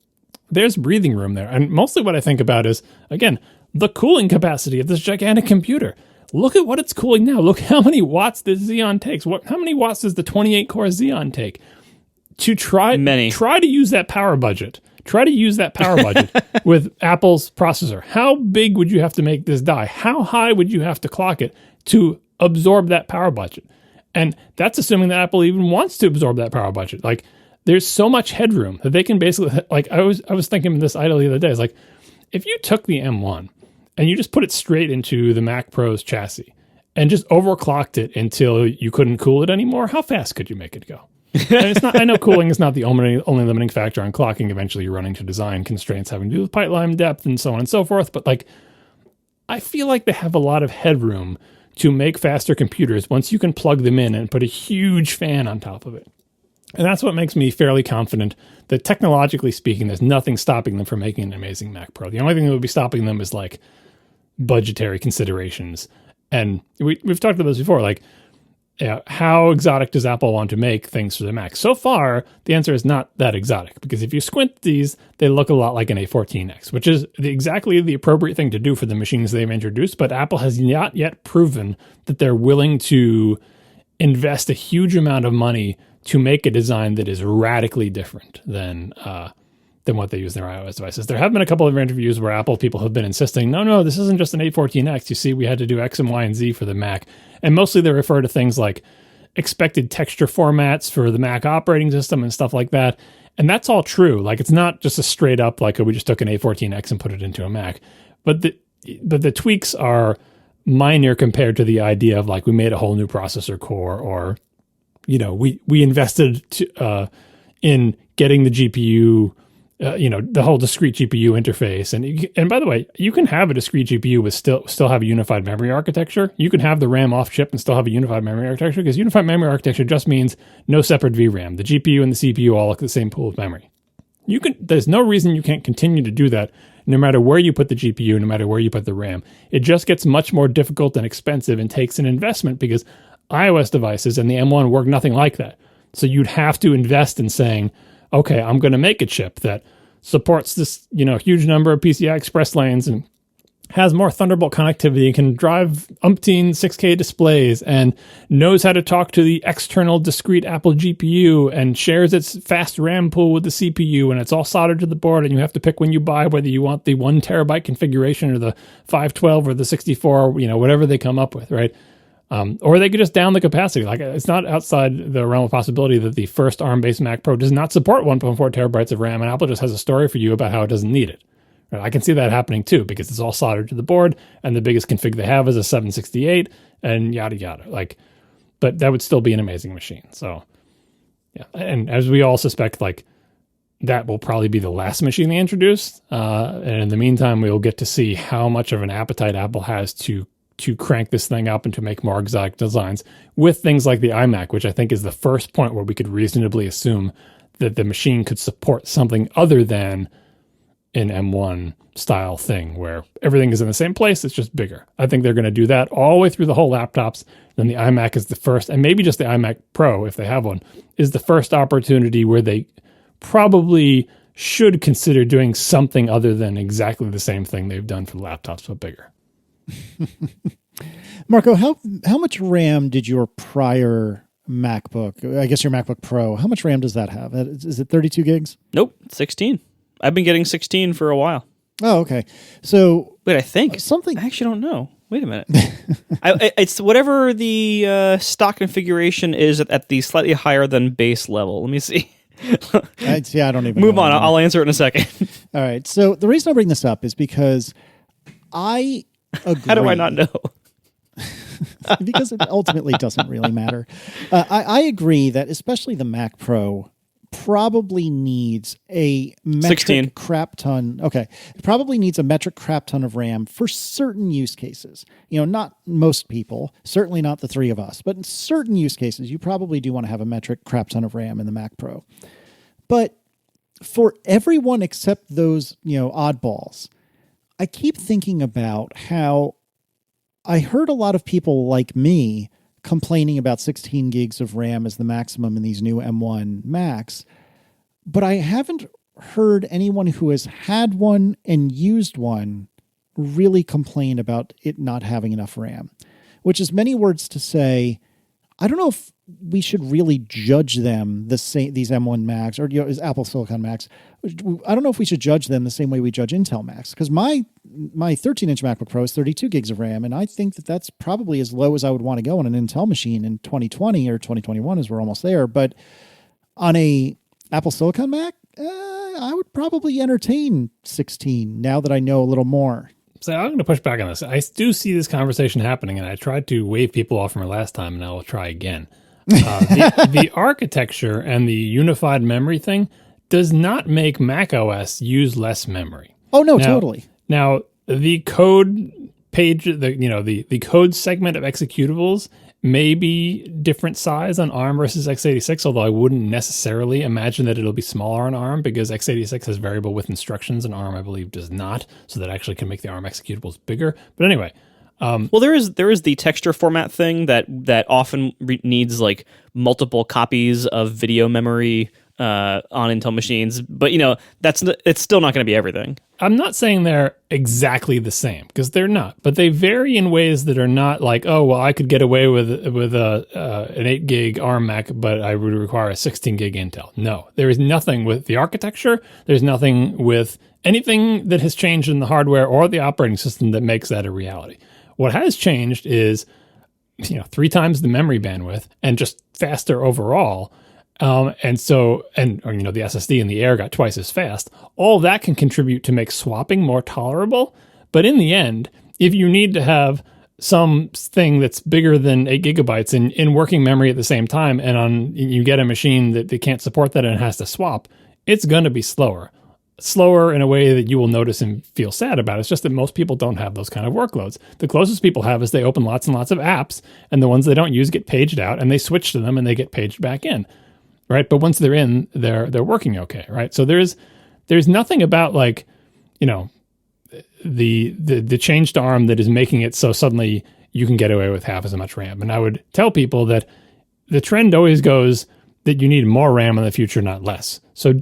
there's breathing room there. And mostly what I think about is, again, the cooling capacity of this gigantic computer. Look at what it's cooling now. Look how many watts this Xeon takes. How many watts does the 28-core Xeon take? To try to use that power budget. Try to use that power budget with Apple's processor. How big would you have to make this die? How high would you have to clock it to absorb that power budget? And that's assuming that Apple even wants to absorb that power budget. Like, there's so much headroom that they can basically, like, I was thinking this idle the other day. It's like, if you took the M1 and you just put it straight into the Mac Pro's chassis and just overclocked it until you couldn't cool it anymore, how fast could you make it go? And it's not. I know cooling is not the only limiting factor on clocking. Eventually, you're running to design constraints having to do with pipeline depth and so on and so forth. But like, I feel like they have a lot of headroom to make faster computers once you can plug them in and put a huge fan on top of it. And that's what makes me fairly confident that technologically speaking, there's nothing stopping them from making an amazing Mac Pro. The only thing that would be stopping them is like budgetary considerations. And we've talked about this before, like, how exotic does Apple want to make things for the Mac? So far, the answer is not that exotic, because if you squint these, they look a lot like an A14X, which is exactly the appropriate thing to do for the machines they've introduced, but Apple has not yet proven that they're willing to invest a huge amount of money to make a design that is radically different than what they use in their iOS devices. There have been a couple of interviews where Apple people have been insisting, no, this isn't just an A14X. You see, we had to do X and Y and Z for the Mac. And mostly they refer to things like expected texture formats for the Mac operating system and stuff like that. And that's all true. Like, it's not just a straight up, like, we just took an A14X and put it into a Mac. But the tweaks are minor compared to the idea of, like, we made a whole new processor core, or, we invested in getting the GPU, the whole discrete GPU interface. And by the way, you can have a discrete GPU with still have a unified memory architecture. You can have the RAM off chip and still have a unified memory architecture, because unified memory architecture just means no separate VRAM. The GPU and the CPU all look at the same pool of memory. There's no reason you can't continue to do that no matter where you put the GPU, no matter where you put the RAM. It just gets much more difficult and expensive and takes an investment, because iOS devices and the M1 work nothing like that. So you'd have to invest in saying, okay, I'm going to make a chip that supports this, huge number of PCI Express lanes and has more Thunderbolt connectivity and can drive umpteen 6K displays and knows how to talk to the external discrete Apple GPU and shares its fast RAM pool with the CPU, and it's all soldered to the board, and you have to pick when you buy whether you want the 1 terabyte configuration or the 512 or the 64, whatever they come up with, right? Or they could just down the capacity. Like, it's not outside the realm of possibility that the first ARM-based Mac Pro does not support 1.4 terabytes of RAM, and Apple just has a story for you about how it doesn't need it. Right? I can see that happening too, because it's all soldered to the board, and the biggest config they have is a 768, and yada yada. Like, but that would still be an amazing machine. So, yeah. And as we all suspect, like, that will probably be the last machine they introduce. And in the meantime, we'll get to see how much of an appetite Apple has to to crank this thing up and to make more exotic designs with things like the iMac, which I think is the first point where we could reasonably assume that the machine could support something other than an M1 style thing where everything is in the same place, it's just bigger. I think they're going to do that all the way through the whole laptops. Then the iMac is the first, and maybe just the iMac Pro, if they have one, is the first opportunity where they probably should consider doing something other than exactly the same thing they've done for the laptops, but bigger. Marco, how much RAM did your prior MacBook, I guess your MacBook Pro, how much RAM does that have? Is it 32 gigs? Nope, 16. I've been getting 16 for a while. Oh, okay. So wait, I think something. I actually don't know. Wait a minute. It's whatever the stock configuration is at the slightly higher than base level. Let me see. I don't even move know on. I'll answer it in a second. All right. So the reason I bring this up is because I agree. How do I not know? Because it ultimately doesn't really matter. I agree that especially the Mac Pro probably needs a metric 16. crap ton. Okay. It probably needs a metric crap ton of RAM for certain use cases. Not most people, certainly not the three of us, but in certain use cases, you probably do want to have a metric crap ton of RAM in the Mac Pro. But for everyone except those, oddballs, I keep thinking about how I heard a lot of people like me complaining about 16 gigs of RAM as the maximum in these new M1 Macs, but I haven't heard anyone who has had one and used one really complain about it not having enough RAM, which is many words to say, I don't know if we should really judge them the same, these M1 Macs or Apple Silicon Macs. I don't know if we should judge them the same way we judge Intel Macs, because my 13-inch MacBook Pro is 32 gigs of RAM, and I think that that's probably as low as I would want to go on an Intel machine in 2020 or 2021, as we're almost there. But on a Apple Silicon Mac, I would probably entertain 16 now that I know a little more. So I'm going to push back on this. I do see this conversation happening, and I tried to wave people off from it last time, and I will try again. The architecture and the unified memory thing does not make Mac OS use less memory. Oh, no, totally. Now, the code page, the code segment of executables may be different size on ARM versus x86, although I wouldn't necessarily imagine that it'll be smaller on ARM because x86 has variable width instructions and ARM, I believe, does not. So that actually can make the ARM executables bigger. But anyway. Well, there is the texture format thing that often needs like multiple copies of video memory on Intel machines, but it's still not going to be everything. I'm not saying they're exactly the same because they're not, but they vary in ways that are not like, oh, well, I could get away with an 8 gig ARM Mac, but I would require a 16 gig Intel. No, there is nothing with the architecture. There's nothing with anything that has changed in the hardware or the operating system that makes that a reality. What has changed is, 3 times the memory bandwidth and just faster overall. The SSD and the Air got twice as fast. All that can contribute to make swapping more tolerable. But in the end, if you need to have something that's bigger than 8 gigabytes in working memory at the same time, and you get a machine that can't support that and it has to swap, it's going to be slower. Slower in a way that you will notice and feel sad about. It's just that most people don't have those kind of workloads. The closest people have is they open lots and lots of apps, and the ones they don't use get paged out, and they switch to them and they get paged back in. Right, but once they're in, they're working okay, right? So there's nothing about like, the change to ARM that is making it so suddenly you can get away with half as much RAM. And I would tell people that the trend always goes that you need more RAM in the future, not less. So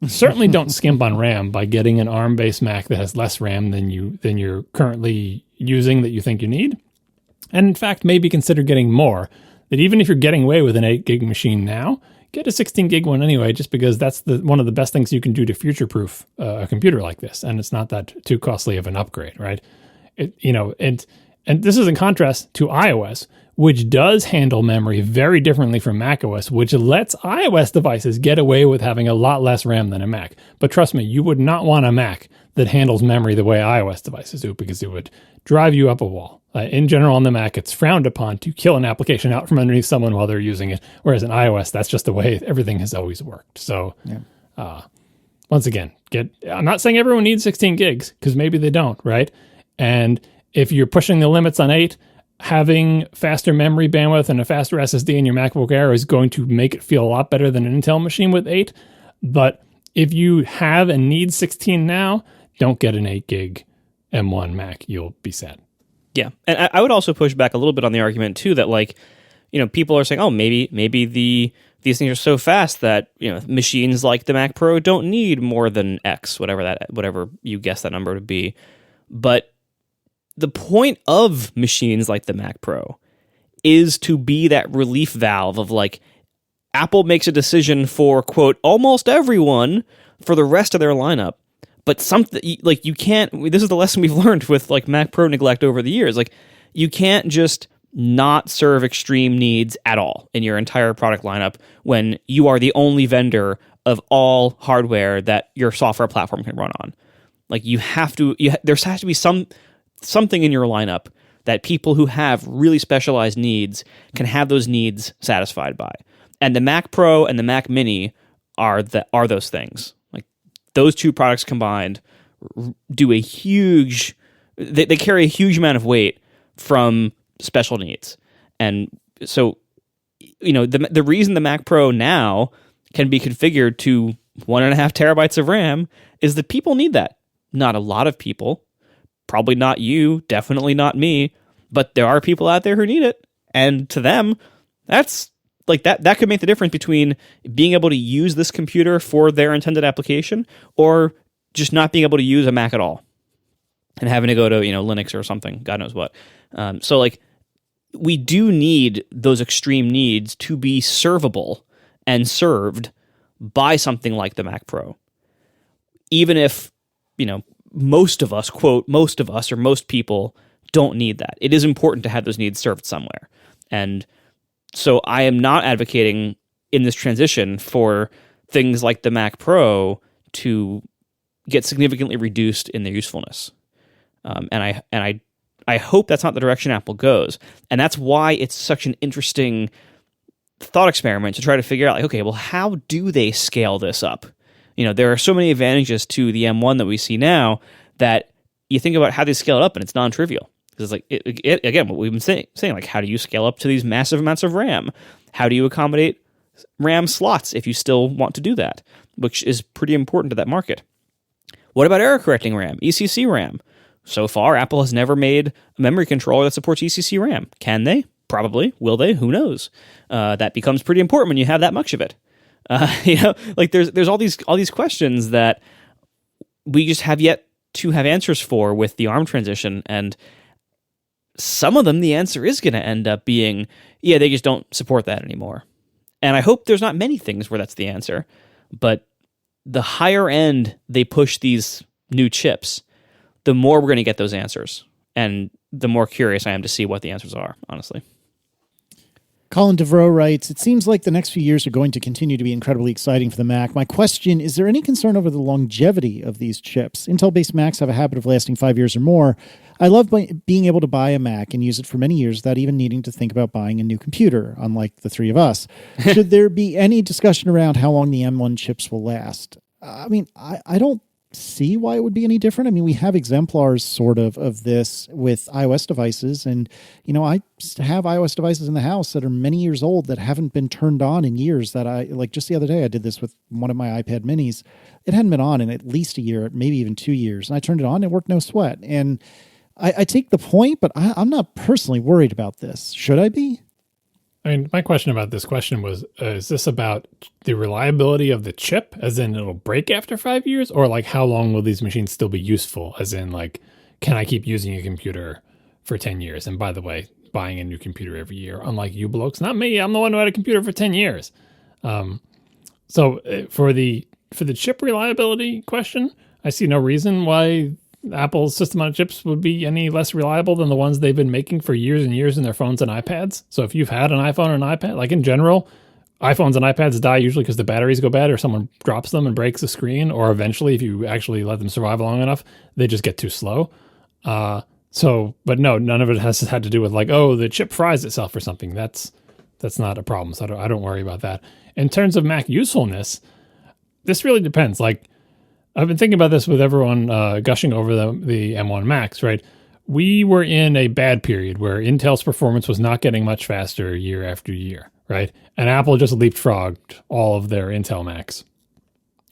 certainly don't skimp on RAM by getting an ARM-based Mac that has less RAM than you're currently using that you think you need. And in fact, maybe consider getting more. That even if you're getting away with an 8 gig machine now, get a 16 gig one anyway, just because that's one of the best things you can do to future-proof a computer like this, and it's not that too costly of an upgrade, right? And this is in contrast to iOS, which does handle memory very differently from macOS, which lets iOS devices get away with having a lot less RAM than a Mac. But trust me, you would not want a Mac that handles memory the way iOS devices do, because it would drive you up a wall. In general, on the Mac, it's frowned upon to kill an application out from underneath someone while they're using it, whereas in iOS, that's just the way everything has always worked. So, once again, I'm not saying everyone needs 16 gigs, because maybe they don't, right? And if you're pushing the limits on 8, having faster memory bandwidth and a faster SSD in your MacBook Air is going to make it feel a lot better than an Intel machine with 8. But if you have and need 16 now, don't get an 8 gig M1 Mac. You'll be sad. Yeah. And I would also push back a little bit on the argument too that like, people are saying, oh, maybe these things are so fast that, machines like the Mac Pro don't need more than X, whatever you guess that number to be. But the point of machines like the Mac Pro is to be that relief valve of like, Apple makes a decision for, quote, almost everyone for the rest of their lineup. But something like you can't, this is the lesson we've learned with like Mac Pro neglect over the years. Like you can't just not serve extreme needs at all in your entire product lineup when you are the only vendor of all hardware that your software platform can run on. Like there has to be something in your lineup that people who have really specialized needs can have those needs satisfied by. And the Mac Pro and the Mac Mini are those things. Like those two products combined do a huge, they carry a huge amount of weight from special needs. And so, the reason the Mac Pro now can be configured to 1.5 terabytes of RAM is that people need that. Not a lot of people, probably not you, definitely not me, but there are people out there who need it. And to them, that's like that could make the difference between being able to use this computer for their intended application or just not being able to use a Mac at all and having to go to, Linux or something, God knows what. So like we do need those extreme needs to be servable and served by something like the Mac Pro. Even if, most of us, quote, most of us or most people don't need that. It is important to have those needs served somewhere. And so I am not advocating in this transition for things like the Mac Pro to get significantly reduced in their usefulness. And I hope that's not the direction Apple goes. And that's why it's such an interesting thought experiment to try to figure out, like, okay, well, how do they scale this up? There are so many advantages to the M1 that we see now that you think about how they scale it up and it's non-trivial. Because like again, what we've been saying, like, how do you scale up to these massive amounts of RAM? How do you accommodate RAM slots if you still want to do that, which is pretty important to that market? What about error correcting RAM, ECC RAM? So far, Apple has never made a memory controller that supports ECC RAM. Can they? Probably. Will they? Who knows? That becomes pretty important when you have that much of it. Like there's all these questions that we just have yet to have answers for with the ARM transition, and some of them, the answer is going to end up being, yeah, they just don't support that anymore. And I hope there's not many things where that's the answer, but the higher end they push these new chips, the more we're going to get those answers. And the more curious I am to see what the answers are, honestly. Colin Devereaux writes, it seems like the next few years are going to continue to be incredibly exciting for the Mac. My question, is there any concern over the longevity of these chips? Intel-based Macs have a habit of lasting 5 years or more. I love being able to buy a Mac and use it for many years without even needing to think about buying a new computer, unlike the three of us. Should there be any discussion around how long the M1 chips will last? I mean, I don't see why it would be any different. I mean, we have exemplars sort of this with iOS devices, and I have iOS devices in the house that are many years old that haven't been turned on in years. That I like just the other day I did this with one of my iPad minis. It hadn't been on in at least a year, maybe even 2 years, and I turned it on and it worked no sweat. And I take the point, but I'm not personally worried about this. Should I be? I mean, my question about this question was, is this about the reliability of the chip, as in it'll break after 5 years? Or like, how long will these machines still be useful? As in, like, can I keep using a computer for 10 years? And by the way, buying a new computer every year, unlike you blokes, not me. I'm the one who had a computer for 10 years. So for the chip reliability question, I see no reason why Apple's system on chips would be any less reliable than the ones they've been making for years and years in their phones and iPads. So if you've had an iPhone or an iPad, like in general, iPhones and iPads die usually because the batteries go bad or someone drops them and breaks the screen, or eventually, if you actually let them survive long enough, they just get too slow. But no, none of it has had to do with like, oh, the chip fries itself or something. That's not a problem. So I don't worry about that. In terms of Mac usefulness, this really depends. Like, I've been thinking about this with everyone gushing over the M1 Macs, right? we were in a bad period where Intel's performance was not getting much faster year after year, right? And Apple just leapfrogged all of their Intel Macs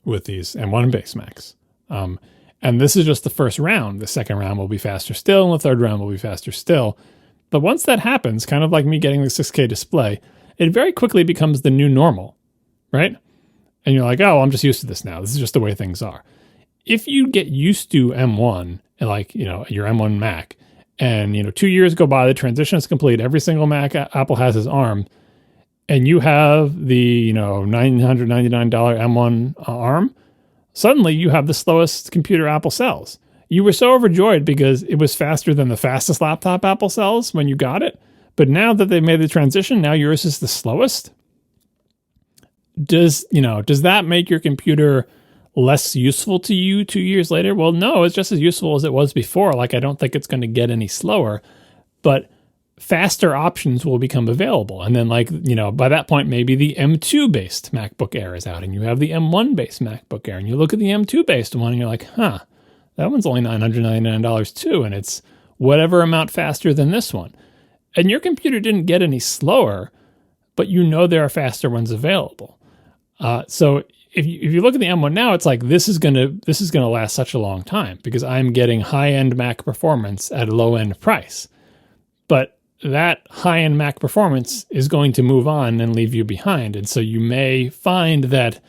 with these M1 base Macs. And this is just the first round. The second round will be faster still, and the third round will be faster still. But once that happens, kind of like me getting the 6K display, it very quickly becomes the new normal, right? And you're like, oh, I'm just used to this now. This is just the way things are. If you get used to M1, like, your M1 Mac, and, 2 years go by, the transition is complete, every single Mac Apple has is ARM, and you have the, $999 M1 ARM, suddenly you have the slowest computer Apple sells. You were so overjoyed because it was faster than the fastest laptop Apple sells when you got it. But now that they made the transition, now yours is the slowest. Does that make your computer less useful to you 2 years later? Well, no, it's just as useful as it was before. Like, I don't think it's going to get any slower, but faster options will become available. And then, by that point, maybe the M2 based MacBook Air is out and you have the M1 based MacBook Air, and you look at the M2 based one and you're like, that one's only $999 too, and it's whatever amount faster than this one. And your computer didn't get any slower, but there are faster ones available. So if you look at the M1 now, it's like this is gonna last such a long time because I'm getting high-end Mac performance at a low-end price. But that high-end Mac performance is going to move on and leave you behind. And so you may find that,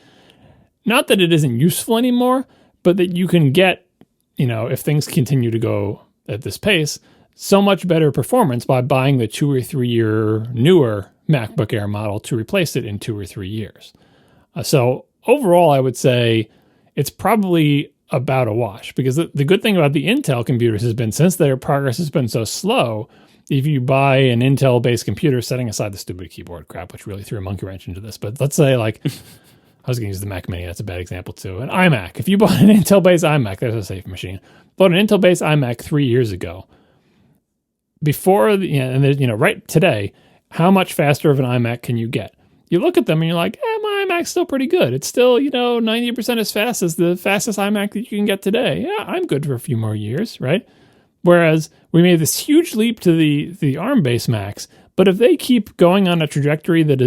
not that it isn't useful anymore, but that you can get, if things continue to go at this pace, so much better performance by buying the 2 or 3 year newer MacBook Air model to replace it in 2 or 3 years. So overall, I would say it's probably about a wash, because the good thing about the Intel computers has been, since their progress has been so slow, if you buy an Intel-based computer, setting aside the stupid keyboard crap, which really threw a monkey wrench into this, but let's say I was going to use the Mac Mini. That's a bad example too. An iMac. If you bought an Intel-based iMac, there's a safe machine. Bought an Intel-based iMac 3 years ago. Before, right today, how much faster of an iMac can you get? You look at them and you're like, my iMac's still pretty good. It's still, 90% as fast as the fastest iMac that you can get today. Yeah, I'm good for a few more years, right? Whereas we made this huge leap to the ARM-based Macs, but if they keep going on a trajectory that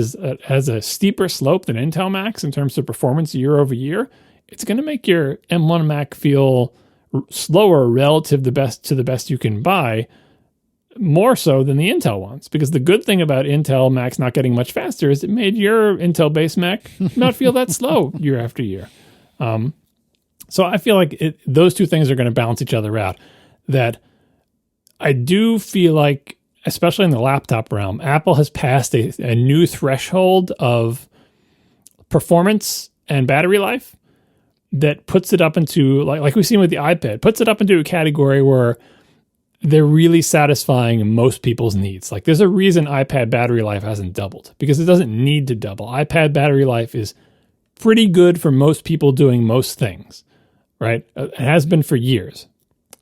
has a steeper slope than Intel Macs in terms of performance year over year, it's going to make your M1 Mac feel slower relative to the best you can buy, more so than the Intel ones. Because the good thing about Intel Macs not getting much faster is it made your Intel-based Mac not feel that slow year after year. So I feel like those two things are going to balance each other out. That I do feel like, especially in the laptop realm, Apple has passed a new threshold of performance and battery life that puts it up into, like we've seen with the iPad, puts it up into a category where they're really satisfying most people's needs. Like, there's a reason iPad battery life hasn't doubled, because it doesn't need to double. iPad battery life is pretty good for most people doing most things, right? It has been for years.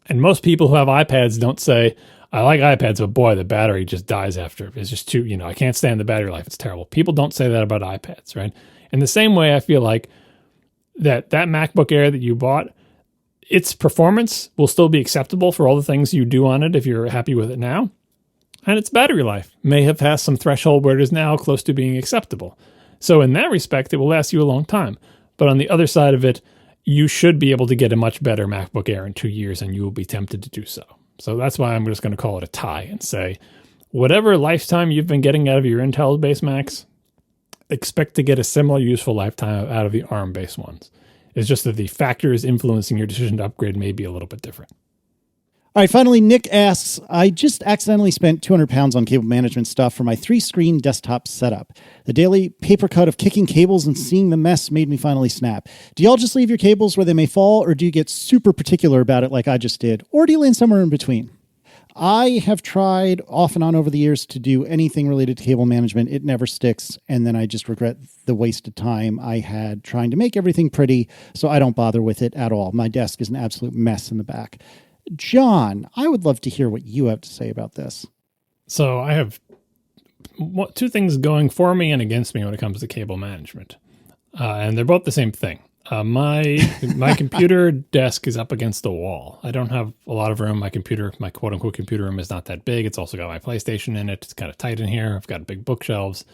And most people who have iPads don't say, I like iPads, but boy, the battery just dies after. It's just too, I can't stand the battery life. It's terrible. People don't say that about iPads, right? In the same way, I feel like that MacBook Air that you bought, its performance will still be acceptable for all the things you do on it if you're happy with it now. And its battery life may have passed some threshold where it is now close to being acceptable. So in that respect, it will last you a long time. But on the other side of it, you should be able to get a much better MacBook Air in 2 years, and you will be tempted to do so. So that's why I'm just going to call it a tie and say, whatever lifetime you've been getting out of your Intel-based Macs, expect to get a similar useful lifetime out of the ARM-based ones. It's just that the factors influencing your decision to upgrade may be a little bit different. All right, finally, Nick asks, I just accidentally spent 200 pounds on cable management stuff for my 3-screen desktop setup. The daily paper cut of kicking cables and seeing the mess made me finally snap. Do y'all just leave your cables where they may fall, or do you get super particular about it like I just did? Or do you land somewhere in between? I have tried off and on over the years to do anything related to cable management. It never sticks, and then I just regret the wasted time I had trying to make everything pretty, so I don't bother with it at all. My desk is an absolute mess in the back. John, I would love to hear what you have to say about this. So I have two things going for me and against me when it comes to cable management. And they're both the same thing. My computer desk is up against the wall. I don't have a lot of room. My quote unquote computer room is not that big. It's also got my PlayStation in it. It's kind of tight in here. I've got big bookshelves.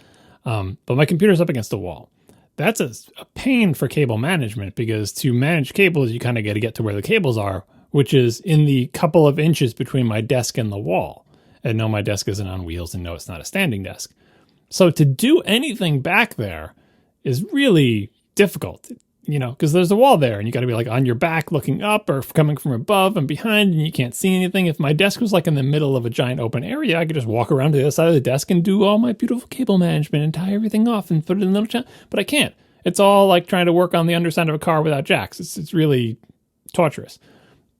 But my computer's up against the wall. That's a pain for cable management, because to manage cables, you kind of got to get to where the cables are, which is in the couple of inches between my desk and the wall. And no, my desk isn't on wheels, and no, it's not a standing desk. So to do anything back there is really difficult, because there's a wall there, and you got to be like on your back looking up or coming from above and behind, and you can't see anything. If my desk was like in the middle of a giant open area, I could just walk around to the other side of the desk and do all my beautiful cable management and tie everything off and put it in a little channel. But I can't. It's all like trying to work on the underside of a car without jacks. It's really torturous.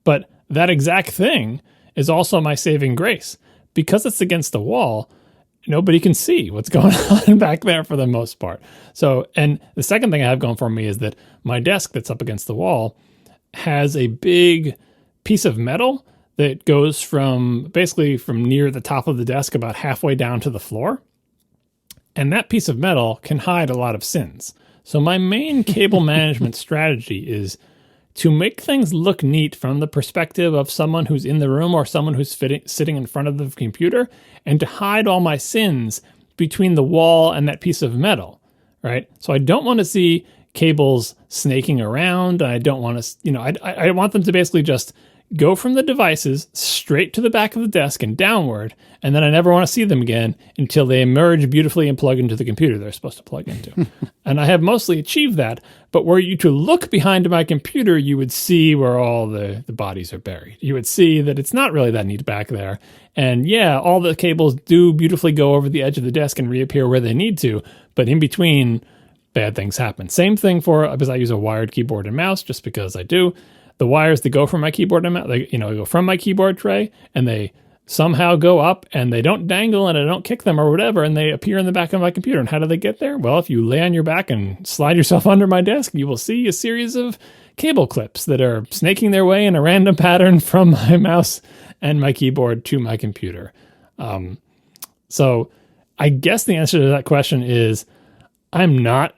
But that exact thing is also my saving grace. Because it's against the wall, nobody can see what's going on back there for the most part. So, and the second thing I have going for me is that my desk that's up against the wall has a big piece of metal that goes from near the top of the desk about halfway down to the floor. And that piece of metal can hide a lot of sins. So my main cable management strategy is to make things look neat from the perspective of someone who's in the room or someone who's sitting in front of the computer, and to hide all my sins between the wall and that piece of metal, right? So I don't want to see cables snaking around. I don't want to, I want them to basically just go from the devices straight to the back of the desk and downward, and then I never want to see them again until they emerge beautifully and plug into the computer they're supposed to plug into. And I have mostly achieved that, but were you to look behind my computer, you would see where all the bodies are buried. You would see that it's not really that neat back there. And yeah, all the cables do beautifully go over the edge of the desk and reappear where they need to, but in between, bad things happen. Same thing because I use a wired keyboard and mouse, just because I do. The wires that go from my keyboard and mouse, they go from my keyboard tray, and they somehow go up, and they don't dangle, and I don't kick them or whatever, and they appear in the back of my computer. And how do they get there? Well, if you lay on your back and slide yourself under my desk, you will see a series of cable clips that are snaking their way in a random pattern from my mouse and my keyboard to my computer. So I guess the answer to that question is I'm not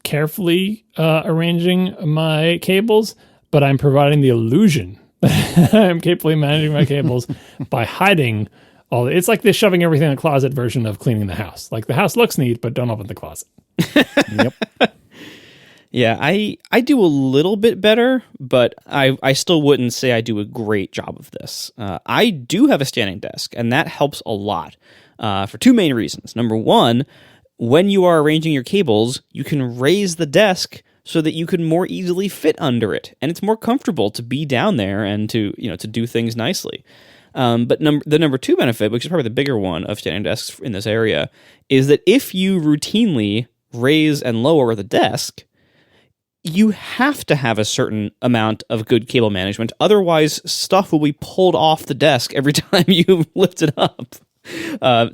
carefully arranging my cables, but I'm providing the illusion that I'm capably managing my cables by hiding all. It's like this shoving everything in the closet version of cleaning the house. Like, the house looks neat, but don't open the closet. Yep. Yeah, I do a little bit better, but I still wouldn't say I do a great job of this. I do have a standing desk, and that helps a lot for two main reasons. Number one, when you are arranging your cables, you can raise the desk so that you can more easily fit under it, and it's more comfortable to be down there and to do things nicely. But the number two benefit, which is probably the bigger one of standing desks in this area, is that if you routinely raise and lower the desk, you have to have a certain amount of good cable management. Otherwise, stuff will be pulled off the desk every time you lift it up.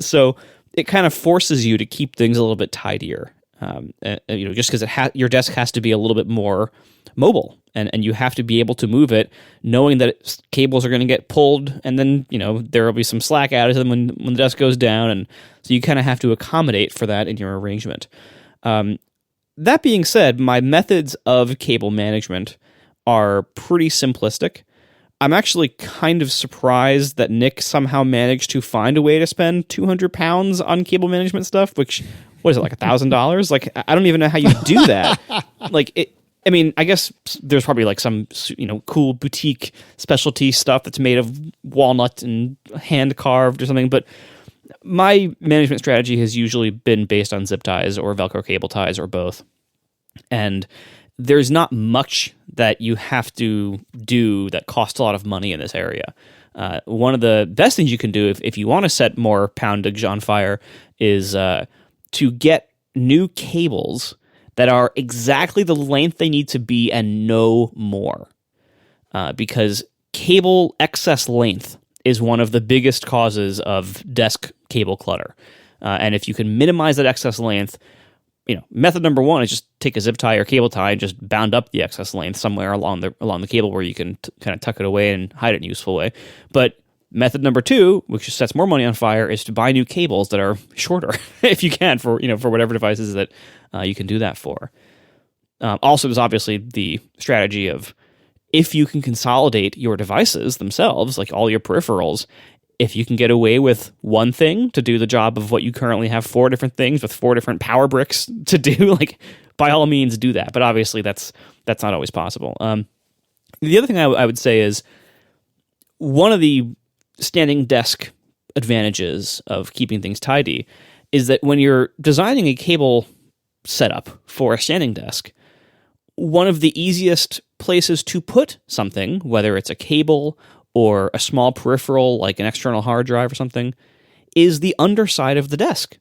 So it kind of forces you to keep things a little bit tidier. Just because your desk has to be a little bit more mobile, and you have to be able to move it, knowing that cables are going to get pulled, and then there will be some slack added to them when the desk goes down, and so you kind of have to accommodate for that in your arrangement. That being said, my methods of cable management are pretty simplistic. I'm actually kind of surprised that Nick somehow managed to find a way to spend £200 on cable management stuff, which, what is it, like $1,000? Like, I don't even know how you do that. I guess there's probably like some, cool boutique specialty stuff that's made of walnut and hand carved or something. But my management strategy has usually been based on zip ties or Velcro cable ties or both. And there's not much that you have to do that costs a lot of money in this area. One of the best things you can do if you want to set more poundage on fire is to get new cables that are exactly the length they need to be and no more. Because cable excess length is one of the biggest causes of desk cable clutter. And if you can minimize that excess length, method number one is just take a zip tie or cable tie and just bound up the excess length somewhere along the cable where you can kind of tuck it away and hide it in a useful way. But method number two, which just sets more money on fire, is to buy new cables that are shorter, if you can, for whatever devices that you can do that for. Also, there's obviously the strategy of if you can consolidate your devices themselves, like all your peripherals, if you can get away with one thing to do the job of what you currently have 4 different things with 4 different power bricks to do, like by all means do that. But obviously that's not always possible. The other thing I would say is one of the standing desk advantages of keeping things tidy is that when you're designing a cable setup for a standing desk, one of the easiest places to put something, whether it's a cable or a small peripheral like an external hard drive or something, is the underside of the desk,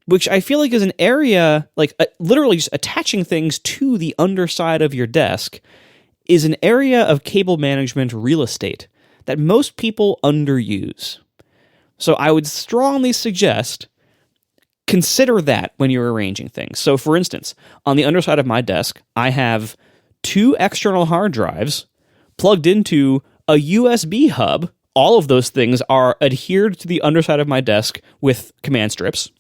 which I feel like is an area, like literally just attaching things to the underside of your desk is an area of cable management real estate that most people underuse. So I would strongly suggest consider that when you're arranging things. So for instance, on the underside of my desk, I have 2 external hard drives plugged into a USB hub. All of those things are adhered to the underside of my desk with command strips,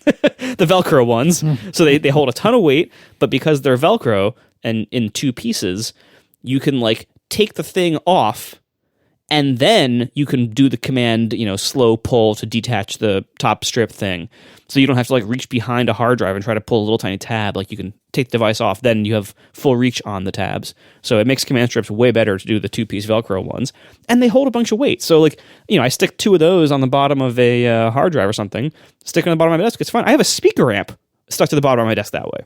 the Velcro ones. So they hold a ton of weight, but because they're Velcro and in 2 pieces, you can like take the thing off and then you can do the command, slow pull to detach the top strip thing. So you don't have to like reach behind a hard drive and try to pull a little tiny tab. Like you can take the device off, then you have full reach on the tabs. So it makes command strips way better to do the 2-piece Velcro ones. And they hold a bunch of weight. So like, I stick 2 of those on the bottom of a hard drive or something, stick it on the bottom of my desk. It's fine. I have a speaker amp stuck to the bottom of my desk that way.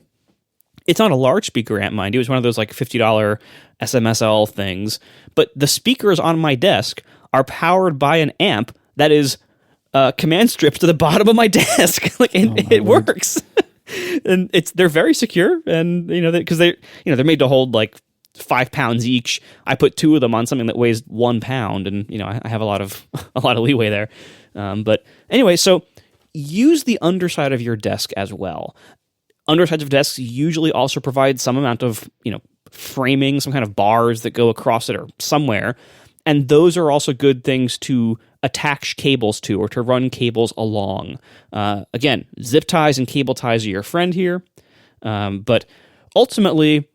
It's not a large speaker amp, mind you. It's one of those like $50 SMSL things. But the speakers on my desk are powered by an amp that is command stripped to the bottom of my desk. It works. And they're very secure, and because they're made to hold like 5 pounds each. I put 2 of them on something that weighs 1 pound, and I have a lot of leeway there. But anyway, so use the underside of your desk as well. Undersides of desks usually also provide some amount of, framing, some kind of bars that go across it or somewhere. And those are also good things to attach cables to or to run cables along. Again, zip ties and cable ties are your friend here. But ultimately,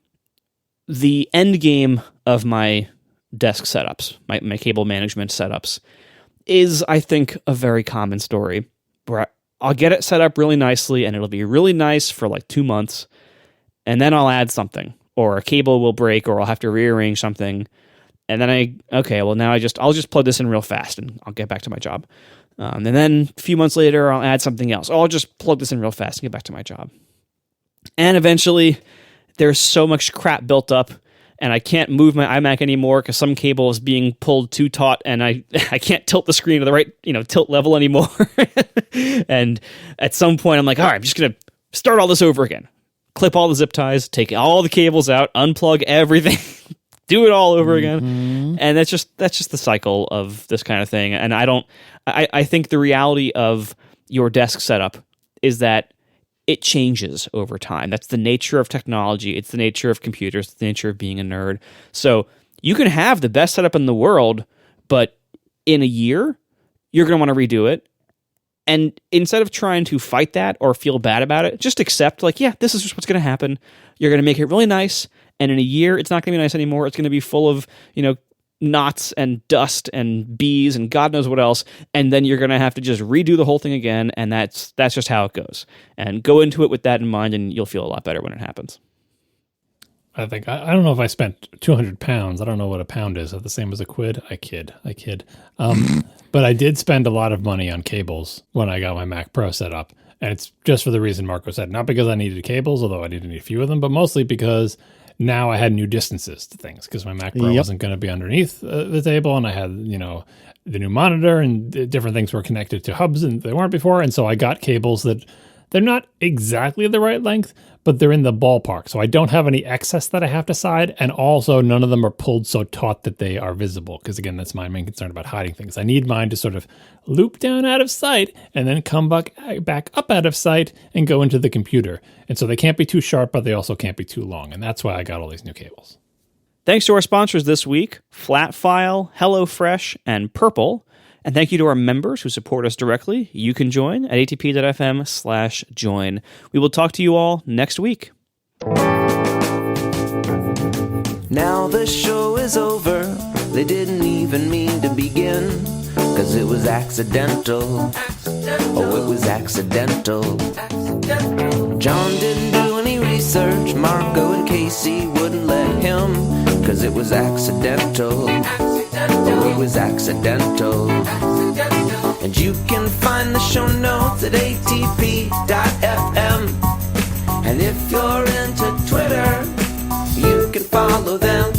the end game of my desk setups, my cable management setups, is, I think, a very common story where I'll get it set up really nicely and it'll be really nice for like 2 months. And then I'll add something, or a cable will break, or I'll have to rearrange something. And then now I'll just plug this in real fast and I'll get back to my job. And then a few months later, I'll add something else. I'll just plug this in real fast and get back to my job. And eventually there's so much crap built up and I can't move my iMac anymore because some cable is being pulled too taut and I can't tilt the screen to the right, tilt level anymore. And at some point I'm like, all right, I'm just going to start all this over again. Clip all the zip ties, take all the cables out, unplug everything, do it all over again. And that's just the cycle of this kind of thing. And I think the reality of your desk setup is that it changes over time. That's the nature of technology. It's the nature of computers. It's the nature of being a nerd. So you can have the best setup in the world, but in a year, you're going to want to redo it. And instead of trying to fight that or feel bad about it, just accept, this is just what's going to happen. You're going to make it really nice. And in a year, it's not going to be nice anymore. It's going to be full of, knots and dust and bees and God knows what else. And then you're going to have to just redo the whole thing again. And that's just how it goes. And go into it with that in mind and you'll feel a lot better when it happens. I think, I don't know if I spent 200 pounds. I don't know what a pound is. Is that the same as a quid? I kid. But I did spend a lot of money on cables when I got my Mac Pro set up. And it's just for the reason Marco said. Not because I needed cables, although I did need a few of them, but mostly because now I had new distances to things because my Mac Pro wasn't going to be underneath the table, and I had, the new monitor and different things were connected to hubs and they weren't before. And so I got cables that they're not exactly the right length, but they're in the ballpark. So I don't have any excess that I have to side. And also none of them are pulled so taut that they are visible. Because again, that's my main concern about hiding things. I need mine to sort of loop down out of sight and then come back up out of sight and go into the computer. And so they can't be too sharp, but they also can't be too long. And that's why I got all these new cables. Thanks to our sponsors this week, Flatfile, HelloFresh, and Purple. And thank you to our members who support us directly. You can join at atp.fm/join. We will talk to you all next week. Now the show is over, they didn't even mean to begin, 'cause it was accidental. Oh, it was accidental. John didn't do any research, Marco and Casey wouldn't let him, 'cause it was accidental. Oh, it was accidental. And you can find the show notes at atp.fm. And if you're into Twitter, you can follow them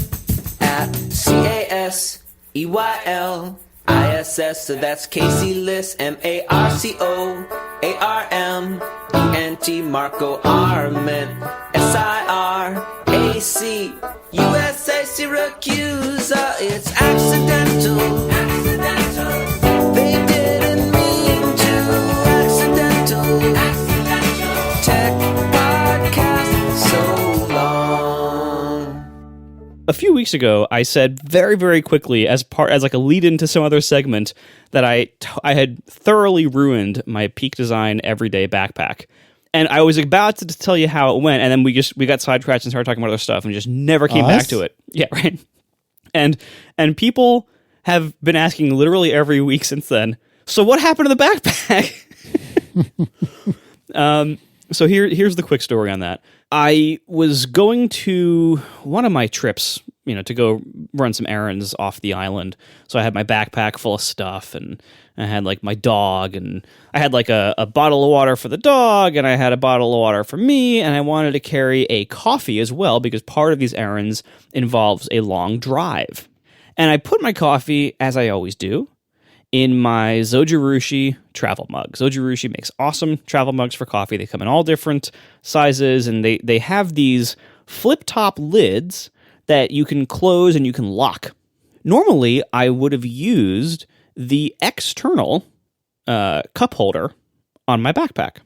at CASEYLISS. So that's Casey Liss, MARCOARMENT, Marco Arment, SIRAC, USA Syracuse. It's accidental. They didn't mean to. Accidental. Tech podcast so long. A few weeks ago, I said very, very quickly, as like a lead into some other segment, that I had thoroughly ruined my Peak Design Everyday backpack. And I was about to tell you how it went, and then we got sidetracked and started talking about other stuff, and just never came back to it. Yeah, right. And people have been asking literally every week since then, so what happened to the backpack? So here's the quick story on that. I was going to one of my trips, to go run some errands off the island. So I had my backpack full of stuff, and I had like my dog, and I had like a bottle of water for the dog, and I had a bottle of water for me, and I wanted to carry a coffee as well, because part of these errands involves a long drive. And I put my coffee, as I always do, in my Zojirushi travel mug. Zojirushi makes awesome travel mugs for coffee. They come in all different sizes, and they have these flip-top lids that you can close and you can lock. Normally, I would have used the external cup holder on my backpack.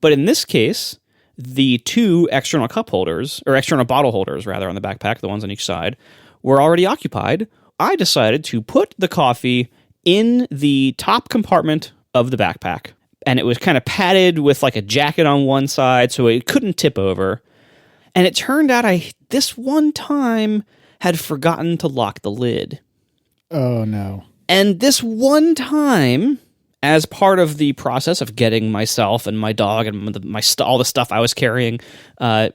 But in this case, the two external cup holders, or external bottle holders, rather, on the backpack, the ones on each side, were already occupied. I decided to put the coffee in the top compartment of the backpack, and it was kind of padded with like a jacket on one side so it couldn't tip over. And it turned out I this one time had forgotten to lock the lid. Oh no. And this one time, as part of the process of getting myself and my dog and all the stuff I was carrying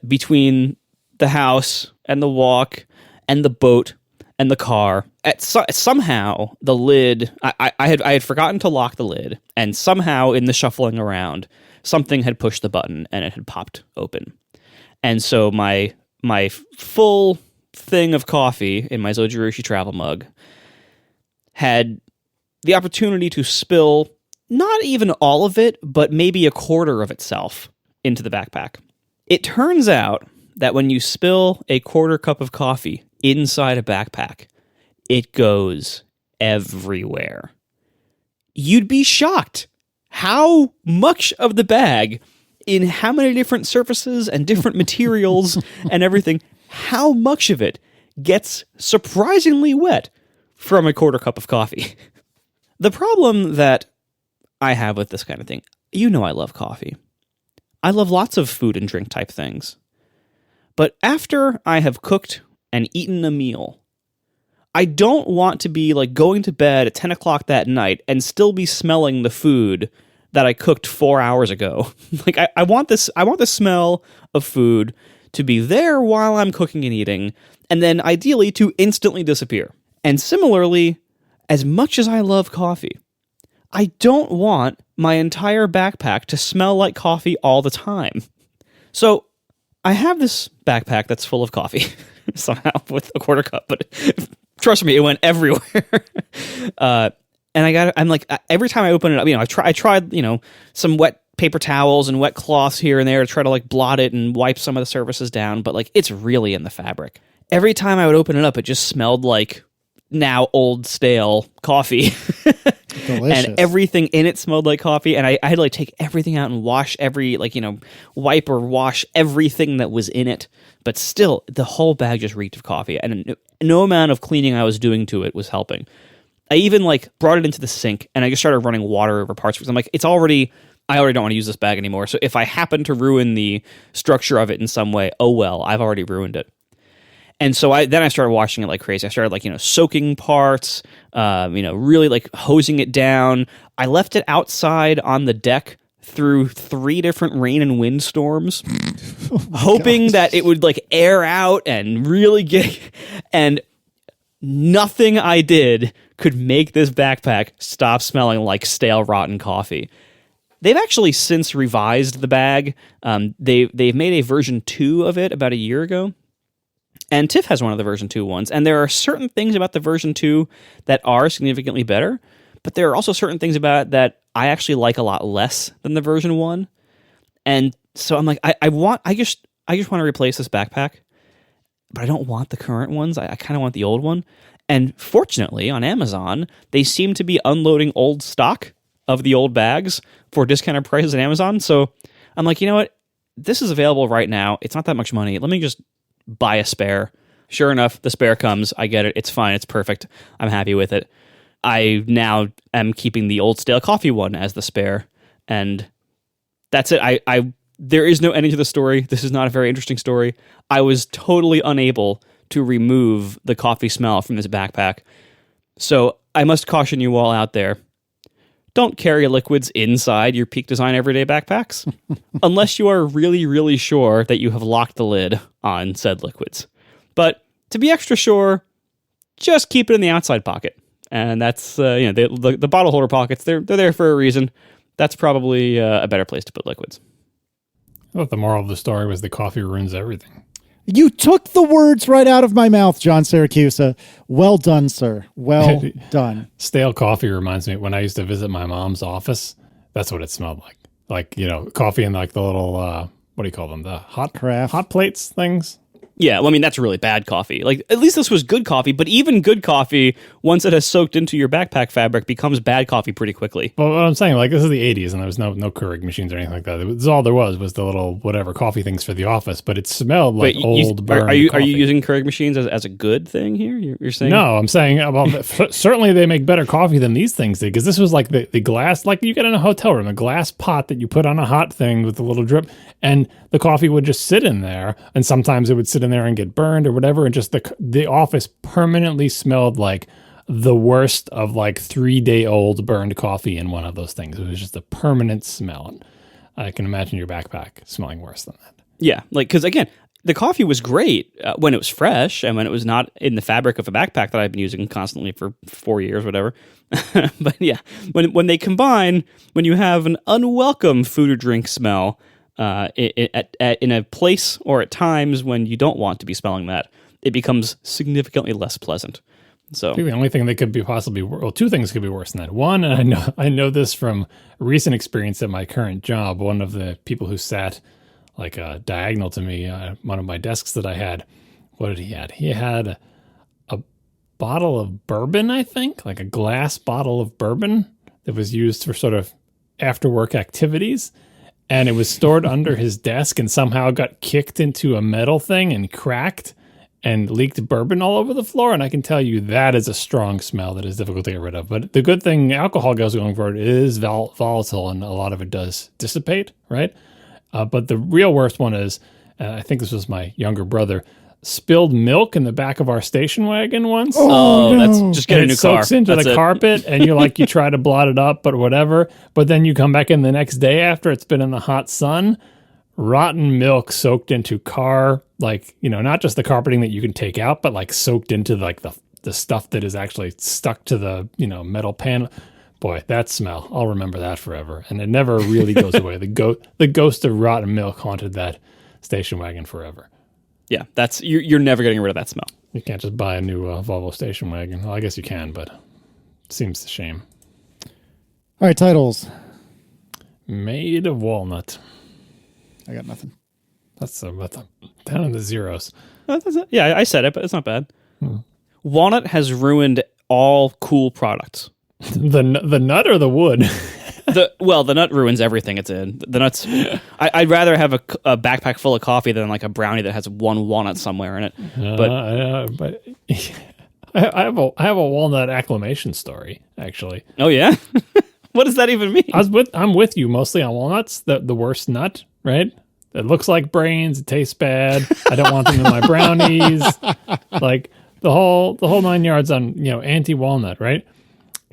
between the house and the walk and the boat and the car, somehow the lid, I had forgotten to lock the lid, and somehow in the shuffling around, something had pushed the button and it had popped open. And so my full thing of coffee in my Zojirushi travel mug had the opportunity to spill not even all of it, but maybe a quarter of itself into the backpack. It turns out that when you spill a quarter cup of coffee inside a backpack, it goes everywhere. You'd be shocked how much of the bag, in how many different surfaces and different materials and everything, how much of it gets surprisingly wet from a quarter cup of coffee. The problem that I have with this kind of thing, I love coffee. I love lots of food and drink type things. But after I have cooked and eaten a meal, I don't want to be like going to bed at 10 o'clock that night and still be smelling the food that I cooked 4 hours ago. Like I want the smell of food to be there while I'm cooking and eating, and then ideally to instantly disappear. And similarly, as much as I love coffee, I don't want my entire backpack to smell like coffee all the time. So I have this backpack that's full of coffee somehow with a quarter cup, but trust me, it went everywhere. And I'm like, every time I open it up, I tried, some wet paper towels and wet cloths here and there to try to like blot it and wipe some of the surfaces down, but like it's really in the fabric. Every time I would open it up, it just smelled like now old stale coffee. Delicious. And everything in it smelled like coffee, and I had to like take everything out and wash wipe or wash everything that was in it, but still the whole bag just reeked of coffee, and no amount of cleaning I was doing to it was helping. I even like brought it into the sink and I just started running water over parts because I'm like, I already don't want to use this bag anymore, so if I happen to ruin the structure of it in some way, oh well, I've already ruined it. And so I started washing it like crazy. I started soaking parts, really like hosing it down. I left it outside on the deck through 3 different rain and wind storms, hoping that it would like air out and really get, and nothing I did could make this backpack stop smelling like stale, rotten coffee. They've actually since revised the bag. They've made a version 2 of it about a year ago. And Tiff has one of the version 2 ones. And there are certain things about the version 2 that are significantly better, but there are also certain things about it that I actually like a lot less than the version 1. And so I'm like, I just want to replace this backpack, but I don't want the current ones. I kind of want the old one. And fortunately, on Amazon, they seem to be unloading old stock of the old bags for discounted prices at Amazon. So I'm like, you know what? This is available right now. It's not that much money. Let me just buy a spare. Sure enough, the spare comes. I get it. It's fine. It's perfect. I'm happy with it. I now am keeping the old stale coffee one as the spare. And that's it. There is no ending to the story. This is not a very interesting story. I was totally unable to remove the coffee smell from this backpack. So I must caution you all out there. Don't carry liquids inside your Peak Design Everyday backpacks unless you are really, really sure that you have locked the lid on said liquids. But to be extra sure, just keep it in the outside pocket. And that's, the bottle holder pockets, they're there for a reason. That's probably a better place to put liquids. I thought the moral of the story was the coffee ruins everything. You took the words right out of my mouth, John Siracusa. Well done, sir. Well done. Stale coffee reminds me, when I used to visit my mom's office, that's what it smelled like. Like, coffee in like the little, what do you call them? The hot plates things. Yeah, well, I mean, that's really bad coffee. Like, at least this was good coffee, but even good coffee, once it has soaked into your backpack fabric, becomes bad coffee pretty quickly. Well, what I'm saying, like, this is the 80s, and there was no Keurig machines or anything like that. This is all there was the little whatever coffee things for the office, but it smelled like old burned coffee. Are you using Keurig machines as a good thing here? You're saying? No, I'm saying, well, certainly they make better coffee than these things did, because this was like the glass, like you get in a hotel room, a glass pot that you put on a hot thing with a little drip, and the coffee would just sit in there, and sometimes it would sit in there and get burned or whatever, and just the office permanently smelled like the worst of like 3-day-old burned coffee in one of those things. It was just a permanent smell. And I can imagine your backpack smelling worse than that. Yeah, like, because again, the coffee was great when it was fresh and when it was not in the fabric of a backpack that I've been using constantly for 4 years, whatever. But yeah, when they combine, when you have an unwelcome food or drink smell in a place or at times when you don't want to be smelling that, it becomes significantly less pleasant. So I think the only thing that could be possibly, well, 2 things could be worse than that. One, and I know this from recent experience at my current job, one of the people who sat like diagonal to me, one of my desks that I had, what did he had? He had a bottle of bourbon, I think, like a glass bottle of bourbon that was used for sort of after work activities. And it was stored under his desk and somehow got kicked into a metal thing and cracked and leaked bourbon all over the floor. And I can tell you that is a strong smell that is difficult to get rid of. But the good thing alcohol goes going forward, it is volatile and a lot of it does dissipate, right? But the real worst one is, I think this was my younger brother, spilled milk in the back of our station wagon once. Oh, no. That's just get a new car. It soaks into the carpet, and you try to blot it up, but whatever. But then you come back in the next day after it's been in the hot sun, rotten milk soaked into car, like, not just the carpeting that you can take out, but like soaked into like the stuff that is actually stuck to the, metal panel. Boy, that smell, I'll remember that forever. And it never really goes away. The ghost of rotten milk haunted that station wagon forever. Yeah, you're never getting rid of that smell. You can't just buy a new Volvo station wagon. Well, I guess you can, but it seems a shame. All right, titles. Made of walnut. I got nothing. That's down in the zeros. Yeah, I said it, but it's not bad. Walnut has ruined all cool products. The nut or the wood? The nut ruins everything it's in. The nuts. I'd rather have a backpack full of coffee than like a brownie that has one walnut somewhere in it. But I have a walnut acclamation story, actually. Oh yeah, what does that even mean? I'm with you mostly on walnuts. The worst nut, right? It looks like brains. It tastes bad. I don't want them in my brownies. Like the whole 9 yards on, anti-walnut, right?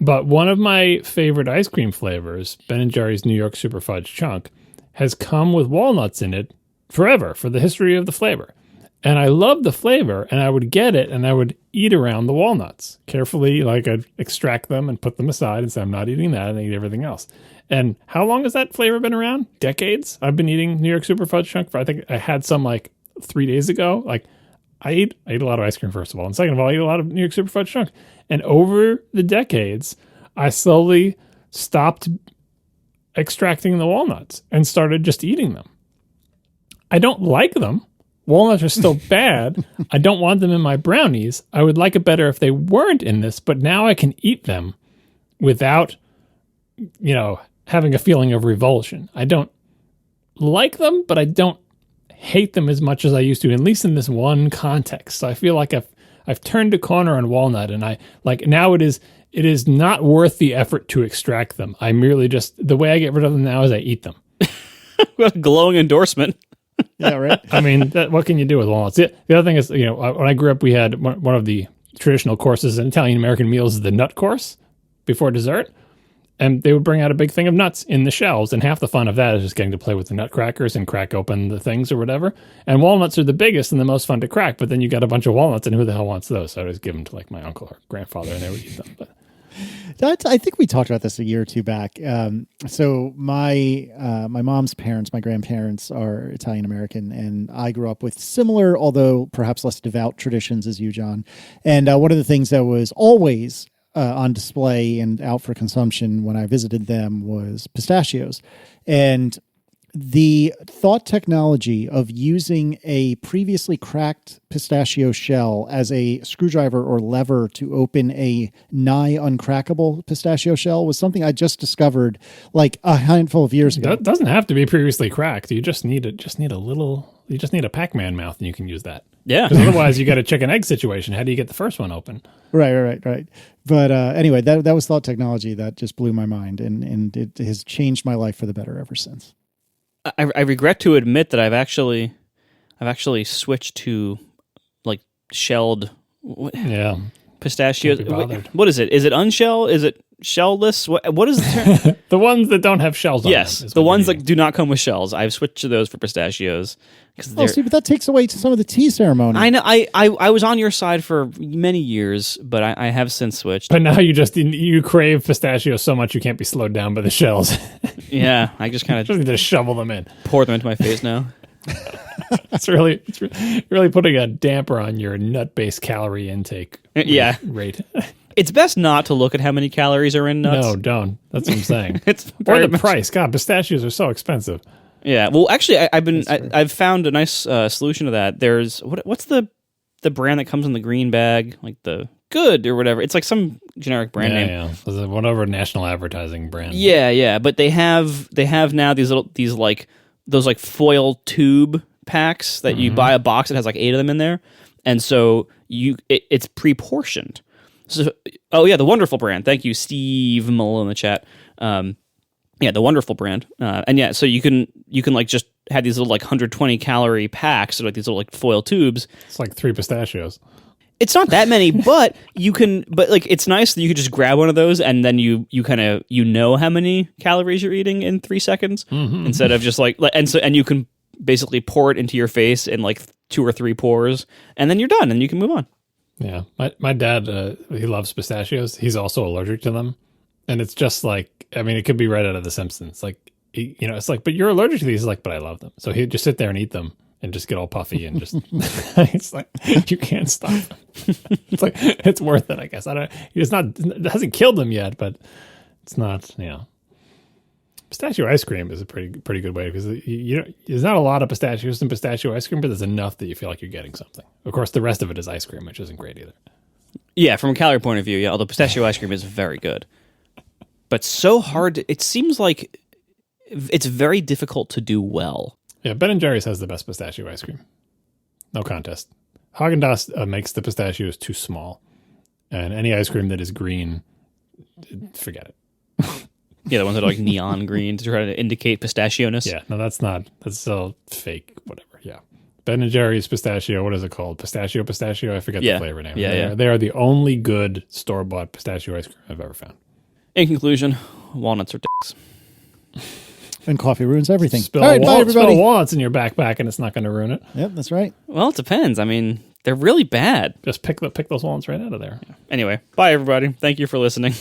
But one of my favorite ice cream flavors, Ben & Jerry's New York Super Fudge Chunk, has come with walnuts in it forever, for the history of the flavor. And I love the flavor, and I would get it, and I would eat around the walnuts carefully. Like I'd extract them and put them aside and say, I'm not eating that, and I eat everything else. And how long has that flavor been around? Decades? I've been eating New York Super Fudge Chunk I think I had some like 3 days ago. Like I eat a lot of ice cream, first of all. And second of all, I eat a lot of New York Super Fudge Chunk. And over the decades, I slowly stopped extracting the walnuts and started just eating them. I don't like them. Walnuts are still bad. I don't want them in my brownies. I would like it better if they weren't in this, but now I can eat them without, having a feeling of revulsion. I don't like them, but I don't hate them as much as I used to, at least in this one context. So I feel like I've turned a corner on walnut, and now it is not worth the effort to extract them. I merely the way I get rid of them now is I eat them. What a glowing endorsement. Yeah, right. I mean, what can you do with walnuts? The other thing is, when I grew up, we had one of the traditional courses in Italian-American meals is the nut course before dessert. And they would bring out a big thing of nuts in the shells. And half the fun of that is just getting to play with the nutcrackers and crack open the things or whatever. And walnuts are the biggest and the most fun to crack. But then you got a bunch of walnuts, and who the hell wants those? So I just give them to like my uncle or grandfather, and they would eat them. But I think we talked about this a year or two back. So my mom's parents, my grandparents, are Italian American, and I grew up with similar, although perhaps less devout traditions as you, John. And one of the things that was always on display and out for consumption when I visited them was pistachios. And the thought technology of using a previously cracked pistachio shell as a screwdriver or lever to open a nigh uncrackable pistachio shell was something I just discovered like a handful of years ago. That doesn't have to be previously cracked. You just need a Pac-Man mouth, and you can use that. Yeah. Because otherwise you got a chicken egg situation. How do you get the first one open? Right. But anyway, that was thought technology that just blew my mind, and it has changed my life for the better ever since. I regret to admit that I've actually switched to like shelled pistachios. Can't be bothered. What is it? Is it unshell? Is it shellless? What is the term? The ones that don't have shells on them. Yes, the ones that do not come with shells. I've switched to those for pistachios. See, but that takes away some of the tea ceremony. I know. I was on your side for many years, but I have since switched. But now you crave pistachios so much you can't be slowed down by the shells. Yeah, I just kind Just of need to shovel them in. pour them into my face now. It's really putting a damper on your nut-based calorie intake Yeah. rate. It's best not to look at how many calories are in nuts. No, don't. That's what I'm saying. It's Or very the much- price. God, pistachios are so expensive. Yeah. Well, actually, I've found a nice solution to that. There's what's the brand that comes in the green bag, like the Good or whatever. It's like some generic brand name. Yeah. Whatever national advertising brand. Yeah. But they have now those foil tube packs that you buy a box that has like 8 of them in there, and so it's pre-portioned. So, the Wonderful brand. Thank you, Steve Mull in the chat. The Wonderful brand, and so you can like just have these little like 120 calorie packs, or like these little like foil tubes. It's like 3 pistachios. It's not that many, but it's nice that you can just grab one of those and then you kind of how many calories you're eating in 3 seconds instead of just and you can basically pour it into your face in like 2 or 3 pours, and then you're done and you can move on. Yeah, my dad he loves pistachios. He's also allergic to them, and it's just like, I mean, it could be right out of The Simpsons. Like, it's like, but you're allergic to these. He's like, but I love them. So he'd just sit there and eat them and just get all puffy and just. It's like you can't stop. It's like it's worth it, I guess. It hasn't killed him yet, but it's not. Pistachio ice cream is a pretty good way, because there's not a lot of pistachios in pistachio ice cream, but there's enough that you feel like you're getting something. Of course, the rest of it is ice cream, which isn't great either. Yeah, from a calorie point of view, yeah. Although pistachio ice cream is very good, but so hard. It seems like it's very difficult to do well. Yeah, Ben & Jerry's has the best pistachio ice cream. No contest. Haagen-Dazs makes the pistachios too small, and any ice cream that is green, forget it. Yeah, the ones that are like neon green to try to indicate pistachio-ness. Yeah, no, that's not. That's still fake. Whatever. Yeah, Ben and Jerry's pistachio. What is it called? Pistachio. I forget the flavor name. They are the only good store-bought pistachio ice cream I've ever found. In conclusion, walnuts are dicks. And coffee ruins everything. Spill, All right, bye, everybody. spill walnuts in your backpack and it's not going to ruin it. Yep, that's right. Well, it depends. I mean, they're really bad. Just pick those walnuts right out of there. Anyway, bye, everybody. Thank you for listening.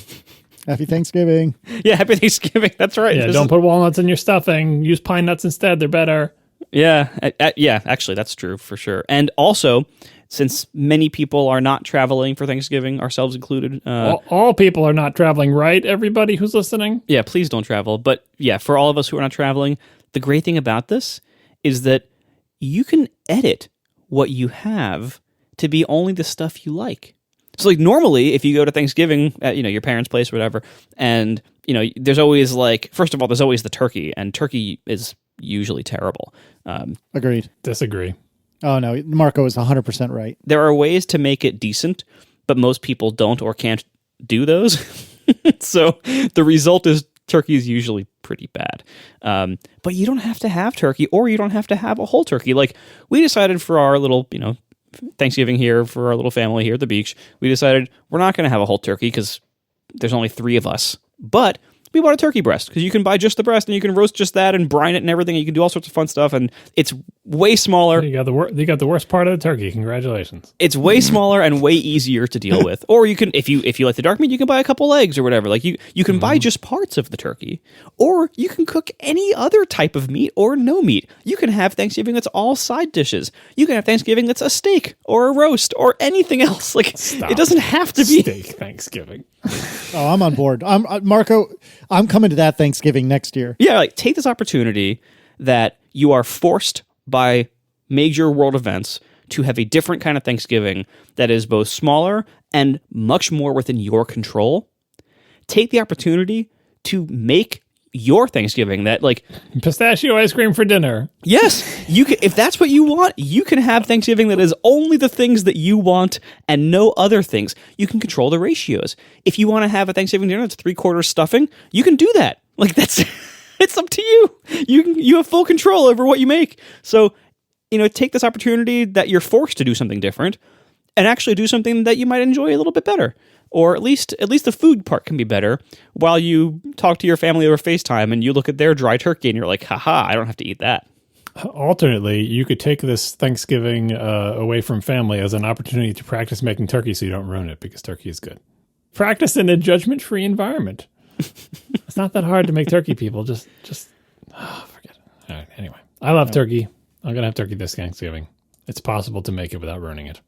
Happy Thanksgiving. Yeah, happy Thanksgiving. That's right. Yeah, don't put walnuts in your stuffing. Use pine nuts instead. They're better. Yeah, actually, that's true for sure. And also, since many people are not traveling for Thanksgiving, ourselves included. All people are not traveling, right? Everybody who's listening? Yeah, please don't travel. But yeah, for all of us who are not traveling, the great thing about this is that you can edit what you have to be only the stuff you like. So like normally, if you go to Thanksgiving at your parents' place or whatever, and there's always first of all, there's always the turkey, and turkey is usually terrible. Agreed. Disagree. Oh, no. Marco is 100% right. There are ways to make it decent, but most people don't or can't do those. So the result is turkey is usually pretty bad. But you don't have to have turkey, or you don't have to have a whole turkey. Like we decided for our little, Thanksgiving here for our little family here at the beach, we decided we're not going to have a whole turkey because there's only 3 of us. But we bought a turkey breast because you can buy just the breast and you can roast just that and brine it and everything. And you can do all sorts of fun stuff, and it's way smaller. You got the worst part of the turkey. Congratulations. It's way smaller and way easier to deal with. Or you can, if you like the dark meat, you can buy a couple legs or whatever. Like you can buy just parts of the turkey, or you can cook any other type of meat or no meat. You can have Thanksgiving that's all side dishes. You can have Thanksgiving that's a steak or a roast or anything else. It doesn't have to be steak Thanksgiving. Oh, I'm on board. Marco, I'm coming to that Thanksgiving next year. Yeah, take this opportunity that you are forced by major world events to have a different kind of Thanksgiving that is both smaller and much more within your control. Take the opportunity to make your Thanksgiving that pistachio ice cream for dinner. Yes, you can, if that's what you want, you can have Thanksgiving that is only the things that you want and no other things. You can control the ratios. If you want to have a Thanksgiving dinner that's 3/4 stuffing, you can do that. That's it's up to you. You have full control over what you make. So, take this opportunity that you're forced to do something different and actually do something that you might enjoy a little bit better. Or at least the food part can be better while you talk to your family over FaceTime and you look at their dry turkey and you're like, haha, I don't have to eat that. Alternately, you could take this Thanksgiving away from family as an opportunity to practice making turkey so you don't ruin it, because turkey is good. Practice in a judgment-free environment. It's not that hard to make turkey, people. Just forget it. All right, anyway, I love turkey. I'm going to have turkey this Thanksgiving. It's possible to make it without ruining it.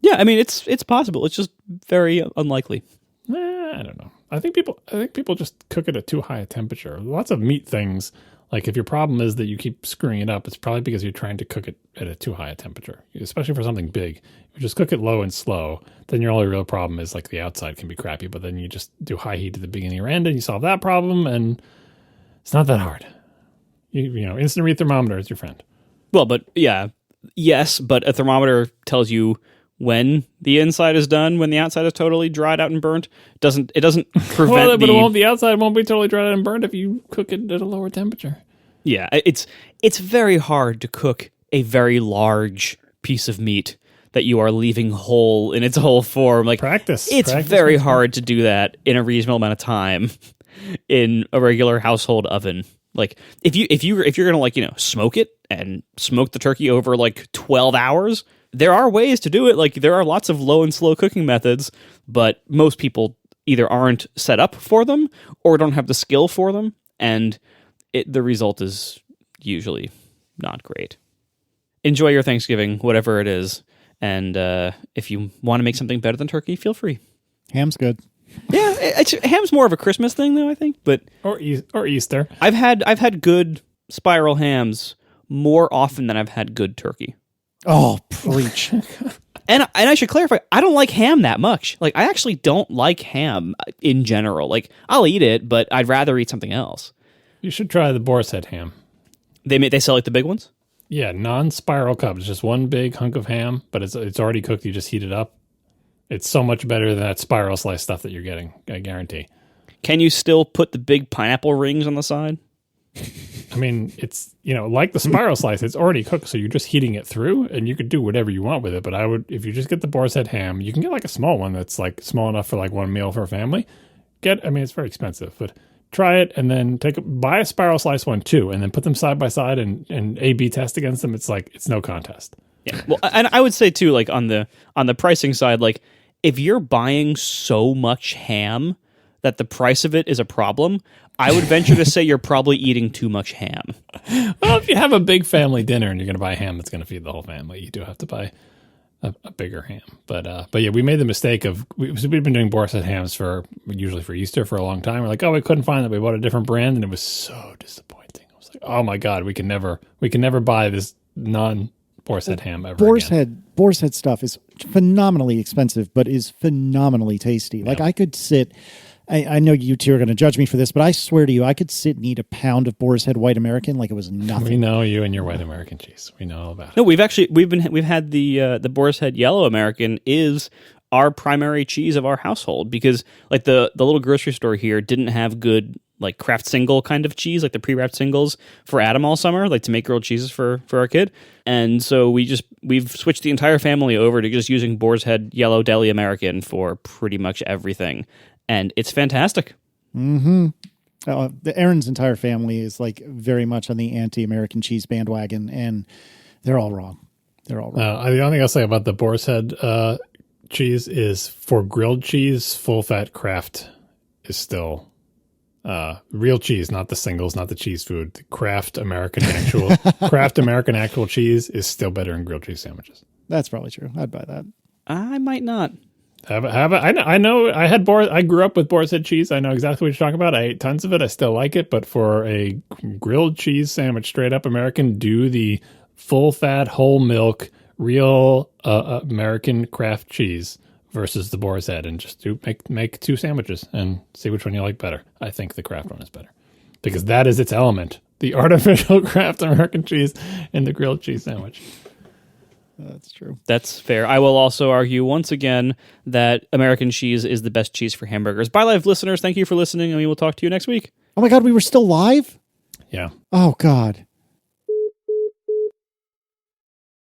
Yeah, I mean it's possible. It's just very unlikely. I don't know. I think people just cook it at too high a temperature. Lots of meat things, like if your problem is that you keep screwing it up, it's probably because you're trying to cook it at a too high a temperature, especially for something big. If you just cook it low and slow, then your only real problem is the outside can be crappy, but then you just do high heat at the beginning or end and you solve that problem, and it's not that hard. Instant read thermometer is your friend. Well, but yeah, yes, but a thermometer tells you when the inside is done, when the outside is totally dried out and burnt. It doesn't prevent the outside won't be totally dried out and burnt if you cook it at a lower temperature. Yeah, it's very hard to cook a very large piece of meat that you are leaving whole in its whole form. Practice. It's very hard to do that in a reasonable amount of time in a regular household oven. If you're gonna smoke it and smoke the turkey over 12 hours, there are ways to do it. There are lots of low and slow cooking methods, but most people either aren't set up for them or don't have the skill for them, and the result is usually not great. Enjoy your Thanksgiving, whatever it is, and if you want to make something better than turkey, feel free. Ham's good. Yeah, ham's more of a Christmas thing, though, I think. But or Easter. I've had good spiral hams more often than I've had good turkey. Oh, preach. And I should clarify, I don't like ham that much. I actually don't like ham in general. I'll eat it, but I'd rather eat something else. You should try the boar's head ham. They sell the big ones? Yeah, non-spiral cup. It's just one big hunk of ham, but it's already cooked. You just heat it up. It's so much better than that spiral slice stuff that you're getting, I guarantee. Can you still put the big pineapple rings on the side? I mean, it's, like the spiral slice, it's already cooked, so you're just heating it through, and you could do whatever you want with it. But I would, if you just get the boar's head ham, you can get like a small one that's like small enough for like one meal for a family. It's very expensive, but try it and then buy a spiral slice one too, and then put them side by side and A/B test against them. It's like, it's no contest. Yeah. Well, and I would say too, like on the pricing side, like if you're buying so much ham that the price of it is a problem, I would venture to say you're probably eating too much ham. Well, if you have a big family dinner and you're going to buy ham that's going to feed the whole family, you do have to buy a bigger ham. But yeah, we made the mistake of, we've been doing boar's head hams usually for Easter for a long time. We're like, we couldn't find it. We bought a different brand, and it was so disappointing. I was like, oh my God, we can never buy this boar's head ham ever again. Boar's head stuff is phenomenally expensive, but is phenomenally tasty. Like I could sit, I know you two are going to judge me for this, but I swear to you, I could sit and eat a pound of boar's head white American like it was nothing. We know you and your white American cheese. We know all about it. No, we've had the boar's head yellow American is our primary cheese of our household, because like the little grocery store here didn't have good like Kraft single kind of cheese, like the pre-wrapped singles for Adam all summer, like to make grilled cheeses for our kid. And so we've switched the entire family over to just using boar's head yellow deli American for pretty much everything. And it's fantastic. Mm-hmm. Aaron's entire family is like very much on the anti-American cheese bandwagon, and they're all wrong. The only thing I'll say about the boar's head cheese is, for grilled cheese, full-fat Kraft is still real cheese, not the singles, not the cheese food. The Kraft American actual cheese is still better in grilled cheese sandwiches. That's probably true. I'd buy that. I might not. I know. I grew up with boar's head cheese. I know exactly what you're talking about. I ate tons of it. I still like it. But for a grilled cheese sandwich, straight up American, do the full fat, whole milk, real American Kraft cheese versus the boar's head, and just make two sandwiches and see which one you like better. I think the Kraft one is better because that is its element: the artificial Kraft American cheese in the grilled cheese sandwich. That's true. That's fair. I will also argue once again that American cheese is the best cheese for hamburgers. Bye, live listeners. Thank you for listening, and we will talk to you next week. Oh my God, we were still live? Yeah. Oh God.